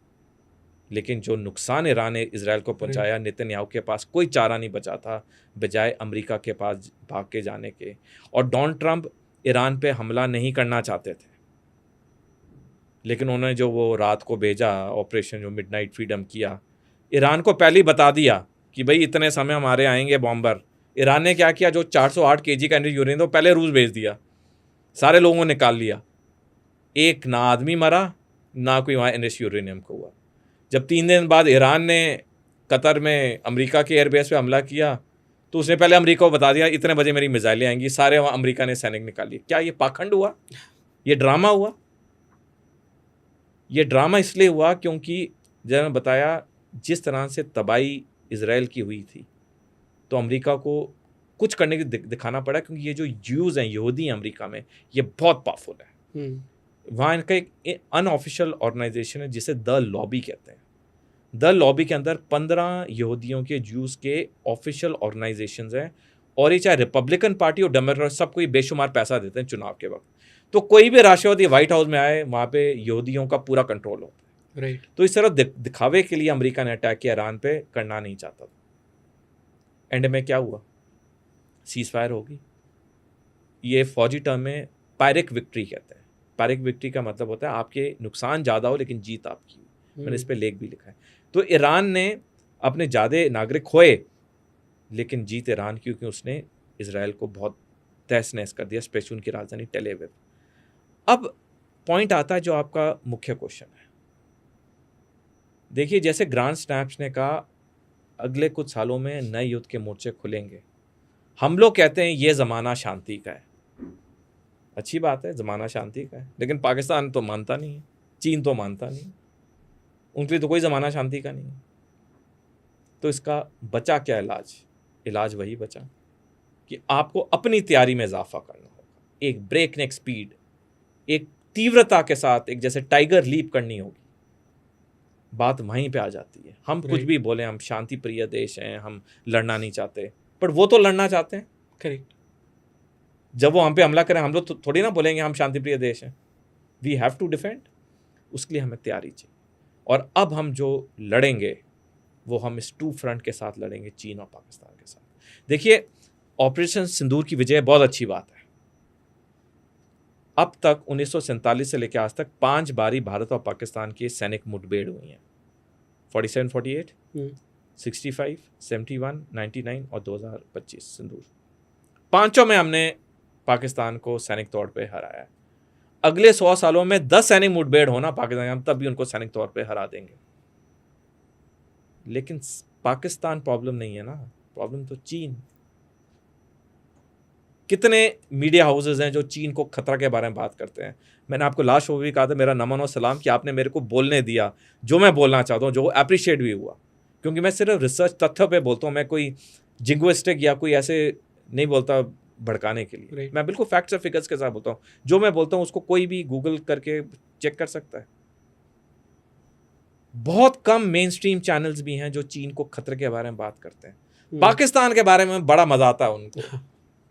लेकिन जो नुकसान ईरान ने इजराइल को पहुंचाया, नेतन्याहू के पास कोई चारा नहीं बचा था बजाय अमेरिका के पास भाग के जाने के। और डोनाल्ड ट्रंप ईरान पे हमला नहीं करना चाहते थे, लेकिन उन्होंने जो वो रात को भेजा ऑपरेशन, जो मिडनाइट फ्रीडम किया, ईरान को पहले ही बता दिया कि भाई इतने समय हमारे आएंगे बॉम्बर। ईरान ने क्या किया, जो 408 kg का एनरिच यूरेनियम था पहले रूस भेज दिया, सारे लोगों ने निकाल लिया। एक ना आदमी मरा, ना कोई वहाँ एनरिच यूरेनियम को हुआ। जब 3 दिन बाद ईरान ने कतर में अमेरिका के एयरबेस पे हमला किया, तो उसने पहले अमेरिका को बता दिया इतने बजे मेरी मिसाइलें आएंगी, सारे वहाँ अमेरिका ने सैनिक निकाल लिए। क्या ये पाखंड हुआ? ये ड्रामा हुआ? ये ड्रामा इसलिए हुआ क्योंकि जब मैं बताया जिस तरह से तबाही इजराइल की हुई थी, तो अमेरिका को कुछ करने की दिखाना पड़ा, क्योंकि ये जो ज्यूज़ हैं, यहूदी हैं अमेरिका में, ये बहुत पावरफुल है। वहाँ इनका एक अनऑफिशियल ऑर्गेनाइजेशन है जिसे द लॉबी कहते हैं। द लॉबी के अंदर 15 यहूदियों के, ज्यूज़ के ऑफिशियल ऑर्गेनाइजेशंस हैं, और ये चाहे रिपब्लिकन पार्टी और डेमोक्रेट, सबको ये बेशुमार पैसा देते हैं चुनाव के वक्त। तो कोई भी राष्ट्रवादी व्हाइट हाउस में आए, वहाँ पे यहूदियों का पूरा कंट्रोल होता है।
राइट।
तो इस तरह दिखावे के लिए अमेरिका ने अटैक किया, ईरान पे करना नहीं चाहता था। एंड में क्या हुआ? सीज फायर होगी। ये फौजी टर्म में पायरेक विक्ट्री कहते हैं। पायरेक विक्ट्री का मतलब होता है आपके नुकसान ज़्यादा हो लेकिन जीत आपकी हो। मैंने इस पर लेख भी लिखा है। तो ईरान ने अपने ज़्यादा नागरिक खोए, लेकिन जीत ईरान की, क्योंकि उसने इजराइल को बहुत तहस नहस कर दिया, स्पेशली उनकी राजधानी टेल अवीव। अब पॉइंट आता है जो आपका मुख्य क्वेश्चन है। देखिए, जैसे ग्रांट स्नैप्स ने कहा अगले कुछ सालों में नए युद्ध के मोर्चे खुलेंगे। हम लोग कहते हैं ये ज़माना शांति का है। अच्छी बात है, ज़माना शांति का है, लेकिन पाकिस्तान तो मानता नहीं है, चीन तो मानता नहीं। उनके लिए तो कोई ज़माना शांति का नहीं है। तो इसका बचा क्या इलाज? इलाज वही बचा कि आपको अपनी तैयारी में इजाफा करना होगा, एक ब्रेक नेक स्पीड, एक तीव्रता के साथ, एक जैसे टाइगर लीप करनी होगी। बात वहीं पे आ जाती है। हम कुछ भी बोले, हम शांति प्रिय देश हैं, हम लड़ना नहीं चाहते, पर वो तो लड़ना चाहते हैं।
करेक्ट।
जब वो हम पे हमला करें, हम लोग तो थोड़ी ना बोलेंगे हम शांति प्रिय देश हैं। We have to defend. उसके लिए हमें तैयारी चाहिए। और अब हम जो लड़ेंगे वो हम इस 2 फ्रंट के साथ लड़ेंगे, चीन और पाकिस्तान के साथ। देखिए, ऑपरेशन सिंदूर की विजय बहुत अच्छी बात है। अब तक 1947 से लेकर आज तक 5 बारी भारत और पाकिस्तान की सैनिक मुठभेड़ हुई हैं। 47, 48, 65, 71, 99 और 2025 सिंदूर। 5 में हमने पाकिस्तान को सैनिक तौर पे हराया है। अगले 100 सालों में 10 सैनिक मुठभेड़ होना पाकिस्तान, हम तब भी उनको सैनिक तौर पे हरा देंगे। लेकिन पाकिस्तान प्रॉब्लम नहीं है ना, प्रॉब्लम तो चीन। कितने मीडिया हाउसेज हैं जो चीन को खतरा के बारे में बात करते हैं। मैंने आपको लास्ट शो भी कहा था, मेरा नमन और सलाम कि आपने मेरे को बोलने दिया जो मैं बोलना चाहता हूँ, जो अप्रिशिएट भी हुआ। क्योंकि मैं सिर्फ रिसर्च तथ्यों पे बोलता हूँ, मैं कोई जिंग्विस्टिक या कोई ऐसे नहीं बोलता भड़काने के लिए। मैं बिल्कुल फैक्ट्स और फिगर्स के साथ बोलता हूँ। जो मैं बोलता हूँ उसको कोई भी गूगल करके चेक कर सकता है। बहुत कम मेन स्ट्रीम चैनल्स भी हैं जो चीन को खतरे के बारे में बात करते हैं। पाकिस्तान के बारे में बड़ा मजा आता है उनको,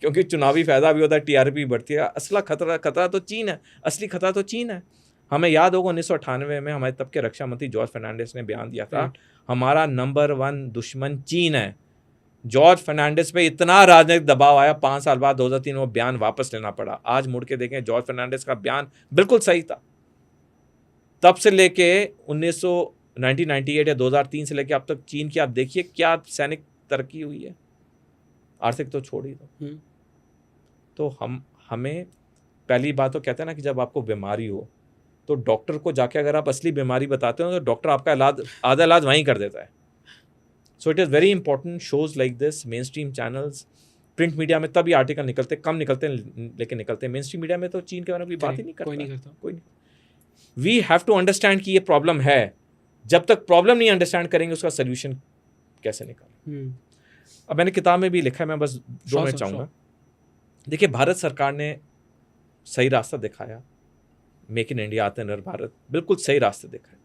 क्योंकि चुनावी फायदा भी होता है, टीआरपी बढ़ती है। असला खतरा तो चीन है, असली खतरा तो चीन है। हमें याद होगा 1998 में हमारे तब के रक्षा मंत्री जॉर्ज फर्नांडिस ने बयान दिया था, हमारा नंबर 1 दुश्मन चीन है। जॉर्ज फर्नांडिस पे इतना राजनीतिक दबाव आया, 5 साल बाद 2003 वो बयान वापस लेना पड़ा। आज मुड़ के देखें, जॉर्ज फर्नांडिस का बयान बिल्कुल सही था। तब से लेके 1998 या 2003 से लेके अब तक चीन की आप देखिए क्या सैनिक तरक्की हुई है, आर्थिक तो छोड़ ही दो। तो हमें पहली बात तो कहते हैं ना कि जब आपको बीमारी हो तो डॉक्टर को जाके अगर आप असली बीमारी बताते हो तो डॉक्टर आपका इलाज, आधा इलाज वहीं कर देता है। So it is very important, shows like this, main stream channels, print media में तभी आर्टिकल निकलते, कम निकलते हैं लेकिन निकलते हैं। मेन स्ट्रीम मीडिया में तो चीन के बारे में बात ही नहीं करता, कोई नहीं। वी हैव टू अंडरस्टैंड कि ये प्रॉब्लम है। जब तक प्रॉब्लम नहीं अंडरस्टैंड करेंगे उसका सोल्यूशन कैसे निकालें। अब मैंने किताब में भी लिखा है, मैं बस 2 मिनट चाहूँगा। देखिए, भारत सरकार ने सही रास्ता दिखाया, मेक इन इंडिया, आत्मनिर्भर भारत, बिल्कुल सही रास्ते दिखाए।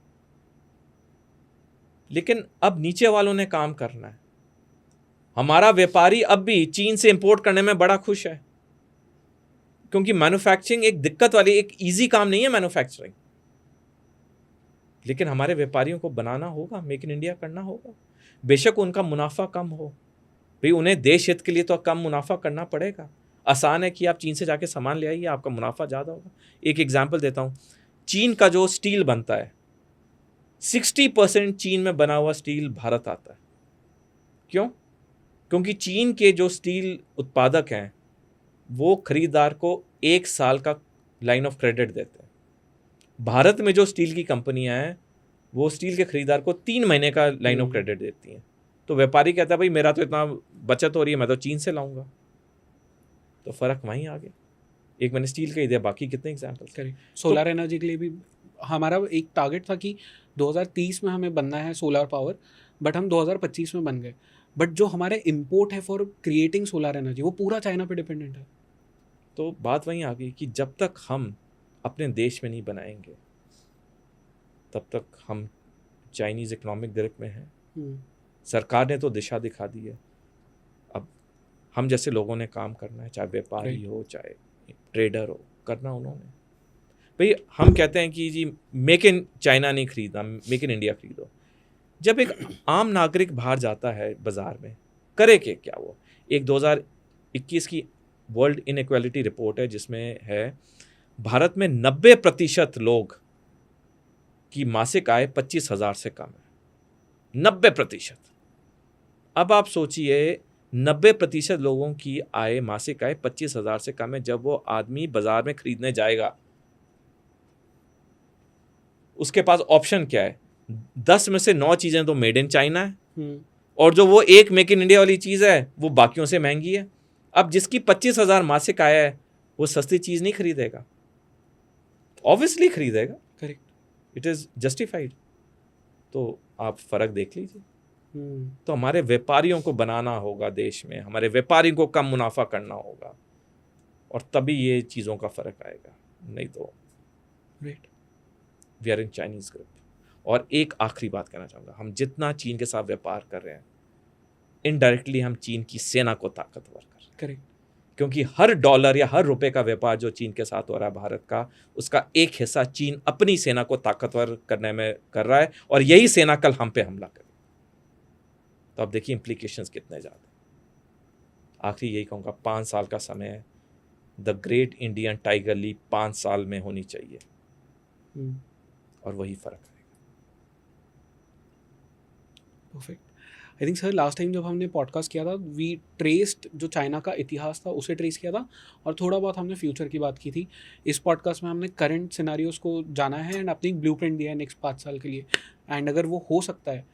लेकिन अब नीचे वालों ने काम करना है। हमारा व्यापारी अब भी चीन से इंपोर्ट करने में बड़ा खुश है, क्योंकि मैन्युफैक्चरिंग एक दिक्कत वाली, एक इजी काम नहीं है मैन्युफैक्चरिंग। लेकिन हमारे व्यापारियों को बनाना होगा, मेक इन इंडिया करना होगा। बेशक उनका मुनाफा कम हो, भाई उन्हें देश हित के लिए तो कम मुनाफा करना पड़ेगा। आसान है कि आप चीन से जाके सामान ले आइए, आपका मुनाफा ज़्यादा होगा। एक एग्जाम्पल देता हूँ, चीन का जो स्टील बनता है 60% चीन में बना हुआ स्टील भारत आता है। क्यों? क्योंकि चीन के जो स्टील उत्पादक हैं वो खरीदार को 1 साल का लाइन ऑफ क्रेडिट देते हैं। भारत में जो स्टील की कंपनियां हैं वो स्टील के खरीदार को 3 महीने का लाइन ऑफ क्रेडिट देती हैं। तो व्यापारी कहता है भाई मेरा तो इतना बचत हो रही है, मैं तो चीन से लाऊंगा। तो फर्क वहीं आ गया। एक मैंने स्टील का ही दिया, बाकी कितने एग्जाम्पल्स।
करेक्ट। सोलर एनर्जी के लिए भी हमारा एक टारगेट था कि 2030 में हमें बनना है सोलर पावर, बट हम 2025 में बन गए। बट जो हमारे इंपोर्ट है फॉर क्रिएटिंग सोलर एनर्जी वो पूरा चाइना पे डिपेंडेंट है।
तो बात वहीं आ गई कि जब तक हम अपने देश में नहीं बनाएंगे तब तक हम चाइनीज़ इकोनॉमिक ग्रिप में हैं। सरकार ने तो दिशा दिखा दी है, अब हम जैसे लोगों ने काम करना है, चाहे व्यापारी हो चाहे ट्रेडर हो, करना उन्होंने। भाई हम कहते हैं कि जी मेक इन चाइना नहीं खरीदना, मेक इन इंडिया खरीदो। जब एक आम नागरिक बाहर जाता है बाजार में, करे क्या वो, एक 2021 की वर्ल्ड इनइक्वालिटी रिपोर्ट है जिसमें है भारत में 90% लोग की मासिक आय 25,000 से कम है। 90%। अब आप सोचिए 90% लोगों की आय, मासिक आय 25,000 से कम है। जब वो आदमी बाजार में खरीदने जाएगा उसके पास ऑप्शन क्या है? 10 में से 9 चीजें तो मेड इन चाइना है और जो वो एक मेक इन इंडिया वाली चीज है वो बाकियों से महंगी है। अब जिसकी 25,000 मासिक आय है वो सस्ती चीज नहीं खरीदेगा, ऑब्वियसली खरीदेगा।
करेक्ट।
It is justified. तो आप फ़र्क देख लीजिए।
हम्म,
तो हमारे व्यापारियों को बनाना होगा देश में, हमारे व्यापारियों को कम मुनाफा करना होगा, और तभी ये चीज़ों का फ़र्क आएगा, नहीं तो
right.
We are in Chinese group. और एक आखिरी बात कहना चाहूँगा, हम जितना चीन के साथ व्यापार कर रहे हैं, इनडायरेक्टली हम चीन की सेना को ताकतवर कर रहे हैं,
करेक्ट।
क्योंकि हर डॉलर या हर रुपए का व्यापार जो चीन के साथ हो रहा है भारत का, उसका एक हिस्सा चीन अपनी सेना को ताकतवर करने में कर रहा है, और यही सेना कल हम पे हमला करे। तो अब देखिए इम्प्लीकेशंस कितने ज़्यादा हैं। आखिरी यही कहूँगा, 5 साल का समय है, the great Indian tiger leap 5 साल में होनी चाहिए,
हम्म,
और वही फ़र्क आएगा।
Perfect. I think sir last time जब हमने पॉडकास्ट किया था, वी ट्रेस्ड जो चाइना का इतिहास था उसे ट्रेस किया था, और थोड़ा बहुत हमने फ्यूचर की बात की थी। इस पॉडकास्ट में हमने करंट सिनारियोस को जाना है एंड अपनी ब्लूप्रिंट दिया है नेक्स्ट 5 साल के लिए। एंड अगर वो हो सकता है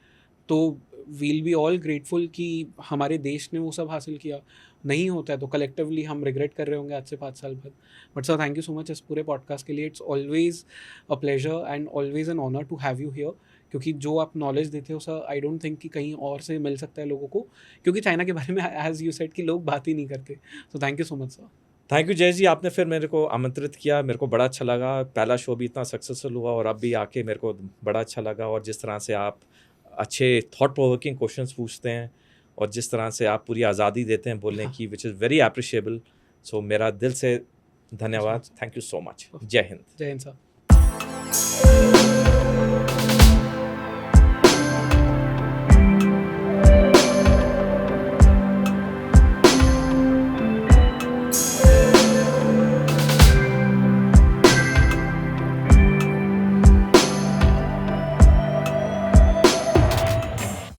तो वील बी ऑल ग्रेटफुल कि हमारे देश ने वो सब हासिल किया। नहीं होता है तो कलेक्टिवली हम रिग्रेट कर रहे होंगे आज से 5 साल बाद। But sir thank you so much इस पूरे पॉडकास्ट के लिए। It's always a pleasure and always an honour to have you here, क्योंकि जो आप नॉलेज देते हो सर, आई डोंट थिंक कि कहीं और से मिल सकता है लोगों को, क्योंकि चाइना के बारे में एज यू सेड कि लोग बात ही नहीं करते। So thank you so much sir.
Thank you जय जी, आपने फिर मेरे को आमंत्रित किया, मेरे को बड़ा अच्छा लगा। पहला शो भी इतना सक्सेसफुल हुआ, और अब भी आके मेरे को बड़ा अच्छा लगा। और जिस तरह से आप अच्छे थॉट प्रोवोकिंग क्वेश्चंस पूछते हैं, और जिस तरह से आप पूरी आज़ादी देते हैं बोलने की, विच इज़ वेरी अप्रिशिएबल। सो मेरा दिल से धन्यवाद। Thank you so much. जय हिंद।
जय हिंद सर।